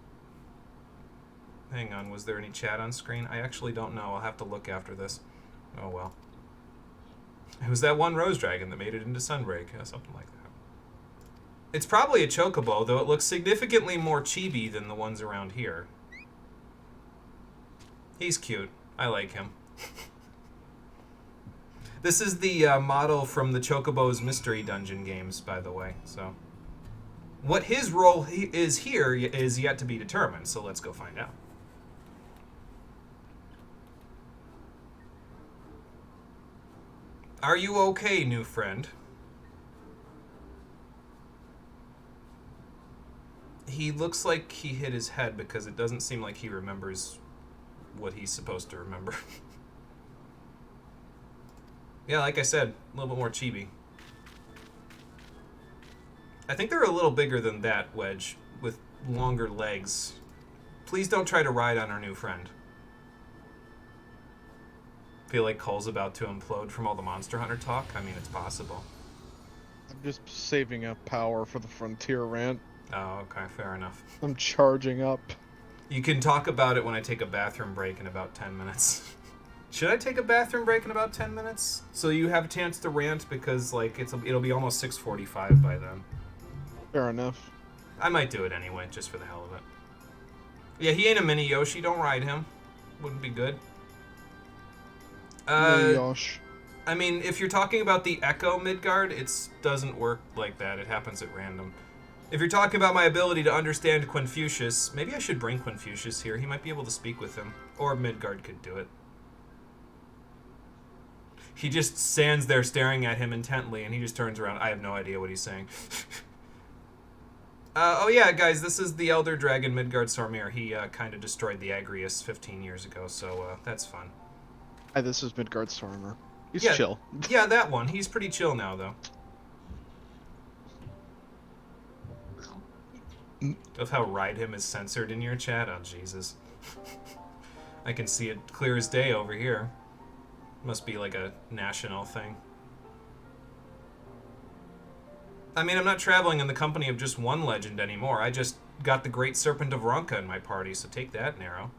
Hang on, was there any chat on screen? I actually don't know. I'll have to look after this. Oh well. It was that one rose dragon that made it into Sunbreak. Yeah, something like that. It's probably a Chocobo, though it looks significantly more chibi than the ones around here. He's cute. I like him. This is the model from the Chocobo's Mystery Dungeon games, by the way. So, what his role is here is yet to be determined, so let's go find out. Are you okay, new friend? He looks like he hit his head because it doesn't seem like he remembers what he's supposed to remember. Yeah, like I said, a little bit more chibi. I think they're a little bigger than that, Wedge, with longer legs. Please don't try to ride on our new friend. Feel like Cole's about to implode from all the Monster Hunter talk? I mean, it's possible. I'm just saving up power for the Frontier rant. Oh, okay, fair enough. I'm charging up. You can talk about it when I take a bathroom break in about 10 minutes. Should I take a bathroom break in about 10 minutes? So you have a chance to rant because, like, it'll be almost 6:45 by then. Fair enough. I might do it anyway, just for the hell of it. Yeah, he ain't a mini Yoshi. Don't ride him. Wouldn't be good. Yosh. I mean, if you're talking about the Echo Midgard, it doesn't work like that. It happens at random. If you're talking about my ability to understand Quinfucius, maybe I should bring Quinfucius here. He might be able to speak with him. Or Midgard could do it. He just stands there staring at him intently, and he just turns around. I have no idea what he's saying. Oh yeah, guys, this is the Elder Dragon Midgard Sormir. He kind of destroyed the Agrius 15 years ago, so that's fun. Hi, this is Midgard Stormer. He's Yeah, chill. Yeah, that one. He's pretty chill now, though. Of how ride him is censored in your chat? Oh, Jesus. I can see it clear as day over here. Must be like a national thing. I mean, I'm not traveling in the company of just one legend anymore. I just got the Great Serpent of Ronka in my party, so take that, Nero.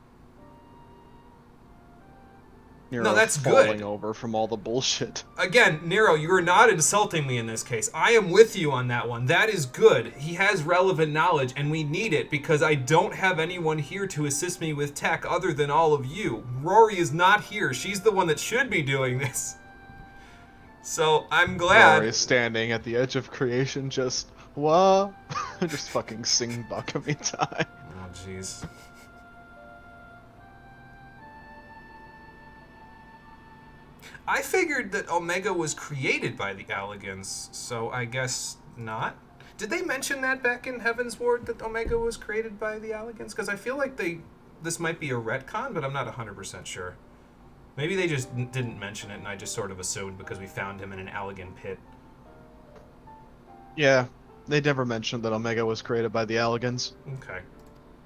Nero No, that's falling good. over from all the bullshit. Again, Nero, you are not insulting me in this case. I am with you on that one. That is good. He has relevant knowledge, and we need it because I don't have anyone here to assist me with tech other than all of you. Rory is not here. She's the one that should be doing this. So, I'm glad. Rory is standing at the edge of creation just, what? Just fucking sing Bakami time. Oh, jeez. I figured that Omega was created by the Alligans, so I guess not. Did they mention that back in Heaven's Ward, that Omega was created by the Alligans? Because I feel like this might be a retcon, but I'm not 100% sure. Maybe they just didn't mention it, and I just sort of assumed because we found him in an Alligan pit. Yeah, they never mentioned that Omega was created by the Alligans. Okay.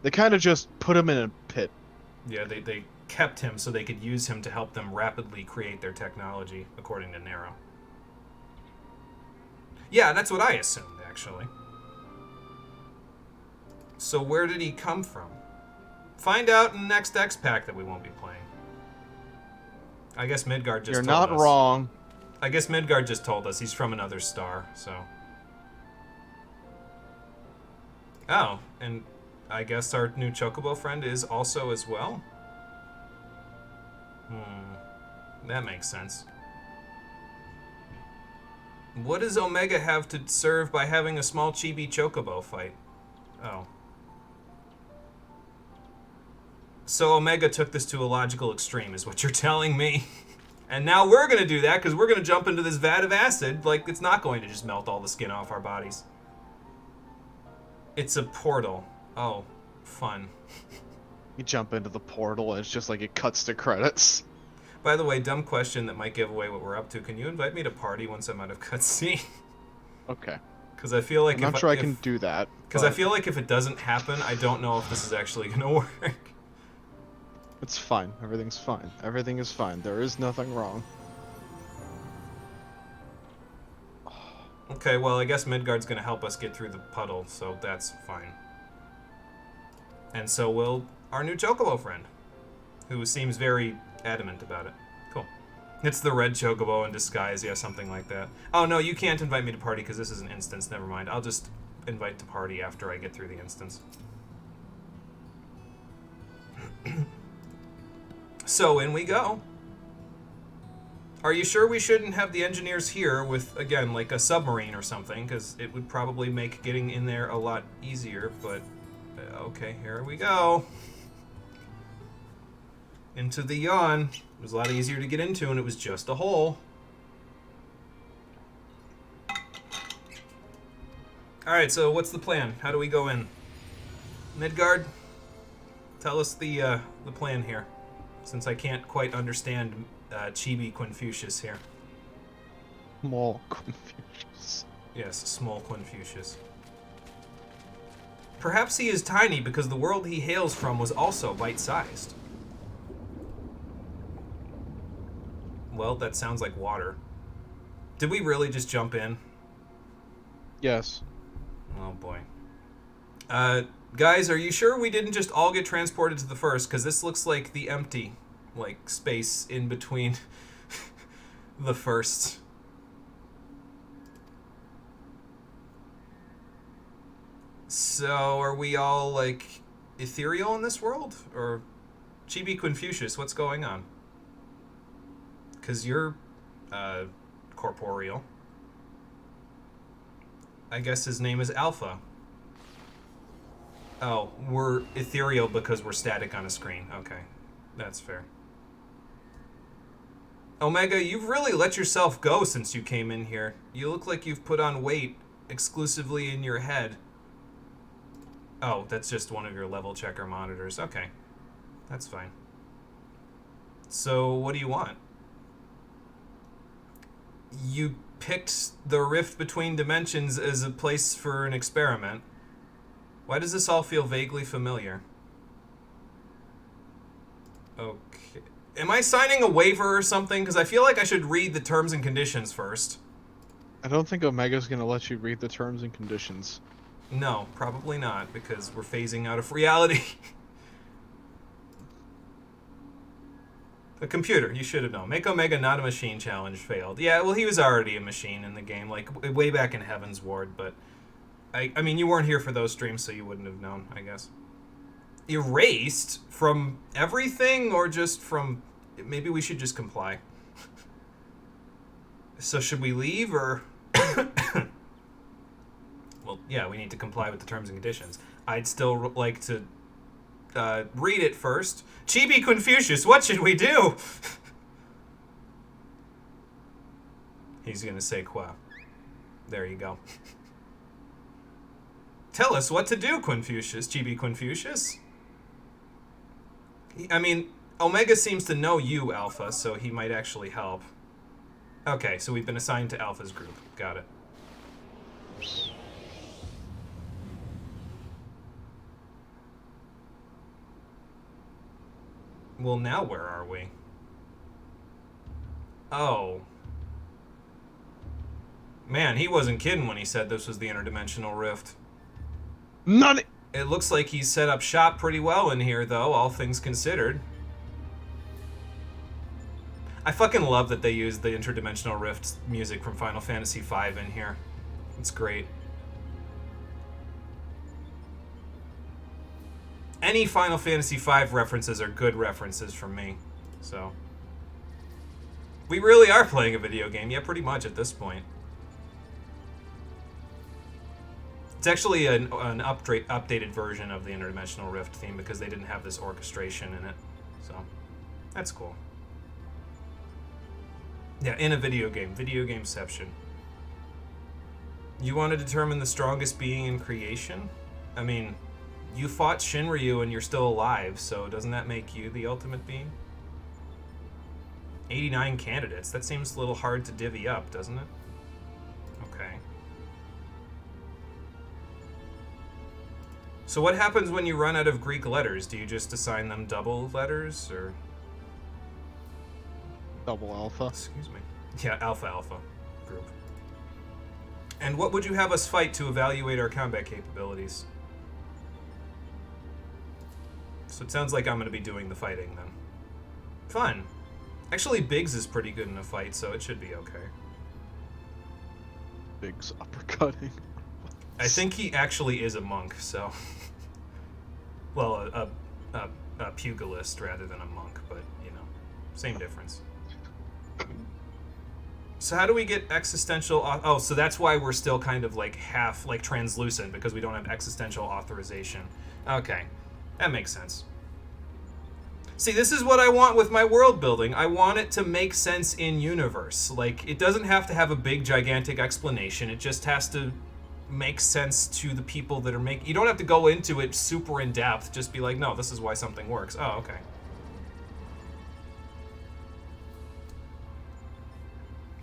They kind of just put him in a pit. Yeah, they kept him so they could use him to help them rapidly create their technology, according to Nero. Yeah, that's what I assumed, actually. So where did he come from? Find out in the next X-Pack that we won't be playing. I guess Midgard just told us. You're not wrong. I guess Midgard just told us he's from another star, so... Oh, and I guess our new Chocobo friend is also as well? That makes sense. What does Omega have to serve by having a small chibi Chocobo fight? Oh. So Omega took this to a logical extreme, is what you're telling me. And now we're going to do that, because we're going to jump into this vat of acid, like it's not going to just melt all the skin off our bodies. It's a portal. Oh, fun. You jump into the portal and it's just like it cuts to credits. By the way, dumb question that might give away what we're up to. Can you invite me to party once I'm out of cutscene? Okay. Because I feel like I'm not sure I can do that. Because I feel like if it doesn't happen, I don't know if this is actually going to work. It's fine. Everything's fine. Everything is fine. There is nothing wrong. Okay, well, I guess Midgard's going to help us get through the puddle, so that's fine. And so will our new Chocobo friend, who seems very adamant about it. Cool. It's the red Chocobo in disguise, yeah, something like that. Oh, no, you can't invite me to party because this is an instance. Never mind. I'll just invite to party after I get through the instance. So, in we go. Are you sure we shouldn't have the engineers here with, again, like a submarine or something? Because it would probably make getting in there a lot easier, but... okay, here we go. Into the yawn. It was a lot easier to get into, and it was just a hole. Alright, so what's the plan? How do we go in? Midgard, tell us the plan here. since I can't quite understand Chibi Quinfucius here. Small Confucius. Yes, small Quinfucius. Perhaps he is tiny because the world he hails from was also bite-sized. Well, that sounds like water. Did we really just jump in? Yes. Oh boy. Guys, are you sure we didn't just all get transported to the first? Because this looks like the empty, like, space in between the first. So, are we all, like, ethereal in this world? Or Chibi Quinfucius, what's going on? Because you're, corporeal. I guess his name is Alpha. Oh, we're ethereal because we're static on a screen. Okay, that's fair. Omega, you've really let yourself go since you came in here. You look like you've put on weight exclusively in your head. Oh, that's just one of your level checker monitors. Okay, that's fine. So, what do you want? You picked the rift between dimensions as a place for an experiment. Why does this all feel vaguely familiar? Okay. Am I signing a waiver or something? Because I feel like I should read the terms and conditions first. I don't think Omega's gonna let you read the terms and conditions. No, probably not, because we're phasing out of reality. A computer, you should have known. Make Omega not a machine challenge failed. Yeah, well, he was already a machine in the game, like, way back in Heaven's Ward, but... I mean, you weren't here for those streams, so you wouldn't have known, I guess. Erased? From everything, or just from... Maybe we should just comply. So should we leave, or... Well, yeah, we need to comply with the terms and conditions. I'd still like to read it first. Chibi Confucius, what should we do? He's gonna say qua. There you go. Tell us what to do, Quinfucius. Chibi Quinfucius. I mean, Omega seems to know you, Alpha, so he might actually help. Okay, so we've been assigned to Alpha's group. Got it. Well, now where are we? Oh. Man, he wasn't kidding when he said this was the interdimensional rift. None. It looks like he's set up shop pretty well in here, though, all things considered. I fucking love that they used the interdimensional rift music from Final Fantasy V in here. It's great. Any Final Fantasy V references are good references from me, so... We really are playing a video game, yeah, pretty much at this point. It's actually an updated version of the Interdimensional Rift theme because they didn't have this orchestration in it, so that's cool. Yeah, in a video gameception. You want to determine the strongest being in creation? I mean... You fought Shinryu and you're still alive, so doesn't that make you the ultimate being? 89 candidates. That seems a little hard to divvy up, doesn't it? Okay. So what happens when you run out of Greek letters? Do you just assign them double letters, or...? Double alpha. Excuse me. Yeah, alpha group. And what would you have us fight to evaluate our combat capabilities? So it sounds like I'm going to be doing the fighting, then. Fun. Actually, Biggs is pretty good in a fight, so it should be okay. Biggs uppercutting. I think he actually is a monk, so... Well, a pugilist rather than a monk, but, you know, same difference. So how do we get existential... Oh, so that's why we're still kind of, like, half, like, translucent, because we don't have existential authorization. Okay. That makes sense. See, this is what I want with my world building. I want it to make sense in universe. Like, it doesn't have to have a big, gigantic explanation. It just has to make sense to the people that are making... You don't have to go into it super in depth. Just be like, no, this is why something works. Oh, okay.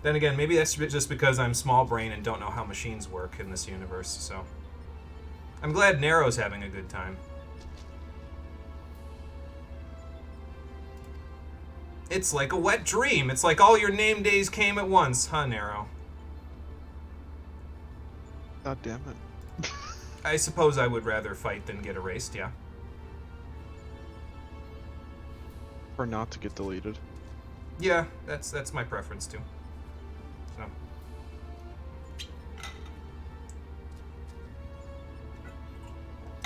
Then again, maybe that's just because I'm small brain and don't know how machines work in this universe, so... I'm glad Nero's having a good time. It's like a wet dream. It's like all your name days came at once, huh, Nero? God damn it. I suppose I would rather fight than get erased, yeah. Or not to get deleted. Yeah, that's my preference too. So.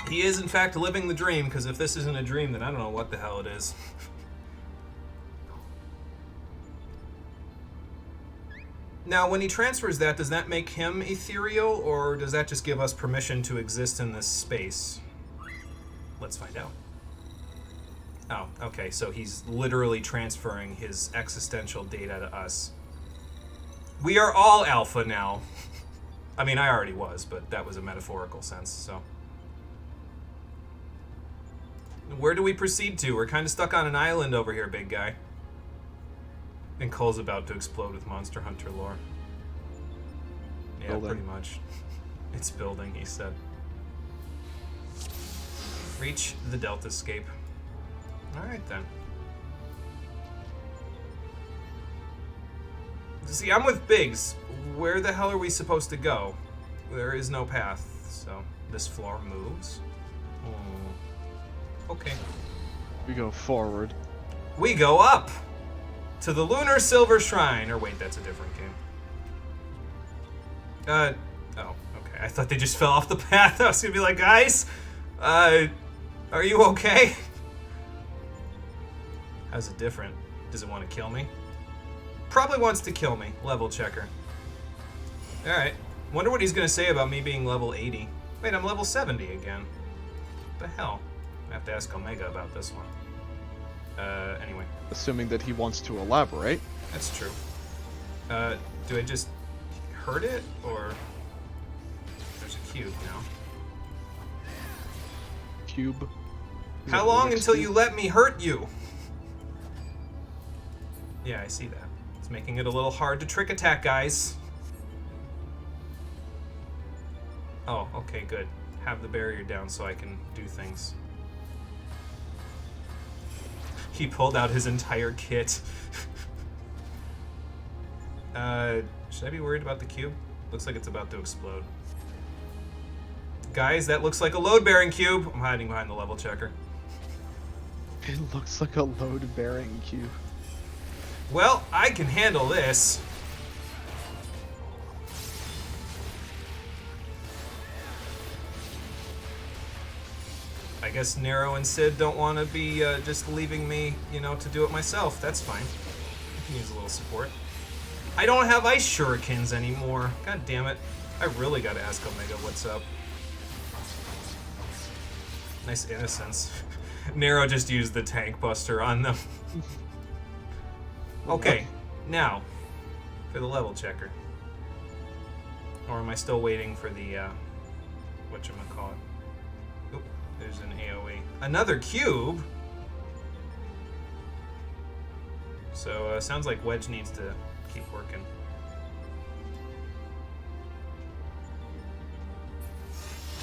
He is in fact living the dream, because if this isn't a dream, then I don't know what the hell it is. Now, when he transfers that, does that make him ethereal, or does that just give us permission to exist in this space? Let's find out. Oh, okay, so he's literally transferring his existential data to us. We are all alpha now. I mean, I already was, but that was a metaphorical sense, so... Where do we proceed to? We're kind of stuck on an island over here, big guy. And Cole's about to explode with Monster Hunter lore. Yeah, Building. pretty much. It's building, he said. Reach the Deltascape. Alright then. See, I'm with Biggs. Where the hell are we supposed to go? There is no path, so this floor moves. Okay. We go forward. We go up! To the Lunar Silver Shrine. Or wait, that's a different game. Oh, okay. I thought they just fell off the path. I was gonna be like, guys, are you okay? How's it different? Does it want to kill me? Probably wants to kill me. Level checker. Alright. Wonder what he's gonna say about me being level 80. Wait, I'm level 70 again. What the hell? I have to ask Omega about this one. Anyway. Assuming that he wants to elaborate. That's true. Do I just hurt it, or... There's a cube now. Cube. Is How that long Rubik's until Cube? you let me hurt you? Yeah, I see that. It's making it a little hard to trick attack, guys. Oh, okay, good. Have the barrier down so I can do things. He pulled out his entire kit. Should I be worried about the cube? Looks like it's about to explode. Guys, that looks like a load-bearing cube. I'm hiding behind the level checker. It looks like a load-bearing cube. Well, I can handle this. I guess Nero and Sid don't want to be just leaving me, you know, to do it myself. That's fine. I can use a little support. I don't have ice shurikens anymore. God damn it. I really gotta ask Omega what's up. Nice innocence. Nero just used the tank buster on them. Okay, now, for the level checker. Or am I still waiting for the, whatchamacallit? Oop, there's an AoE. Another cube? So, sounds like Wedge needs to keep working.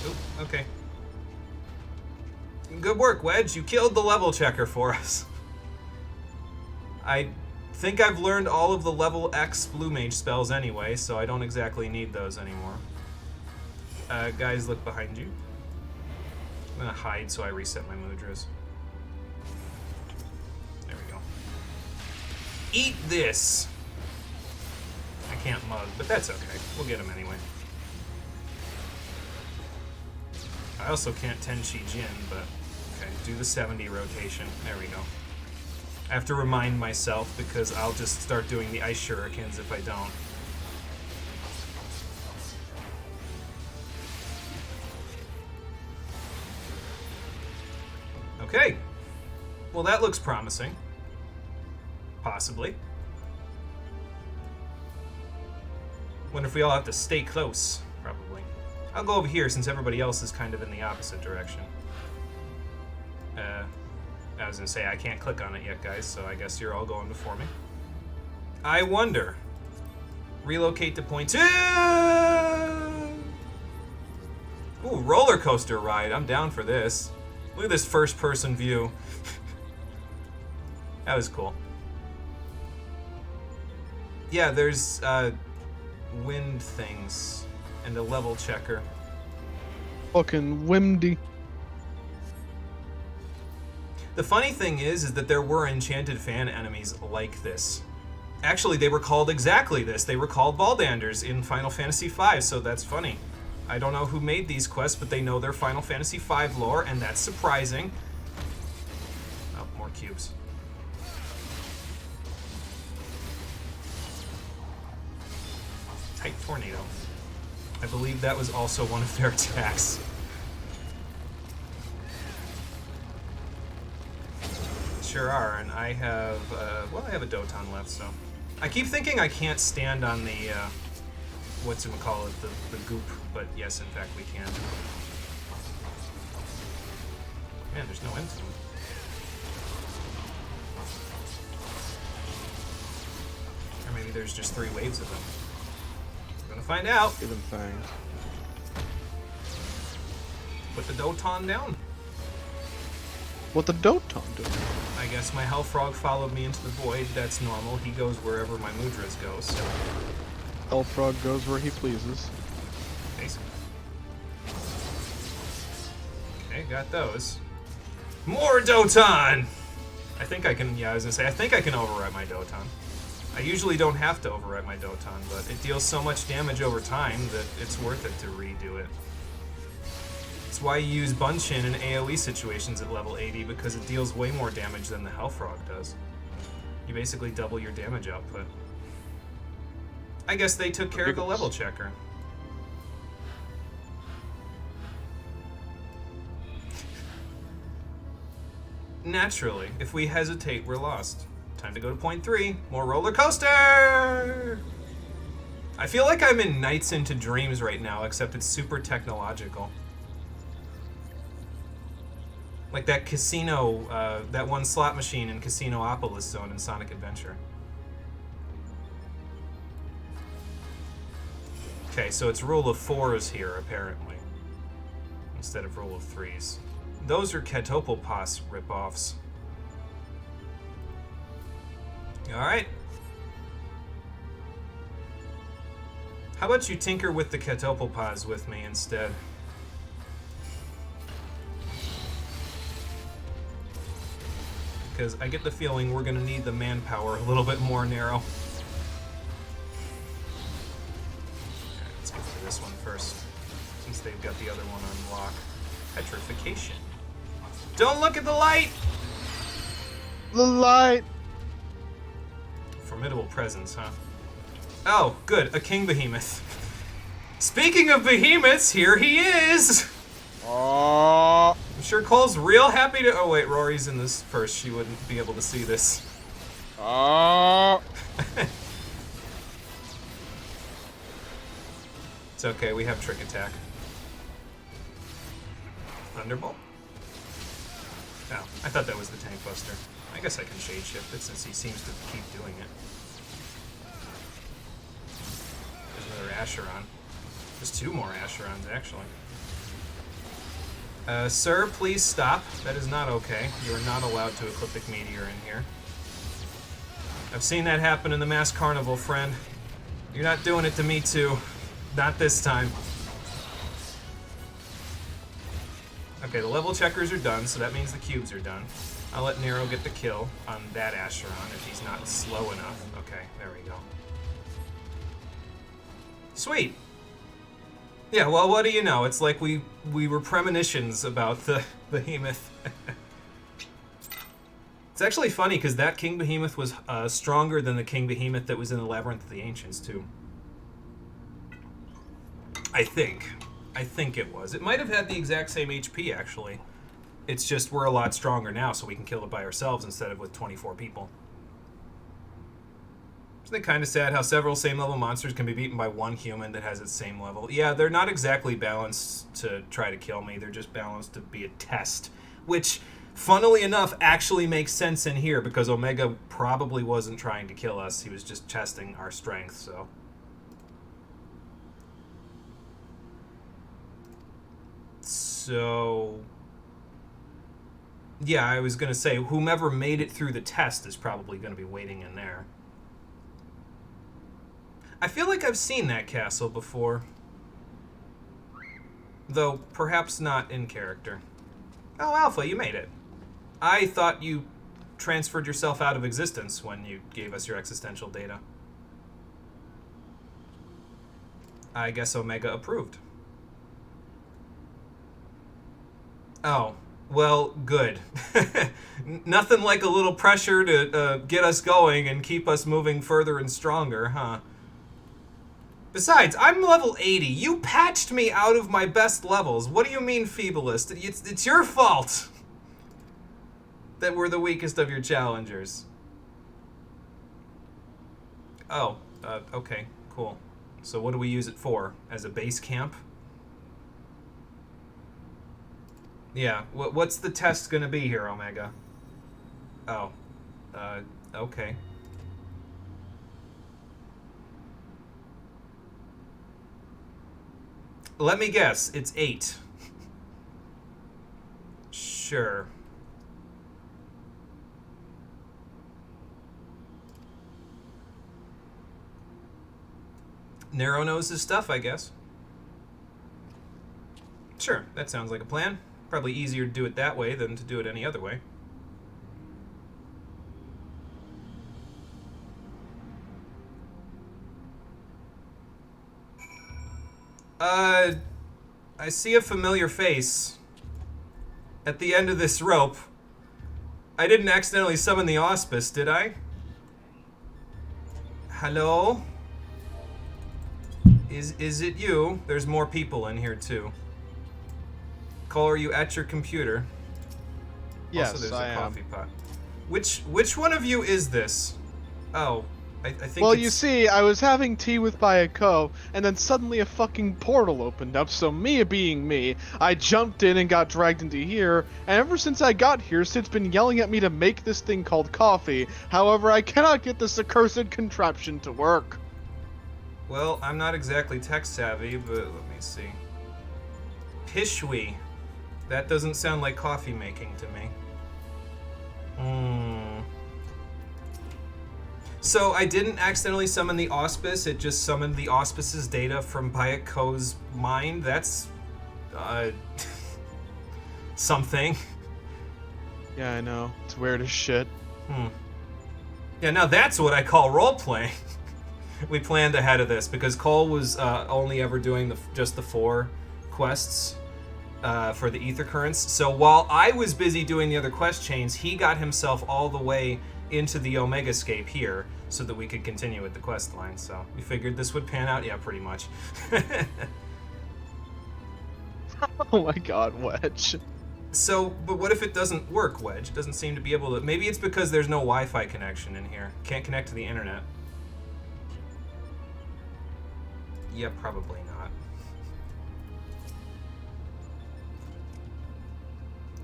Oop, okay. Good work, Wedge. You killed the level checker for us. I think I've learned all of the level X Blue Mage spells anyway, so I don't exactly need those anymore. Guys, look behind you. I'm gonna hide so I reset my mudras. There we go. Eat this! I can't mug, but that's okay. We'll get him anyway. I also can't Tenchi Jin, but okay, do the 70 rotation. There we go. I have to remind myself because I'll just start doing the ice shurikens if I don't. Okay. Well, that looks promising. Possibly. Wonder if we all have to stay close. Probably. I'll go over here since everybody else is kind of in the opposite direction. I was gonna say I can't click on it yet, guys, so I guess you're all going before me. I wonder, Relocate to point 2! Ooh, roller coaster ride. I'm down for this. Look at this first-person view. That was cool. Yeah, there's wind things and a level checker. Fucking windy. The funny thing is that there were enchanted fan enemies like this. Actually, they were called exactly this. They were called Baldanders in Final Fantasy V, so that's funny. I don't know who made these quests, but they know their Final Fantasy V lore, and that's surprising. Oh, more cubes. Tight Tornado. I believe that was also one of their attacks. Sure are, and I have, well, I have a Doton left, so. I keep thinking I can't stand on the, whatchamacallit, the goop, but yes, in fact, we can. Man, there's no end to them. Or maybe there's just 3 waves of them. We're gonna find out. Give them fangs. Put the Doton down. What the Doton do? I guess my Hellfrog followed me into the void. That's normal. He goes wherever my Mudras go, so. Hellfrog goes where he pleases. Basically. Okay, got those. More Doton! I think I can, yeah, I was gonna say, I think I can overwrite my Doton. I usually don't have to overwrite my Doton, but it deals so much damage over time that it's worth it to redo it. That's why you use Bunshin in AoE situations at level 80, because it deals way more damage than the Hellfrog does. You basically double your damage output. I guess they took care of the level checker. Naturally, if we hesitate, we're lost. Time to go to point 3. More roller coaster! I feel like I'm in Nights into Dreams right now, except it's super technological. Like that casino, that one slot machine in Casinopolis Zone in Sonic Adventure. Okay, so it's rule of 4s here, apparently, instead of rule of 3s. Those are Ketopopos ripoffs. Alright. How about you tinker with the Ketopopos with me instead? Because I get the feeling we're going to need the manpower a little bit more narrow. Alright, let's get to this one first, since they've got the other one on lock. Petrification. Don't look at the light! The light! Formidable presence, huh? Oh, good, a king behemoth. Speaking of behemoths, here he is! I'm sure Cole's real happy to... Oh wait, Rory's in this first. She wouldn't be able to see this. It's okay, we have trick attack. Thunderbolt? Oh, I thought that was the Tank Buster. I guess I can shade shift it since he seems to keep doing it. There's another Acheron. There's 2 more Acherons, actually. Sir, please stop. That is not okay. You are not allowed to Ecliptic Meteor in here. I've seen that happen in the Mass Carnival, friend. You're not doing it to me, too. Not this time. Okay, the level checkers are done, so that means the cubes are done. I'll let Nero get the kill on that Acheron if he's not slow enough. Okay, there we go. Sweet. Yeah, well, what do you know? It's like we were premonitions about the behemoth. It's actually funny, because that King Behemoth was stronger than the King Behemoth that was in the Labyrinth of the Ancients, too. I think. I think it was. It might have had the exact same HP, actually. It's just we're a lot stronger now, so we can kill it by ourselves instead of with 24 people. Isn't it kind of sad how several same-level monsters can be beaten by one human that has its same level? Yeah, they're not exactly balanced to try to kill me. They're just balanced to be a test. Which, funnily enough, actually makes sense in here, because Omega probably wasn't trying to kill us. He was just testing our strength, so... So... Yeah, I was going to say, whomever made it through the test is probably going to be waiting in there. I feel like I've seen that castle before. Though, perhaps not in character. Oh, Alpha, you made it. I thought you transferred yourself out of existence when you gave us your existential data. I guess Omega approved. Oh, well, good. Nothing like a little pressure to get us going and keep us moving further and stronger, huh? Besides, I'm level 80. You patched me out of my best levels. What do you mean, feeblest? It's your fault that we're the weakest of your challengers. Oh, okay, cool. So what do we use it for? As a base camp? Yeah, what's the test gonna be here, Omega? Oh, okay. Let me guess, it's 8. Sure. Narrow knows his stuff, I guess. Sure, that sounds like a plan. Probably easier to do it that way than to do it any other way. I see a familiar face at the end of this rope. I didn't accidentally summon the auspice, did I? Hello? Is it you? There's more people in here too. Cole, are you at your computer? Yes, also, there's I a am. coffee pot. Which one of you is this? Oh, I think Well, it's... you see, I was having tea with Bayako, and then suddenly a fucking portal opened up, so me being me, I jumped in and got dragged into here, and ever since I got here, Sid's been yelling at me to make this thing called coffee. However, I cannot get this accursed contraption to work. Well, I'm not exactly tech savvy, but let me see. Pishwi. That doesn't sound like coffee making to me. So I didn't accidentally summon the auspice, it just summoned the auspice's data from Bayako's mind. That's, something. Yeah, I know. It's weird as shit. Yeah, now that's what I call role-playing. We planned ahead of this, because Cole was only ever doing just the 4 quests for the ether currents. So while I was busy doing the other quest chains, he got himself all the way into the Omegascape here so that we could continue with the quest line. So we figured this would pan out. Yeah, pretty much. Oh my god, Wedge. So, but what if it doesn't work, Wedge? It doesn't seem to be able to... Maybe it's because there's no Wi-Fi connection in here. Can't connect to the internet. Yeah, probably not.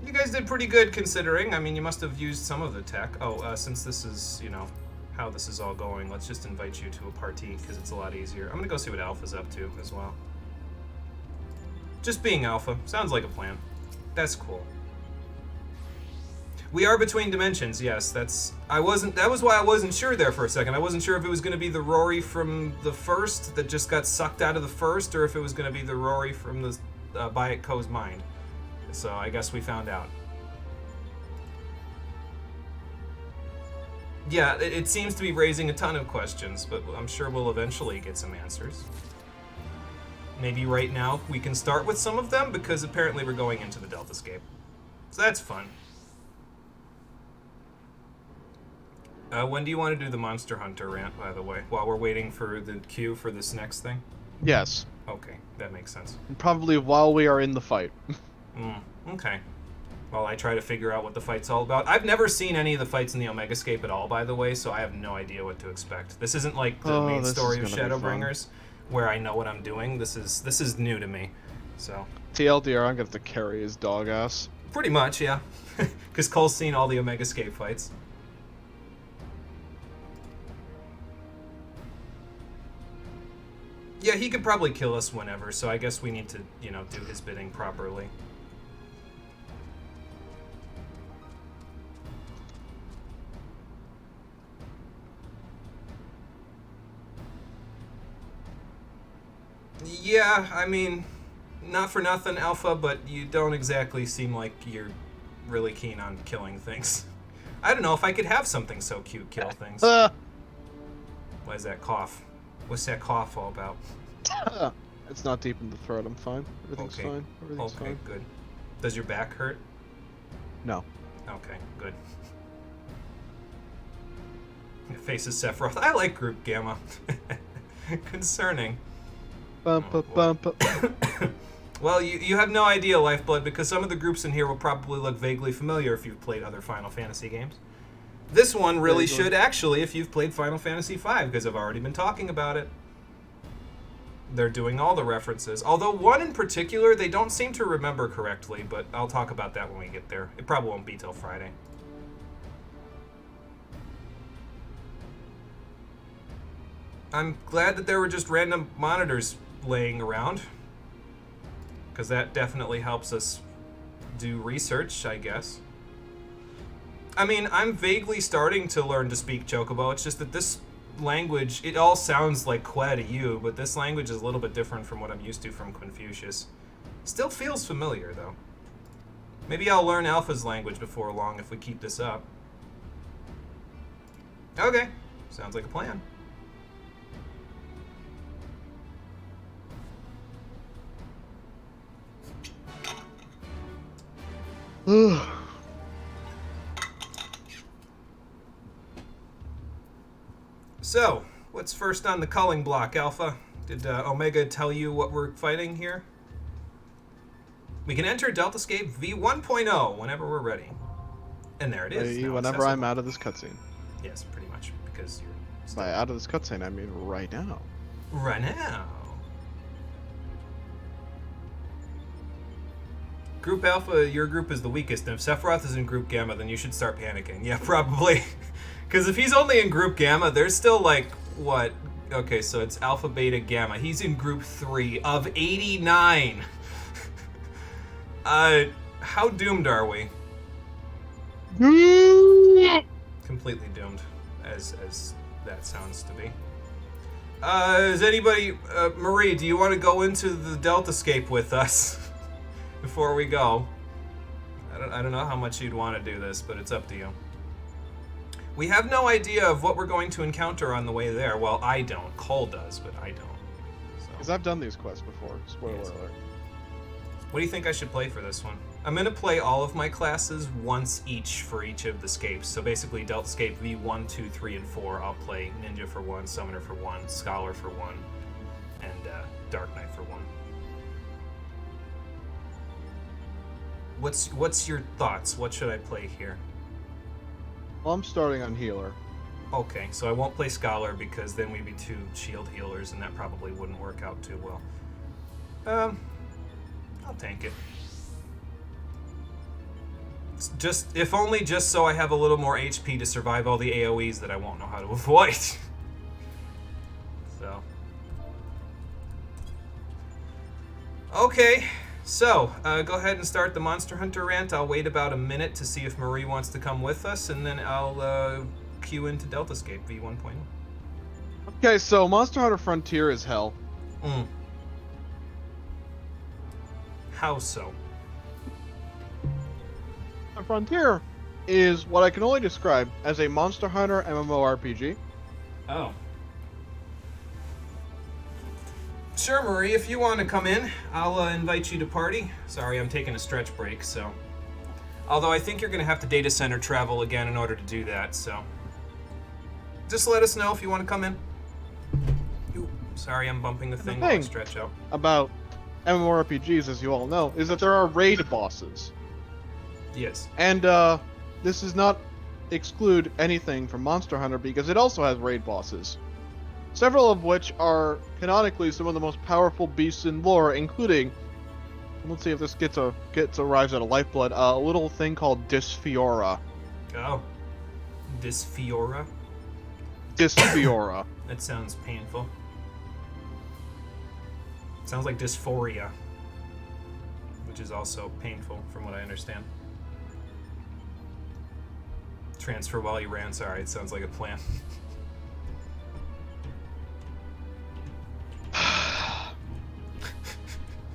You guys did pretty good considering. I mean, you must have used some of the tech. Oh, since this is, you know, how this is all going, let's just invite you to a party because it's a lot easier. I'm gonna go see what Alpha's up to as well. Just being Alpha. Sounds like a plan. That's cool. We are between dimensions, yes. That was why I wasn't sure there for a second. I wasn't sure if it was gonna be the Rory from the first that just got sucked out of the first, or if it was gonna be the Rory from the Bayat-Ko's mind. So I guess we found out. Yeah, it seems to be raising a ton of questions, but I'm sure we'll eventually get some answers. Maybe right now we can start with some of them, because apparently we're going into the Deltascape. So that's fun. When do you want to do the Monster Hunter rant, by the way? While we're waiting for the queue for this next thing? Yes. Okay, that makes sense. And probably while we are in the fight. Okay. Well, I try to figure out what the fight's all about. I've never seen any of the fights in the Omegascape at all, by the way, so I have no idea what to expect. This isn't like the main story of Shadowbringers, where I know what I'm doing. This is new to me, so... TLDR, I'm gonna have to carry his dog ass. Pretty much, yeah. Because Cole's seen all the Omegascape fights. Yeah, he could probably kill us whenever, so I guess we need to, you know, do his bidding properly. Yeah, I mean, not for nothing, Alpha, but you don't exactly seem like you're really keen on killing things. I don't know if I could have something so cute kill things. Why is that cough? What's that cough all about? It's not deep in the throat. I'm fine. Everything's Okay. fine. Everything's Okay, fine. good. Does your back hurt? No. Okay, good. It faces Sephiroth. I like Group Gamma. Concerning. Bump, Oh, bump, bump. Well, you have no idea, Lifeblood, because some of the groups in here will probably look vaguely familiar if you've played other Final Fantasy games. This one really Vaguely. should, actually, if you've played Final Fantasy V, because I've already been talking about it. They're doing all the references. Although one in particular, they don't seem to remember correctly, but I'll talk about that when we get there. It probably won't be till Friday. I'm glad that there were just random monitors laying around, because that definitely helps us do research, I guess. I mean, I'm vaguely starting to learn to speak Chocobo. It's just that this language, it all sounds like Kwa to you, but this language is a little bit different from what I'm used to from Confucius. Still feels familiar, though. Maybe I'll learn Alpha's language before long if we keep this up. Okay, sounds like a plan. So, what's first on the culling block, Alpha? Did Omega tell you what we're fighting here? We can enter Deltascape V1.0 whenever we're ready. And there it is. now Whenever accessible. I'm out of this cutscene. Yes, pretty much, because you're By out of this cutscene, I mean right now. right now. Group Alpha, your group is the weakest, and if Sephiroth is in Group Gamma, then you should start panicking. Yeah, probably. Because if he's only in Group Gamma, there's still like, what? Okay, so it's Alpha, Beta, Gamma. He's in Group 3 of 89. How doomed are we? Completely doomed, as that sounds to be. Is anybody, Marie, do you want to go into the Deltascape with us before we go? I don't know how much you'd want to do this, but it's up to you. We have no idea of what we're going to encounter on the way there. Well, I don't. Cole does, but I don't. Because So. I've done these quests before. Spoiler Yes. alert. What do you think I should play for this one? I'm going to play all of my classes once each for each of the scapes. So basically, Deltascape V1, 2, 3, and 4, I'll play Ninja for 1, Summoner for 1, Scholar for 1, and Dark Knight for 1. What's your thoughts? What should I play here? Well, I'm starting on healer. Okay, so I won't play Scholar because then we'd be two shield healers, and that probably wouldn't work out too well. I'll tank it. It's just, if only just so I have a little more HP to survive all the AoEs that I won't know how to avoid. So. Okay, so go ahead and start the Monster Hunter rant. I'll wait about a minute to see if Marie wants to come with us, and then I'll queue into Deltascape V1.0. Okay, so Monster Hunter Frontier is hell. How so? Frontier is what I can only describe as a Monster Hunter MMORPG. Oh. Sure, Marie, if you want to come in, I'll invite you to party. Sorry, I'm taking a stretch break, so... Although I think you're going to have to data center travel again in order to do that, so... Just let us know if you want to come in. Ooh, sorry, I'm bumping the thing while I stretch out. About MMORPGs, as you all know, is that there are raid bosses. Yes. And this does not exclude anything from Monster Hunter because it also has raid bosses. Several of which are canonically some of the most powerful beasts in lore, including, let's see if this arrives at a lifeblood, a little thing called Dysfiora. Oh. Dysfiora? Dysfiora. That sounds painful. Sounds like dysphoria, which is also painful, from what I understand. Transfer while you ran. Sorry, it sounds like a plan.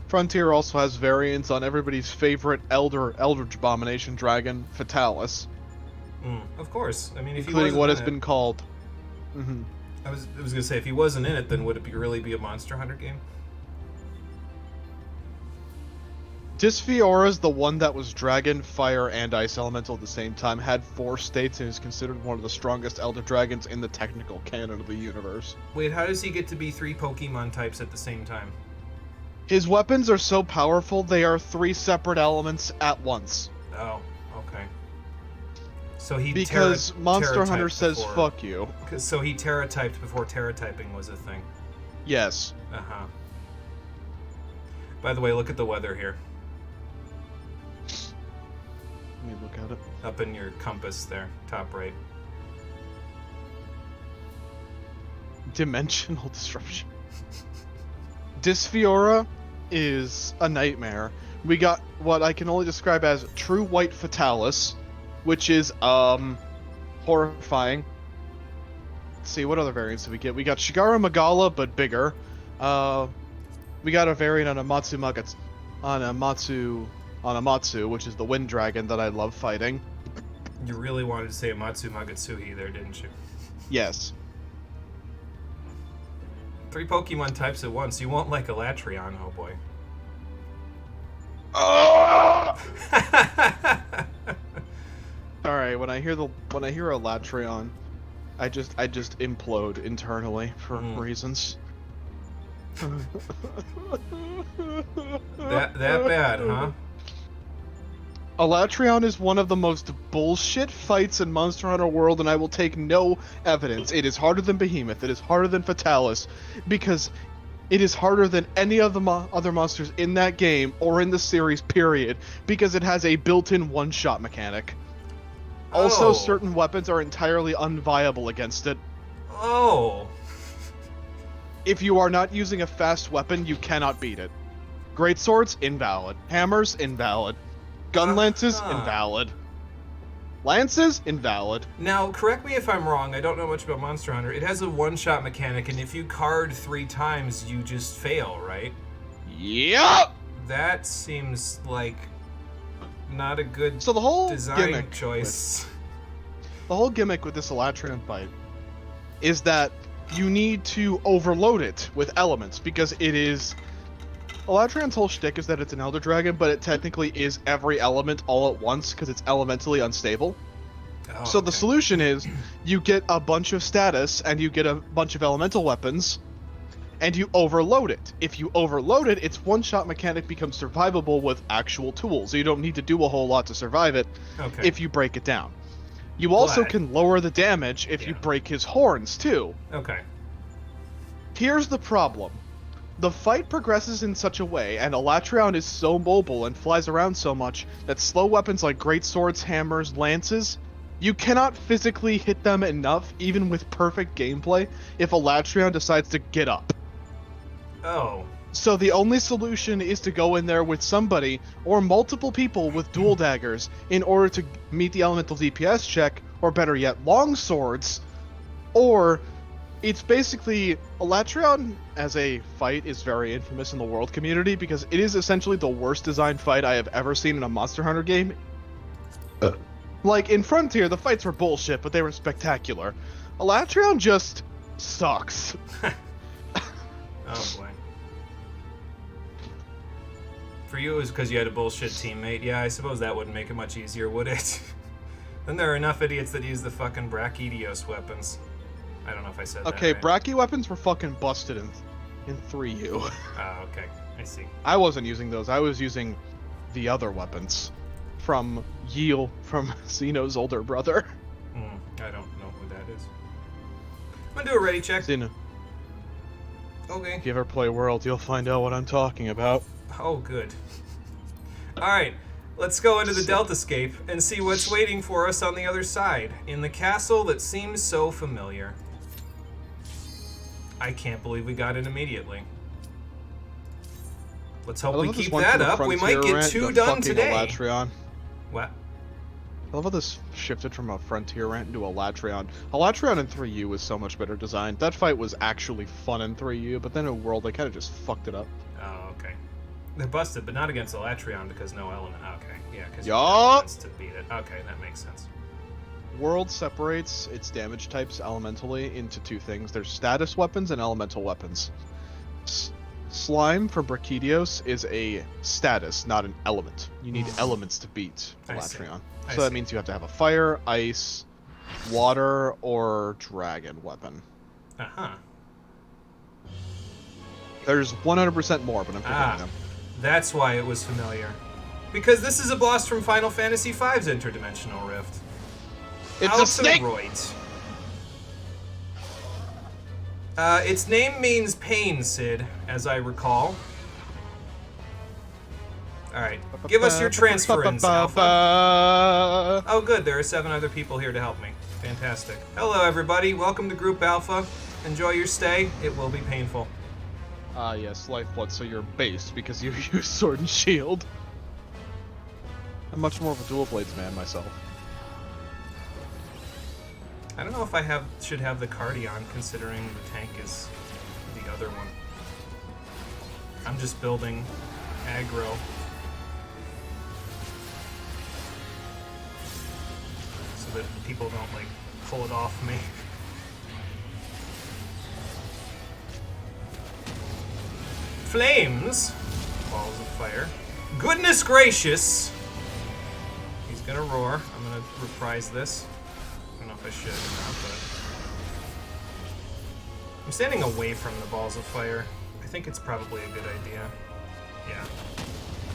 Frontier also has variants on everybody's favorite Eldritch Abomination dragon, Fatalis. Of course. I mean, if he Including wasn't what in has it, been called... I was gonna say, if he wasn't in it, then would it really be a Monster Hunter game? Dysfiora is the one that was dragon, fire, and ice elemental at the same time, had 4 states, and is considered one of the strongest Elder Dragons in the technical canon of the universe. Wait, how does he get to be 3 Pokemon types at the same time? His weapons are so powerful, they are 3 separate elements at once. Oh, okay. So he Because Monster Hunter Terra-typed says before, fuck you. So he Terra-typed before Terra-typing was a thing. Yes. Uh-huh. By the way, look at the weather here. Let me look at it. Up in your compass there, top right. Dimensional disruption. Dysfiora is a nightmare. We got what I can only describe as True White Fatalis, which is horrifying. Let's see, what other variants did we get? We got Shigara Magala, but bigger. We got a variant on a Matsu, which is the wind dragon that I love fighting. You really wanted to say Amatsu Magatsuhi there, didn't you? Yes. 3 Pokemon types at once. You won't like Elatrion, oh boy. Alright, when I hear Elatrion, I just implode internally for reasons. that bad, huh? Elatrion is one of the most bullshit fights in Monster Hunter World, and I will take no evidence. It is harder than Behemoth. It is harder than Fatalis, because it is harder than any of the other monsters in that game, or in the series, period, because it has a built-in one-shot mechanic. Also, certain weapons are entirely unviable against it. Oh. If you are not using a fast weapon, you cannot beat it. Greatswords, invalid. Hammers, invalid. Gun lances, invalid. Lances, invalid. Now, correct me if I'm wrong, I don't know much about Monster Hunter. It has a one-shot mechanic, and if you card 3 times, you just fail, right? Yep! That seems like not a good So the whole design choice. The whole gimmick with this Elatrion fight is that you need to overload it with elements, because it is... Elatrion's whole shtick is that it's an Elder Dragon, but it technically is every element all at once, because it's elementally unstable. Oh, so the solution is, you get a bunch of status, and you get a bunch of elemental weapons, and you overload it. If you overload it, its one-shot mechanic becomes survivable with actual tools. So you don't need to do a whole lot to survive it if you break it down. You also can lower the damage if you break his horns, too. Okay. Here's the problem. The fight progresses in such a way, and Elatrion is so mobile and flies around so much, that slow weapons like greatswords, hammers, lances, you cannot physically hit them enough, even with perfect gameplay, if Elatrion decides to get up. Oh. So the only solution is to go in there with somebody, or multiple people with dual daggers, in order to meet the elemental DPS check, or better yet, long swords, or... It's basically, Elatrion as a fight is very infamous in the world community because it is essentially the worst designed fight I have ever seen in a Monster Hunter game. Like, in Frontier, the fights were bullshit, but they were spectacular. Elatrion just sucks. Oh boy. For you, it was because you had a bullshit teammate. Yeah, I suppose that wouldn't make it much easier, would it? Then there are enough idiots that use the fucking Brachydios weapons. I don't know if I said that Okay, right. Brachy weapons were fucking busted in 3U. Oh, okay. I see. I wasn't using those. I was using the other weapons from Yeel, from Xeno's older brother. I don't know who that is. I'm gonna do a ready check. Xeno. Okay. If you ever play World, you'll find out what I'm talking about. Oh, good. Alright, let's go into the Deltascape and see what's waiting for us on the other side, in the castle that seems so familiar. I can't believe we got it immediately. Let's hope we keep that up. We might get 2 done today. Elatrion. What? I love how this shifted from a Frontier rant into a Elatrion. Elatrion in 3U was so much better designed. That fight was actually fun in 3U, but then in World they kind of just fucked it up. Oh, okay. They're busted, but not against Elatrion because no element. Okay, yeah, because you Yup. have elements to beat it. Okay, that makes sense. World separates its damage types elementally into two things. There's status weapons and elemental weapons. Slime from Brachydios is a status, not an element. You need elements to beat Elatrion. So that means you have to have a fire, ice, water, or dragon weapon. Uh-huh. There's 100% more, but I'm picking them. That's why it was familiar. Because this is a boss from Final Fantasy V's Interdimensional Rift. It's a snake! Alceroid. Its name means pain, Sid, as I recall. Alright, give us your transference, Alpha. Oh good, there are 7 other people here to help me. Fantastic. Hello everybody, welcome to Group Alpha. Enjoy your stay, it will be painful. Yes, Lifeblood, so you're based because you use Sword and Shield. I'm much more of a dual blades man myself. I don't know if I should have the Cardion, considering the tank is the other one. I'm just building aggro. So that people don't, like, pull it off me. Flames! Balls of fire. Goodness gracious! He's gonna roar. I'm gonna reprise this. I don't know if I should or not, but... I'm standing away from the balls of fire. I think it's probably a good idea. Yeah.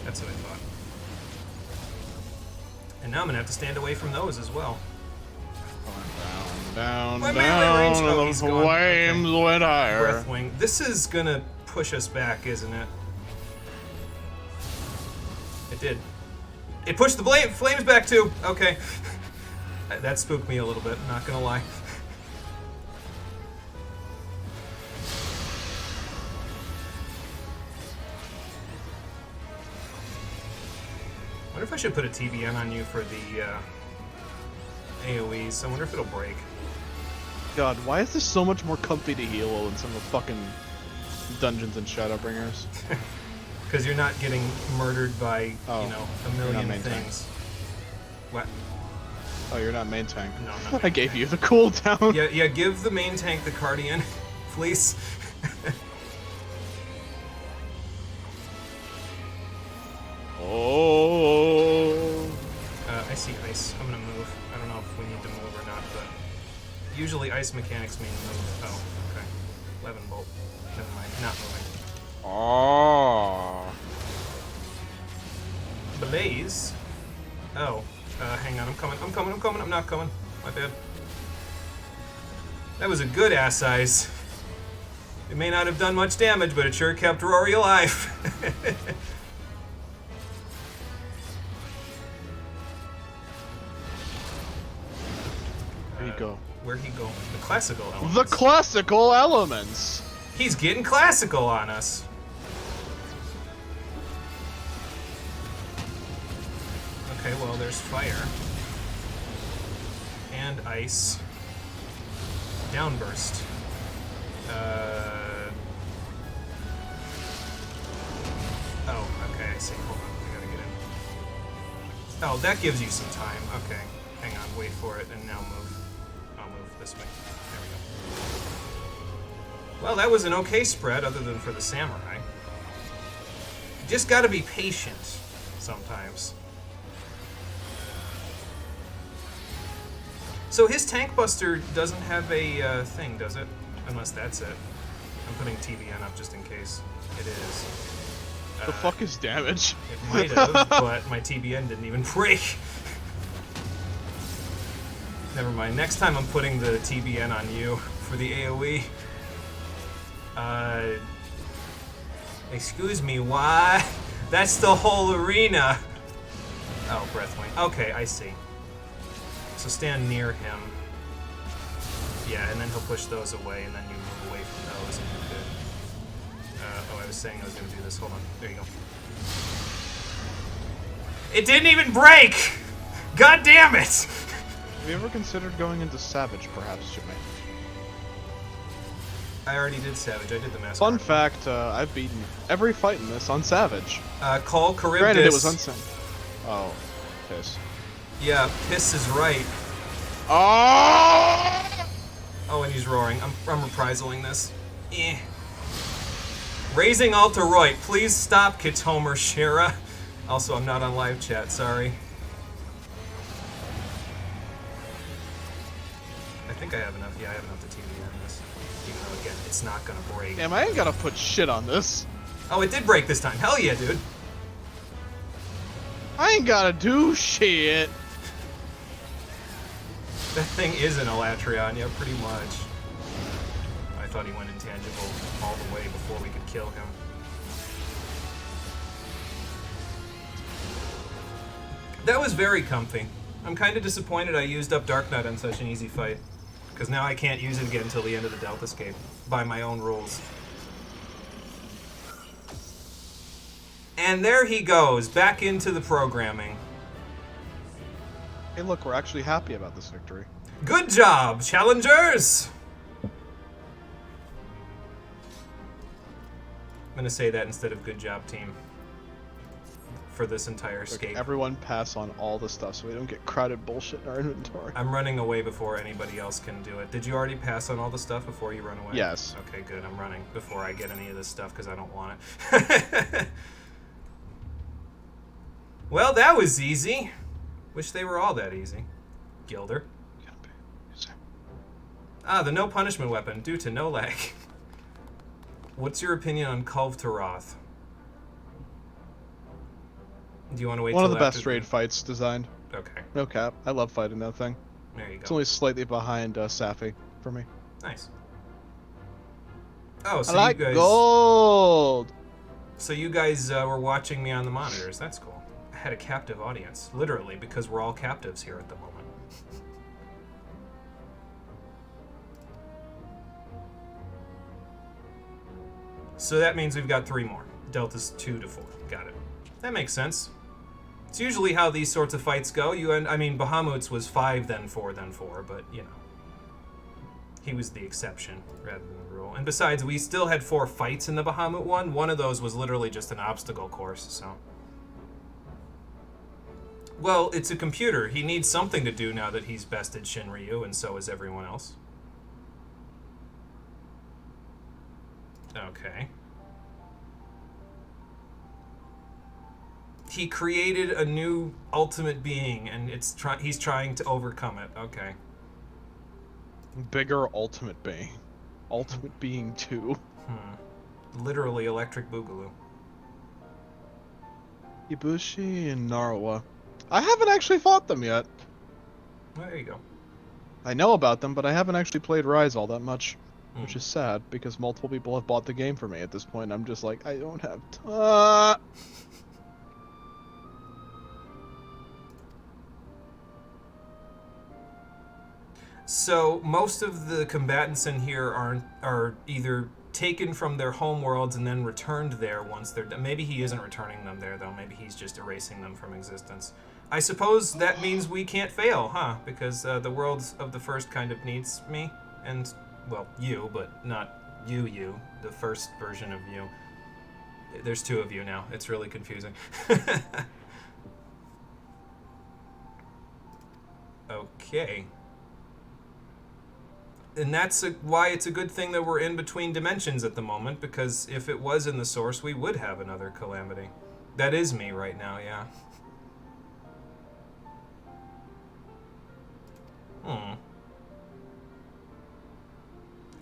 That's what I thought. And now I'm gonna have to stand away from those as well. Down, My down, melee range. Oh, the he's gone. flames went higher. Breathwing. This is gonna push us back, isn't it? It did. It pushed the flames back too. Okay. That spooked me a little bit, not gonna lie. I wonder if I should put a TBN on you for the AoEs. I wonder if it'll break. God, why is this so much more comfy to heal than some of the fucking dungeons and Shadowbringers? Because you're not getting murdered by, you know, a million main things. tank. What? Oh, you're not main tank. No, I'm not I gave you the cooldown. Yeah, give the main tank the Cardion, please. Oh. I see ice. I'm gonna move. I don't know if we need to move or not, but usually ice mechanics mean move. Oh, okay. 11 bolt. Never mind. Not moving. Oh. Blaze. Oh. Hang on. I'm coming. I'm not coming. My bad. That was a good ass size. It may not have done much damage, but it sure kept Rory alive. Where'd he go? Where'd he go? The classical elements. The classical elements! He's getting classical on us. Okay, well, there's fire. And ice. Downburst. Oh, okay, I see. Hold on, I gotta get in. Oh, that gives you some time. Okay, hang on, wait for it, and now move. I'll move this way. There we go. Well, that was an okay spread, other than for the samurai. You just gotta be patient sometimes. So his Tank Buster doesn't have a thing, does it? Unless that's it. I'm putting TBN up just in case. It is. The fuck is damage? It might have, but my TBN didn't even break. Never mind. Next time I'm putting the TBN on you for the AoE. Excuse me, why? That's the whole arena. Oh, Breathwing. Okay, I see. So stand near him. Yeah, and then he'll push those away, and then you move away from those, and you could... oh, I was saying I was going to do this. Hold on. There you go. It didn't even break! God damn it! Have you ever considered going into Savage, perhaps, Jimmy? I already did Savage. I did the Mask. Fun fact, I've beaten every fight in this on Savage. Call Charybdis. Granted, it was unsent. Oh, piss. Yeah, piss is right. Oh! Oh, and he's roaring. I'm reprisaling this. Eh. Raising Altaroit. Please stop, Kitomer Shira. Also, I'm not on live chat. Sorry. I think I have enough. Yeah, I have enough to TV on this. Even though, again, it's not gonna break. Damn, I ain't gotta put shit on this. Oh, it did break this time. Hell yeah, dude. I ain't gotta do shit. That thing is an Elatrion, yeah, pretty much. I thought he went intangible all the way before we could kill him. That was very comfy. I'm kind of disappointed I used up Dark Knight on such an easy fight. Because now I can't use it again until the end of the Deltascape. By my own rules. And there he goes, back into the programming. Hey, look, we're actually happy about this victory. Good job, challengers! I'm gonna say that instead of good job, team. For this entire Look, escape. everyone pass on all the stuff so we don't get crowded bullshit in our inventory. I'm running away before anybody else can do it. Did you already pass on all the stuff before you run away? Yes. Okay, good. I'm running before I get any of this stuff because I don't want it. Well, that was easy. Wish they were all that easy. Gilder. Ah, the no punishment weapon due to no lag. What's your opinion on Kulve Taroth? Do you want to wait? One of till the after best raid fights designed. Okay. No cap. I love fighting that thing. There you go. It's only slightly behind Safi for me. Nice. Oh, so I like you guys. gold. So you guys were watching me on the monitors. That's cool. I had a captive audience, literally, because we're all captives here at the moment. So that means we've got 3 more. Delta's 2 to 4. Got it. That makes sense. It's usually how these sorts of fights go. I mean, Bahamut's was 5, then 4, then 4, but, you know. He was the exception rather than the rule. And besides, we still had 4 fights in the Bahamut one. One of those was literally just an obstacle course, so. Well, it's a computer. He needs something to do now that he's bested Shinryu, and so is everyone else. Okay. He created a new ultimate being, and he's trying to overcome it. Okay. Bigger ultimate being. Ultimate being 2. Literally electric boogaloo. Ibushi and Narawa. I haven't actually fought them yet. Well, there you go. I know about them, but I haven't actually played Rise all that much. Which is sad, because multiple people have bought the game for me at this point. I'm just like, I don't have time. So most of the combatants in here are either taken from their home worlds and then returned there once they're done. Maybe he isn't returning them there, though. Maybe he's just erasing them from existence. I suppose that means we can't fail, huh? Because the world of the first kind of needs me. And, well, you, but not you, the first version of you. There's 2 of you now. It's really confusing. Okay. And that's why it's a good thing that we're in between dimensions at the moment, because if it was in the source, we would have another calamity. That is me right now, yeah.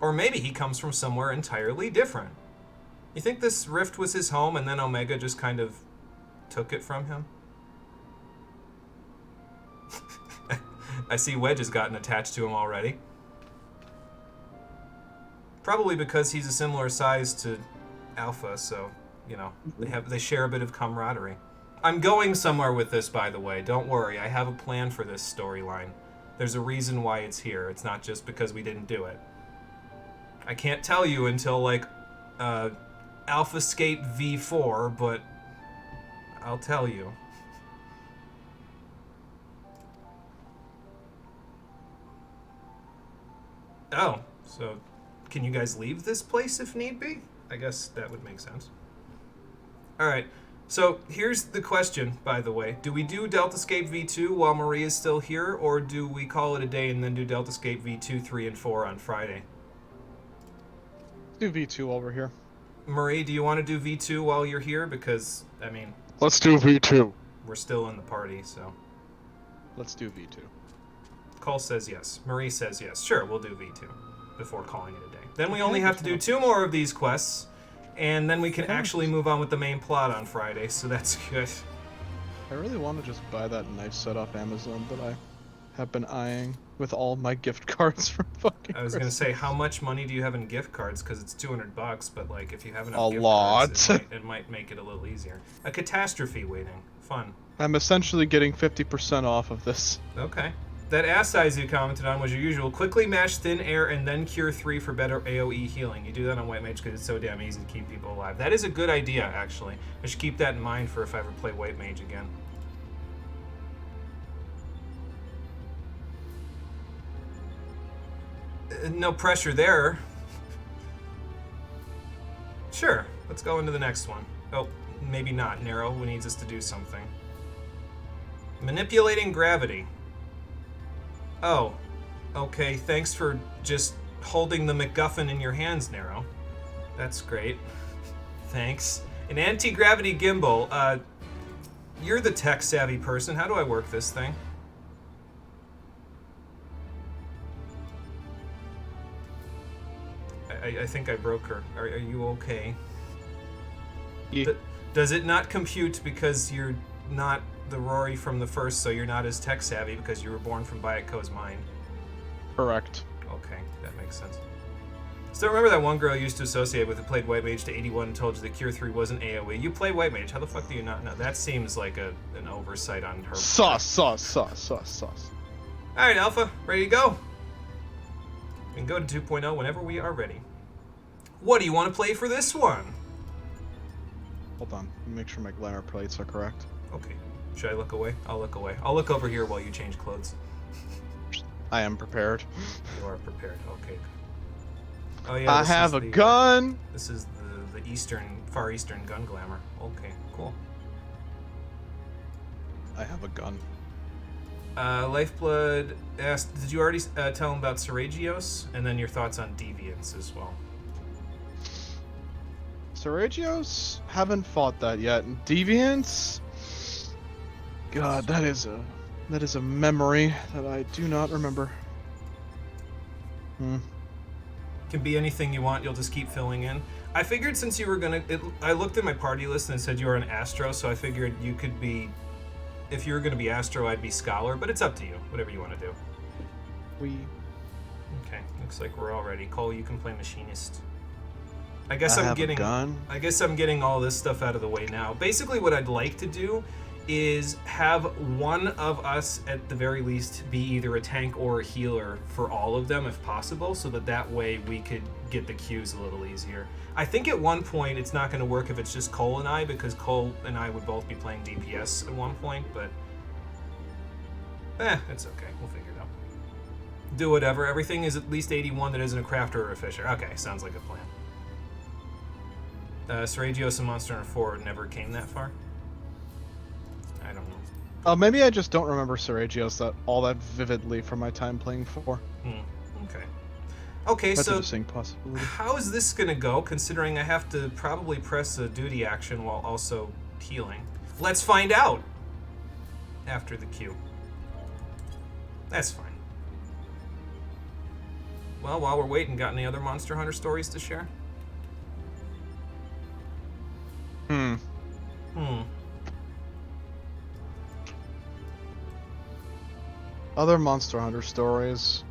Or maybe he comes from somewhere entirely different. You think this rift was his home and then Omega just kind of took it from him? I see Wedge has gotten attached to him already. Probably because he's a similar size to Alpha, so, you know, they share a bit of camaraderie. I'm going somewhere with this, by the way. Don't worry, I have a plan for this storyline. There's a reason why it's here. It's not just because we didn't do it. I can't tell you until, like, AlphaScape V4, but I'll tell you. Oh, so can you guys leave this place if need be? I guess that would make sense. All right. So here's the question, by the way. Do we do Deltascape V2 while Marie is still here, or do we call it a day and then do Deltascape V2, 3, and 4 on Friday? Do V2 while we're here. Marie, do you want to do V2 while you're here? Because, I mean... Let's do V2. We're still in the party, so... Let's do V2. Cole says yes. Marie says yes. Sure, we'll do V2 before calling it a day. Then we only have to do 2 more of these quests, and then we can actually move on with the main plot on Friday, so that's good. I really want to just buy that knife set off Amazon that I have been eyeing with all my gift cards from fucking I was going to say, how much money do you have in gift cards? Because it's $200, but like if you have enough A gift lot. cards, it might make it a little easier. A catastrophe waiting. Fun. I'm essentially getting 50% off of this. Okay. That ass size you commented on was your usual. Quickly mash thin air and then cure 3 for better AoE healing. You do that on White Mage because it's so damn easy to keep people alive. That is a good idea, actually. I should keep that in mind for if I ever play White Mage again. No pressure there. Sure, let's go into the next one. Oh, maybe not. Narrow needs us to do something. Manipulating gravity. Oh, okay, thanks for just holding the MacGuffin in your hands, Narrow. That's great. Thanks. An anti-gravity gimbal. You're the tech-savvy person. How do I work this thing? I think I broke her. Are you okay? Yeah. Does it not compute because you're not the Rory from the first, so you're not as tech-savvy because you were born from Bayako's mind? Correct. Okay, that makes sense. Still remember that one girl you used to associate with who played White Mage to 81 and told you that Cure 3 wasn't AoE? You play White Mage. How the fuck do you not know? That seems like an oversight on her Sauce. Alright, Alpha. Ready to go? We can go to 2.0 whenever we are ready. What do you want to play for this one? Hold on. Let me make sure my glamour plates are correct. Okay. Should I look away? I'll look away. I'll look over here while you change clothes. I am prepared. You are prepared. Okay. Oh yeah. I have a gun. This is the Far Eastern gun glamour. Okay, cool. I have a gun. Lifeblood asked, did you already tell him about Seragios? And then your thoughts on Deviants as well. Seragios? Haven't fought that yet. Deviants? God, that is a memory that I do not remember. Can be anything you want, you'll just keep filling in. I figured since you were I looked at my party list and it said you were an Astro, so I figured you could be, if you were gonna be Astro, I'd be Scholar, but it's up to you, whatever you want to do. Okay, looks like we're all ready. Cole, you can play Machinist. I guess I'm getting all this stuff out of the way now. Basically what I'd like to do is have one of us at the very least be either a tank or a healer for all of them if possible, so that way we could get the queues a little easier. I think at one point it's not going to work if it's just Cole and I, because Cole and I would both be playing DPS at one point, but it's okay, we'll figure it out. Do whatever. Everything is at least 81 that isn't a crafter or a fisher. Okay, sounds like a plan. Seragios and Monster Hunter 4 never came that far? I don't know. Maybe I just don't remember Seragios all that vividly from my time playing 4. Okay. Okay, That's so a distinct possibility. how is this gonna go, considering I have to probably press a duty action while also healing? Let's find out! After the queue. That's fine. Well, while we're waiting, got any other Monster Hunter stories to share? Other Monster Hunter stories.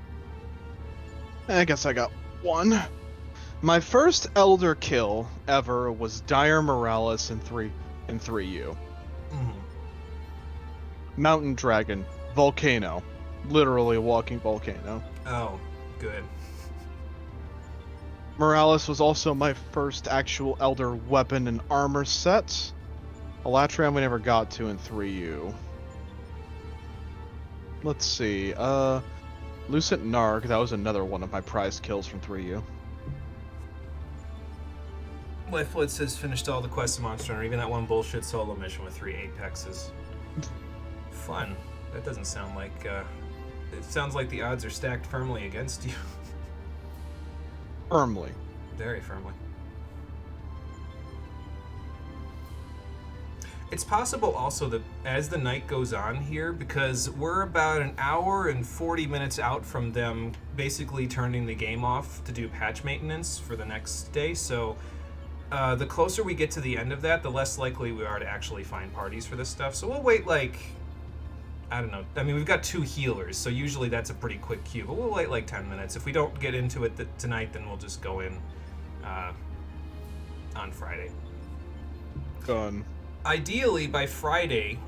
I guess I got one. My first Elder kill ever was Dire Morales in 3U. Mountain Dragon. Volcano. Literally a walking volcano. Oh, good. Morales was also my first actual Elder weapon and armor set. Elatran we never got to in 3U. Let's see, Lucent Narg, that was another one of my prize kills from 3U. Lifeblood says finished all the quests in Monster Hunter, even that one bullshit solo mission with 3 apexes. Fun. That doesn't sound like, it sounds like the odds are stacked firmly against you. Firmly. Very firmly. It's possible also that as the night goes on here, because we're about an hour and 40 minutes out from them basically turning the game off to do patch maintenance for the next day, so the closer we get to the end of that, the less likely we are to actually find parties for this stuff. So we'll wait like, I don't know. I mean, we've got 2 healers, so usually that's a pretty quick queue, but we'll wait like 10 minutes. If we don't get into it tonight, then we'll just go in on Friday. Done. Ideally, by Friday,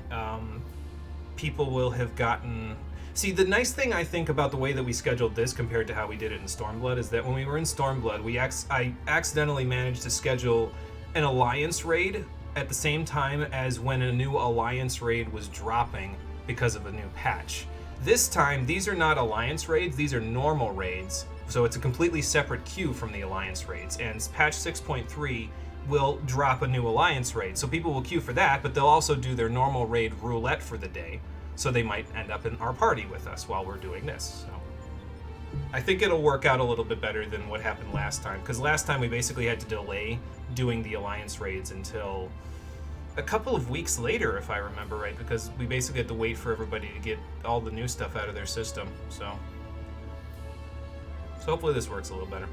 people will have gotten... See, the nice thing I think about the way that we scheduled this compared to how we did it in Stormblood is that when we were in Stormblood, I accidentally managed to schedule an Alliance raid at the same time as when a new Alliance raid was dropping because of a new patch. This time, these are not Alliance raids, these are normal raids, so it's a completely separate queue from the Alliance raids, and patch 6.3 will drop a new Alliance raid. So people will queue for that, but they'll also do their normal raid roulette for the day. So they might end up in our party with us while we're doing this. So I think it'll work out a little bit better than what happened last time. Because last time we basically had to delay doing the Alliance raids until a couple of weeks later, if I remember right. Because we basically had to wait for everybody to get all the new stuff out of their system. So hopefully this works a little better.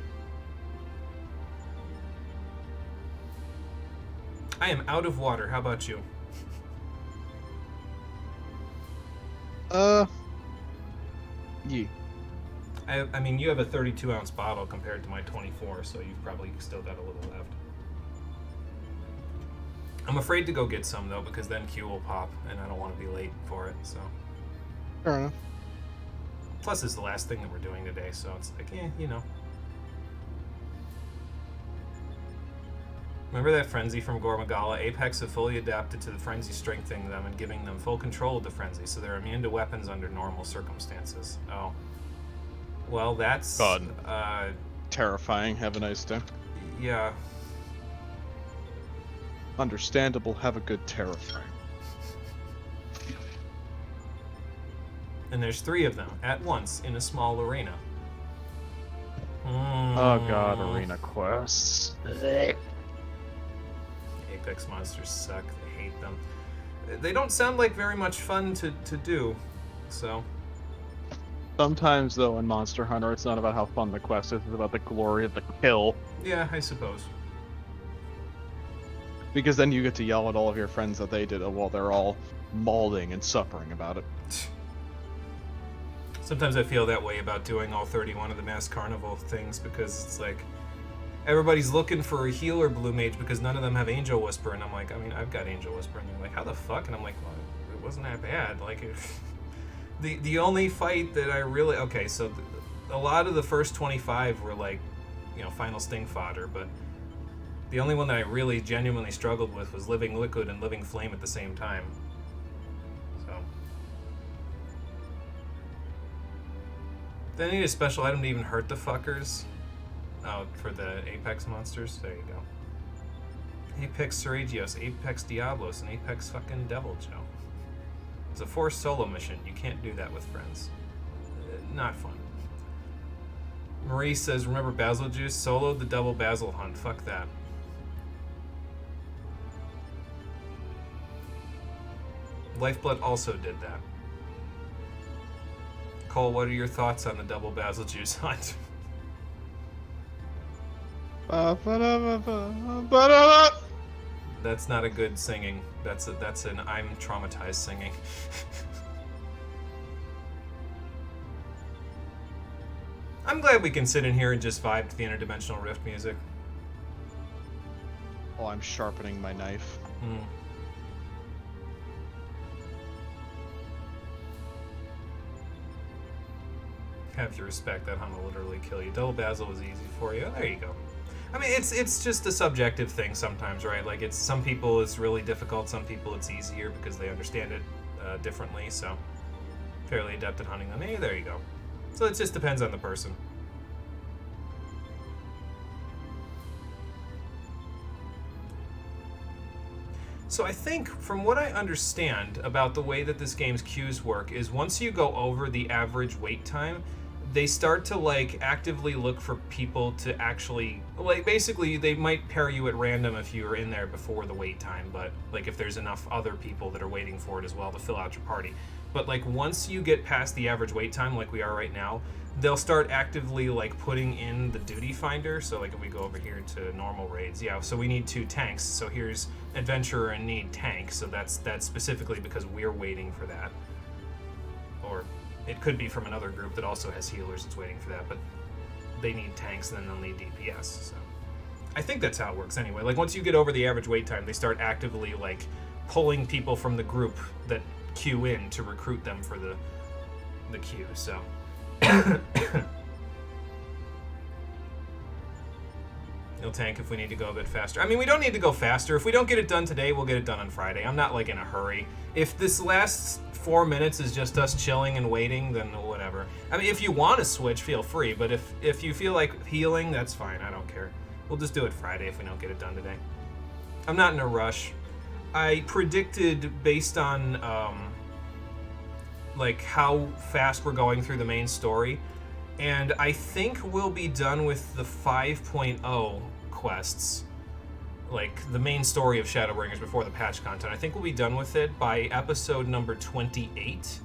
I am out of water. How about you? Yeah. I mean, you have a 32-ounce bottle compared to my 24, so you've probably still got a little left. I'm afraid to go get some, though, because then Q will pop, and I don't want to be late for it, so... Fair enough. Plus, it's the last thing that we're doing today, so it's like, you know. Remember that Frenzy from Gormagala? Apex have fully adapted to the Frenzy, strengthening them and giving them full control of the Frenzy, so they're immune to weapons under normal circumstances. Oh. Well, that's... God. Terrifying. Have a nice day. Yeah. Understandable. Have a good terrifying. And there's 3 of them at once in a small arena. Oh god, arena quests. Apex monsters suck. I hate them. They don't sound like very much fun to do, so... Sometimes, though, in Monster Hunter, it's not about how fun the quest is, it's about the glory of the kill. Yeah, I suppose. Because then you get to yell at all of your friends that they did it while they're all mauling and suffering about it. Sometimes I feel that way about doing all 31 of the Mass Carnival things, because it's like... Everybody's looking for a healer blue mage because none of them have Angel Whisper, and I'm like, I mean, I've got Angel Whisper, and they're like, how the fuck? And I'm like, well, it wasn't that bad. Like, the only fight that I really... Okay, so a lot of the first 25 were like, you know, final sting fodder, but the only one that I really genuinely struggled with was Living Liquid and Living Flame at the same time. So... They need a special item to even hurt the fuckers. Oh, for the Apex monsters? There you go. Apex Seragios, Apex Diablos, and Apex fucking Devil Joe. It's a forced solo mission. You can't do that with friends. Not fun. Marie says, remember Basil Juice? Soloed the double Basil hunt. Fuck that. Lifeblood also did that. Cole, what are your thoughts on the double Basil Juice hunt? That's not a good singing. That's an I'm traumatized singing. I'm glad we can sit in here and just vibe to the Interdimensional Rift music. Oh, I'm sharpening my knife. Have to respect that hunt will literally kill you. Double Basil was easy for you. There you go. I mean, it's just a subjective thing sometimes, right? Like, it's some people it's really difficult, some people it's easier because they understand it differently. So, fairly adept at hunting them. Hey, there you go. So it just depends on the person. So I think, from what I understand about the way that this game's queues work, is once you go over the average wait time, they start to, like, actively look for people to actually, like, basically, they might pair you at random if you were in there before the wait time, but, like, if there's enough other people that are waiting for it as well to fill out your party. But, like, once you get past the average wait time, like we are right now, they'll start actively, like, putting in the duty finder. So, like, if we go over here to normal raids, yeah, so we need 2 tanks. So here's adventurer and need tank. So that's specifically because we're waiting for that. Or it could be from another group that also has healers that's waiting for that, but they need tanks and then they'll need DPS. So I think that's how it works anyway. Like, once you get over the average wait time, they start actively, like, pulling people from the group that queue in to recruit them for the queue. So you'll tank if we need to go a bit faster. I mean, we don't need to go faster. If we don't get it done today, we'll get it done on Friday. I'm not, like, in a hurry. If this lasts 4 minutes is just us chilling and waiting, then whatever. I mean, if you want to switch, feel free. But if you feel like healing, that's fine. I don't care. We'll just do it Friday if we don't get it done today. I'm not in a rush. I predicted, based on like how fast we're going through the main story, and I think we'll be done with the 5.0 quests, like the main story of Shadowbringers before the patch content. I think we'll be done with it by episode number 28,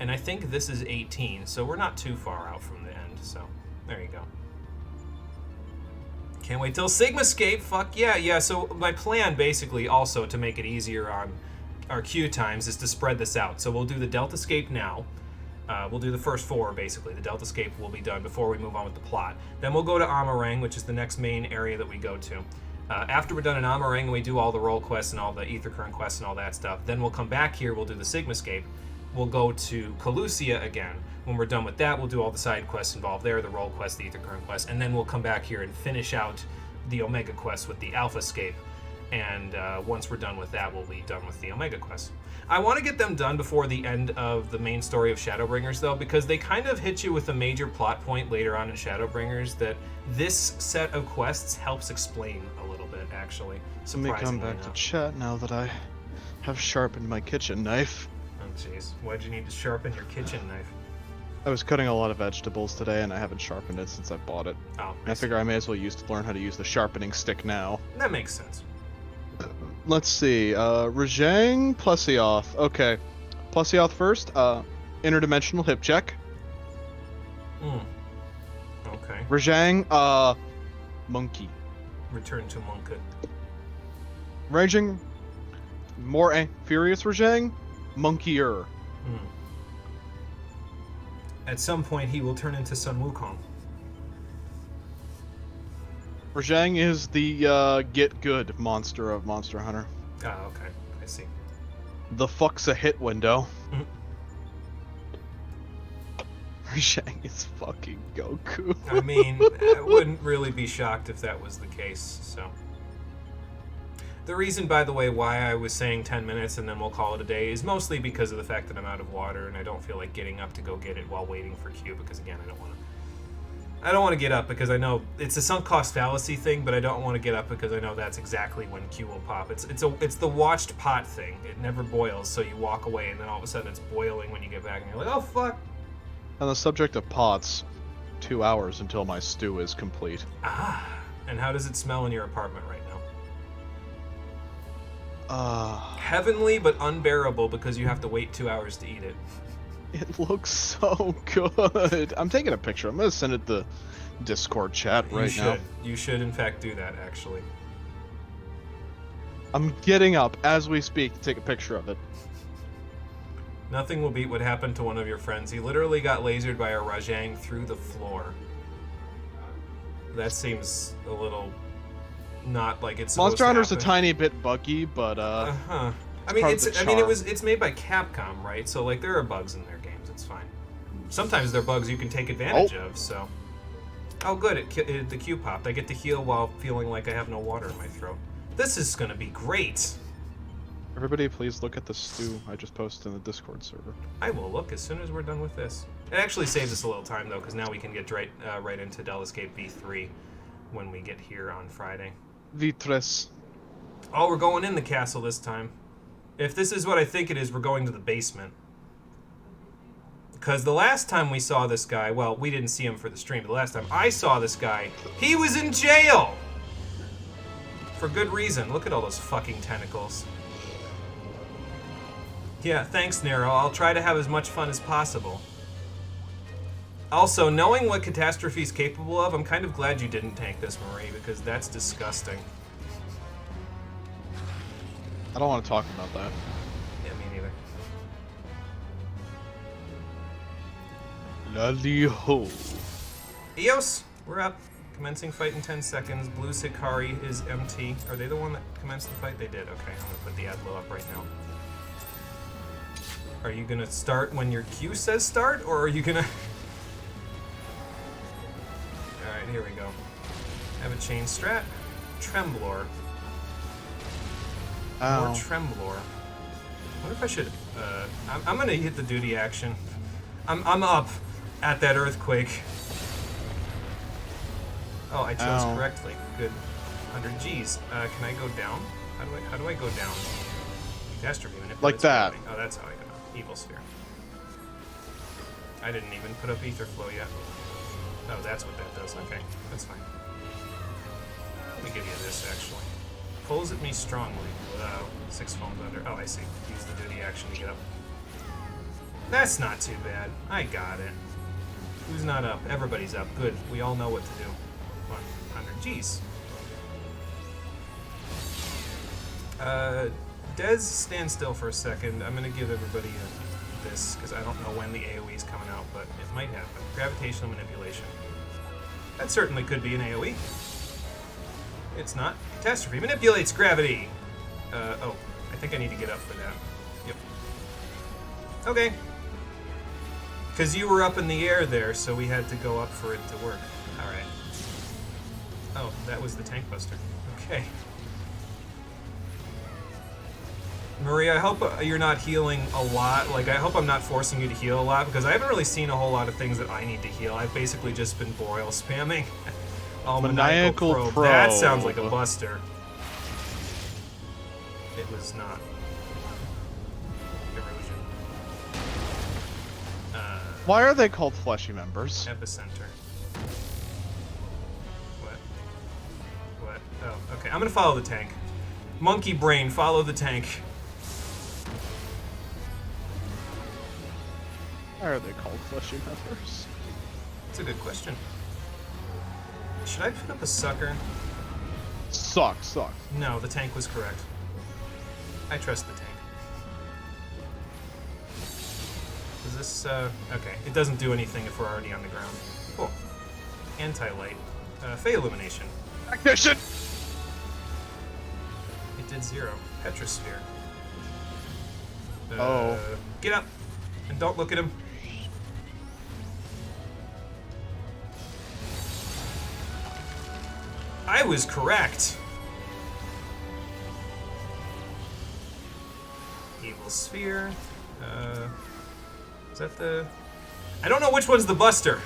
and I think this is 18, so we're not too far out from the end. So there you go. Can't wait till Sigmascape. Fuck yeah. So my plan, basically, also to make it easier on our queue times, is to spread this out. So we'll do the Deltascape now. We'll do the first 4, basically. The Deltascape will be done before we move on with the plot. Then we'll go to Amarang, which is the next main area that we go to. After we're done in Amarang and we do all the role quests and all the Ether Current quests and all that stuff, then we'll come back here, we'll do the Sigmascape. We'll go to Calusia again. When we're done with that, we'll do all the side quests involved there, the role quests, the Ether Current quests, and then we'll come back here and finish out the Omega quest with the Alphascape. And once we're done with that, we'll be done with the Omega quest. I want to get them done before the end of the main story of Shadowbringers, though, because they kind of hit you with a major plot point later on in Shadowbringers that this set of quests helps explain a little bit, actually. Let me come back to chat now that I have sharpened my kitchen knife. Oh, jeez. Why'd you need to sharpen your kitchen knife? I was cutting a lot of vegetables today, and I haven't sharpened it since I bought it. Oh, I figure I may as well learn how to use the sharpening stick now. That makes sense. Let's see. Rajang, Plesioth. Okay. Plesioth first. Interdimensional hip check. Okay. Rajang, monkey. Return to Monka. Raging, more furious Rajang, monkeyer. At some point, he will turn into Sun Wukong. Rajang is the get good monster of Monster Hunter. Oh, okay. I see. The fuck's a hit window. Rajang is fucking Goku. I mean, I wouldn't really be shocked if that was the case, so. The reason, by the way, why I was saying 10 minutes and then we'll call it a day is mostly because of the fact that I'm out of water and I don't feel like getting up to go get it while waiting for Q, because again, I don't want to get up because I know it's a sunk cost fallacy thing, but I don't want to get up because I know that's exactly when Q will pop. It's the watched pot thing. It never boils, so you walk away and then all of a sudden it's boiling when you get back and you're like, oh fuck. On the subject of pots, 2 hours until my stew is complete. Ah, and how does it smell in your apartment right now? Heavenly but unbearable because you have to wait 2 hours to eat it. It looks so good. I'm taking a picture. I'm gonna send it to Discord chat right now. You should, in fact, do that, actually. I'm getting up as we speak to take a picture of it. Nothing will beat what happened to one of your friends. He literally got lasered by a Rajang through the floor. That seems a little not like it's supposed Monster to Hunter's a happen. tiny bit buggy, but I mean, it's made by Capcom, right? So like there are bugs in their games. It's fine. Sometimes they're bugs you can take advantage of. So, oh good, the Q popped. I get to heal while feeling like I have no water in my throat. This is gonna be great. Everybody, please look at the stew I just posted in the Discord server. I will look as soon as we're done with this. It actually saves us a little time though, because now we can get right into Deltascape V3 when we get here on Friday. V3. Oh, we're going in the castle this time. If this is what I think it is, we're going to the basement. Because the last time we saw this guy, well, we didn't see him for the stream, but the last time I saw this guy, he was in jail! For good reason. Look at all those fucking tentacles. Yeah, thanks, Nero. I'll try to have as much fun as possible. Also, knowing what Catastrophe's capable of, I'm kind of glad you didn't tank this, Marie, because that's disgusting. I don't want to talk about that. Yeah, me neither. Bloody ho. Eos, we're up. Commencing fight in 10 seconds. Blue Sikari is MT. Are they the one that commenced the fight? They did. Okay, I'm gonna put the Adlo up right now. Are you gonna start when your Q says start, or are you gonna... Alright, here we go. Have a chain strat. Tremblor. Ow. More Tremblor. What if I should... I'm gonna hit the duty action. I'm up at that earthquake. Oh, I chose Ow. correctly. Good. 100 G's. Can I go down? How do I go down? Catastrophe manipulates Like that. gravity. Oh, that's how I go down. Evil Sphere. I didn't even put up Ether Flow yet. Oh, that's what that does. Okay, that's fine. Let me give you this, actually. Pulls at me strongly. Wow. 6 foams under. Oh, I see. Use the duty action to get up. That's not too bad. I got it. Who's not up? Everybody's up. Good. We all know what to do. 100 G's. Des, stand still for a second. I'm going to give everybody this, because I don't know when the AoE is coming out, but it might happen. Gravitational manipulation. That certainly could be an AoE. It's not. Catastrophe manipulates gravity! Oh, I think I need to get up for that. Yep. Okay. Because you were up in the air there, so we had to go up for it to work. Alright. Oh, that was the tank buster. Okay. Maria, I hope you're not healing a lot. Like, I hope I'm not forcing you to heal a lot, because I haven't really seen a whole lot of things that I need to heal. I've basically just been Boreal spamming. Oh, Maniacal Probe. That sounds like a buster. It was not. Erosion. Why are they called fleshy members? Epicenter. What? Oh, okay. I'm gonna follow the tank. Monkey brain, follow the tank. Why are they called fleshy members? That's a good question. Should I put up a sucker? Suck. No, the tank was correct. I trust the tank. Is this, okay. It doesn't do anything if we're already on the ground. Cool. Anti-light. Fey Illumination. Technician! It did 0. Petrosphere. Oh. Get up! And don't look at him. I was correct! Evil Sphere. Is that the... I don't know which one's the Buster.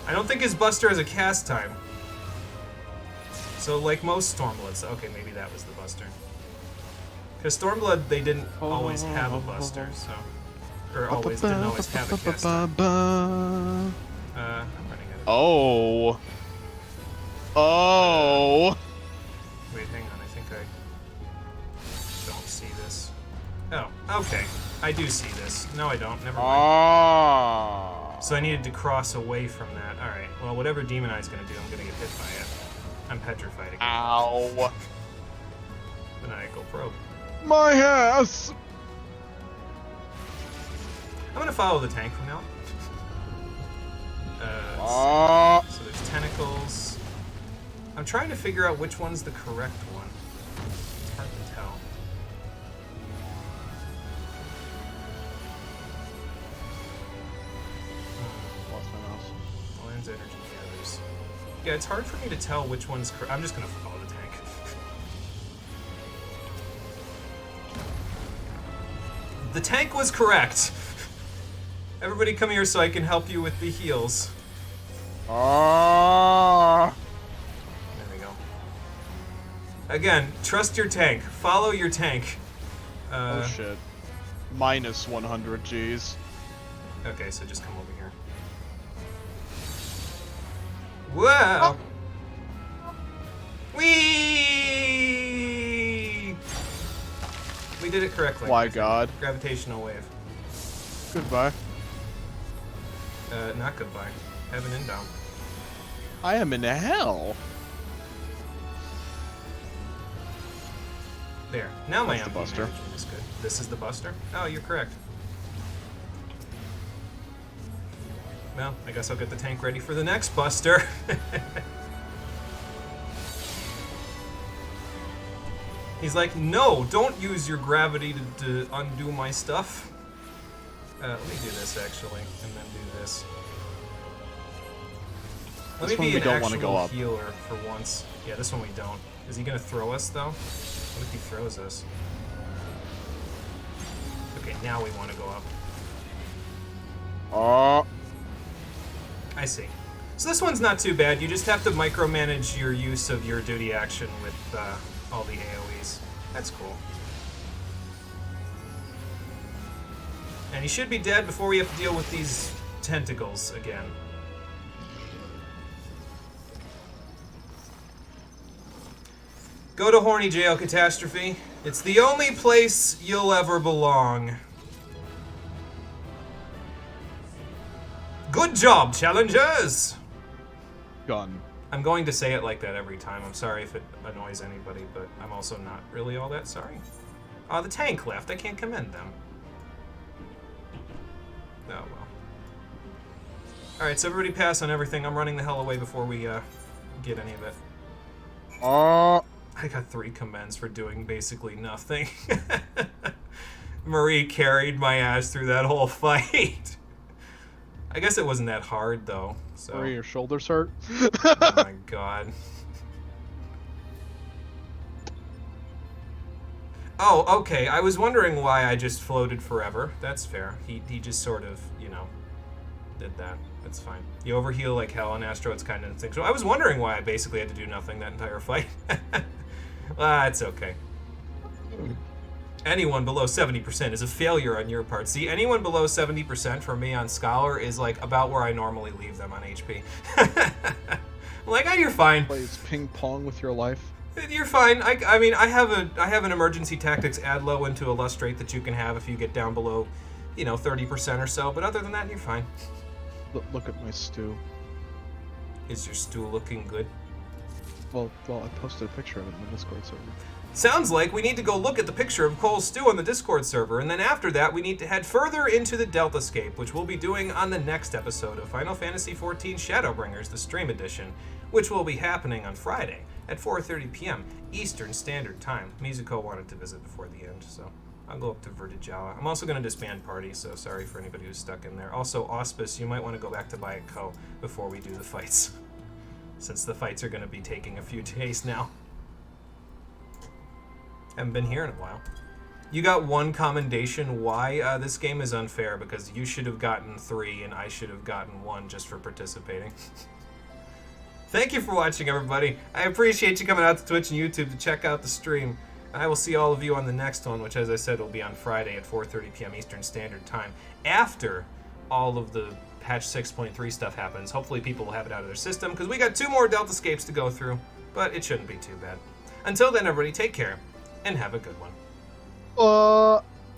I don't think his Buster has a cast time. So, like most Stormbloods... Okay, maybe that was the Buster. Because Stormblood, they didn't always have a Buster, so... Or always, didn't always have a cast time. I'm running out of... Oh. Wait, hang on, I think I don't see this. Oh, okay. I do see this. No, I don't. Never mind. So I needed to cross away from that. Alright, well, whatever Demon Eye's gonna do, I'm gonna get hit by it. I'm petrified again. Ow. Maniacal Probe. My ass! I'm gonna follow the tank from now on. So there's tentacles. I'm trying to figure out which one's the correct one. It's hard to tell. Lost my mouse. Lands energy gathers. Yeah, it's hard for me to tell which one's correct. I'm just gonna follow the tank. The tank was correct. Everybody come here so I can help you with the heals. There we go. Again, trust your tank. Follow your tank. Oh shit. Minus 100 Gs. Okay, so just come over here. Whoa! Whee! We did it correctly. My god. Gravitational wave. Goodbye. Not goodbye. Heaven and down. I am in hell. There. Now my That's the MP Buster. management is good. This is the Buster? Oh, you're correct. Well, I guess I'll get the tank ready for the next Buster. He's like, no, don't use your gravity to undo my stuff. Let me do this, actually, and then do this. Let me be an actual healer for once. Yeah, this one we don't. Is he going to throw us, though? What if he throws us? Okay, now we want to go up. I see. So this one's not too bad. You just have to micromanage your use of your duty action with all the AoEs. That's cool. And he should be dead before we have to deal with these tentacles again. Go to Horny Jail, Catastrophe. It's the only place you'll ever belong. Good job, challengers! Gun. I'm going to say it like that every time. I'm sorry if it annoys anybody, but I'm also not really all that sorry. The tank left. I can't commend them. Oh, well. Alright, so everybody pass on everything. I'm running the hell away before we get any of it. I got 3 commends for doing basically nothing. Marie carried my ass through that whole fight. I guess it wasn't that hard, though. So. Marie, your shoulders hurt? Oh my god. Oh, okay. I was wondering why I just floated forever. That's fair. He just sort of, you know, did that. That's fine. You overheal like hell, and Astro, it's kind of instinctual. I was wondering why I basically had to do nothing that entire fight. It's okay. Anyone below 70% is a failure on your part. See, anyone below 70% for me on Scholar is like about where I normally leave them on HP. Like, oh, you're fine. Plays ping pong with your life. You're fine. I mean, I have an emergency tactics add low into illustrate that you can have if you get down below, you know, 30% or so. But other than that, you're fine. Look at my stew. Is your stew looking good? Well, I posted a picture of it in the Discord server. Sounds like we need to go look at the picture of Cole's stew on the Discord server, and then after that we need to head further into the Deltascape, which we'll be doing on the next episode of Final Fantasy XIV Shadowbringers, the Stream Edition, which will be happening on Friday at 4:30 p.m. Eastern Standard Time. Mizuko wanted to visit before the end, so I'll go up to Vertijawa. I'm also going to disband Party, so sorry for anybody who's stuck in there. Also, Auspice, you might want to go back to Bayako before we do the fights, since the fights are going to be taking a few days now. Haven't been here in a while. You got 1 commendation. Why? This game is unfair because you should have gotten 3 and I should have gotten 1 just for participating. Thank you for watching, everybody. I appreciate you coming out to Twitch and YouTube to check out the stream. I will see all of you on the next one, which, as I said, will be on Friday at 4:30 p.m. Eastern Standard Time. After all of the patch 6.3 stuff happens, hopefully people will have it out of their system because we got 2 more Deltascapes to go through, but it shouldn't be too bad. Until then, everybody, take care. And have a good one.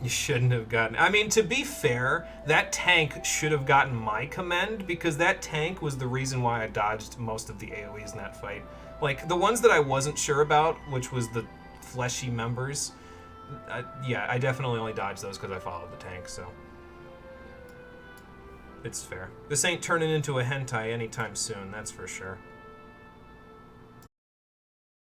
You shouldn't have gotten... I mean, to be fair, that tank should have gotten my commend, because that tank was the reason why I dodged most of the AoEs in that fight. Like, the ones that I wasn't sure about, which was the fleshy members, yeah, I definitely only dodged those because I followed the tank, so... It's fair. This ain't turning into a hentai anytime soon, that's for sure.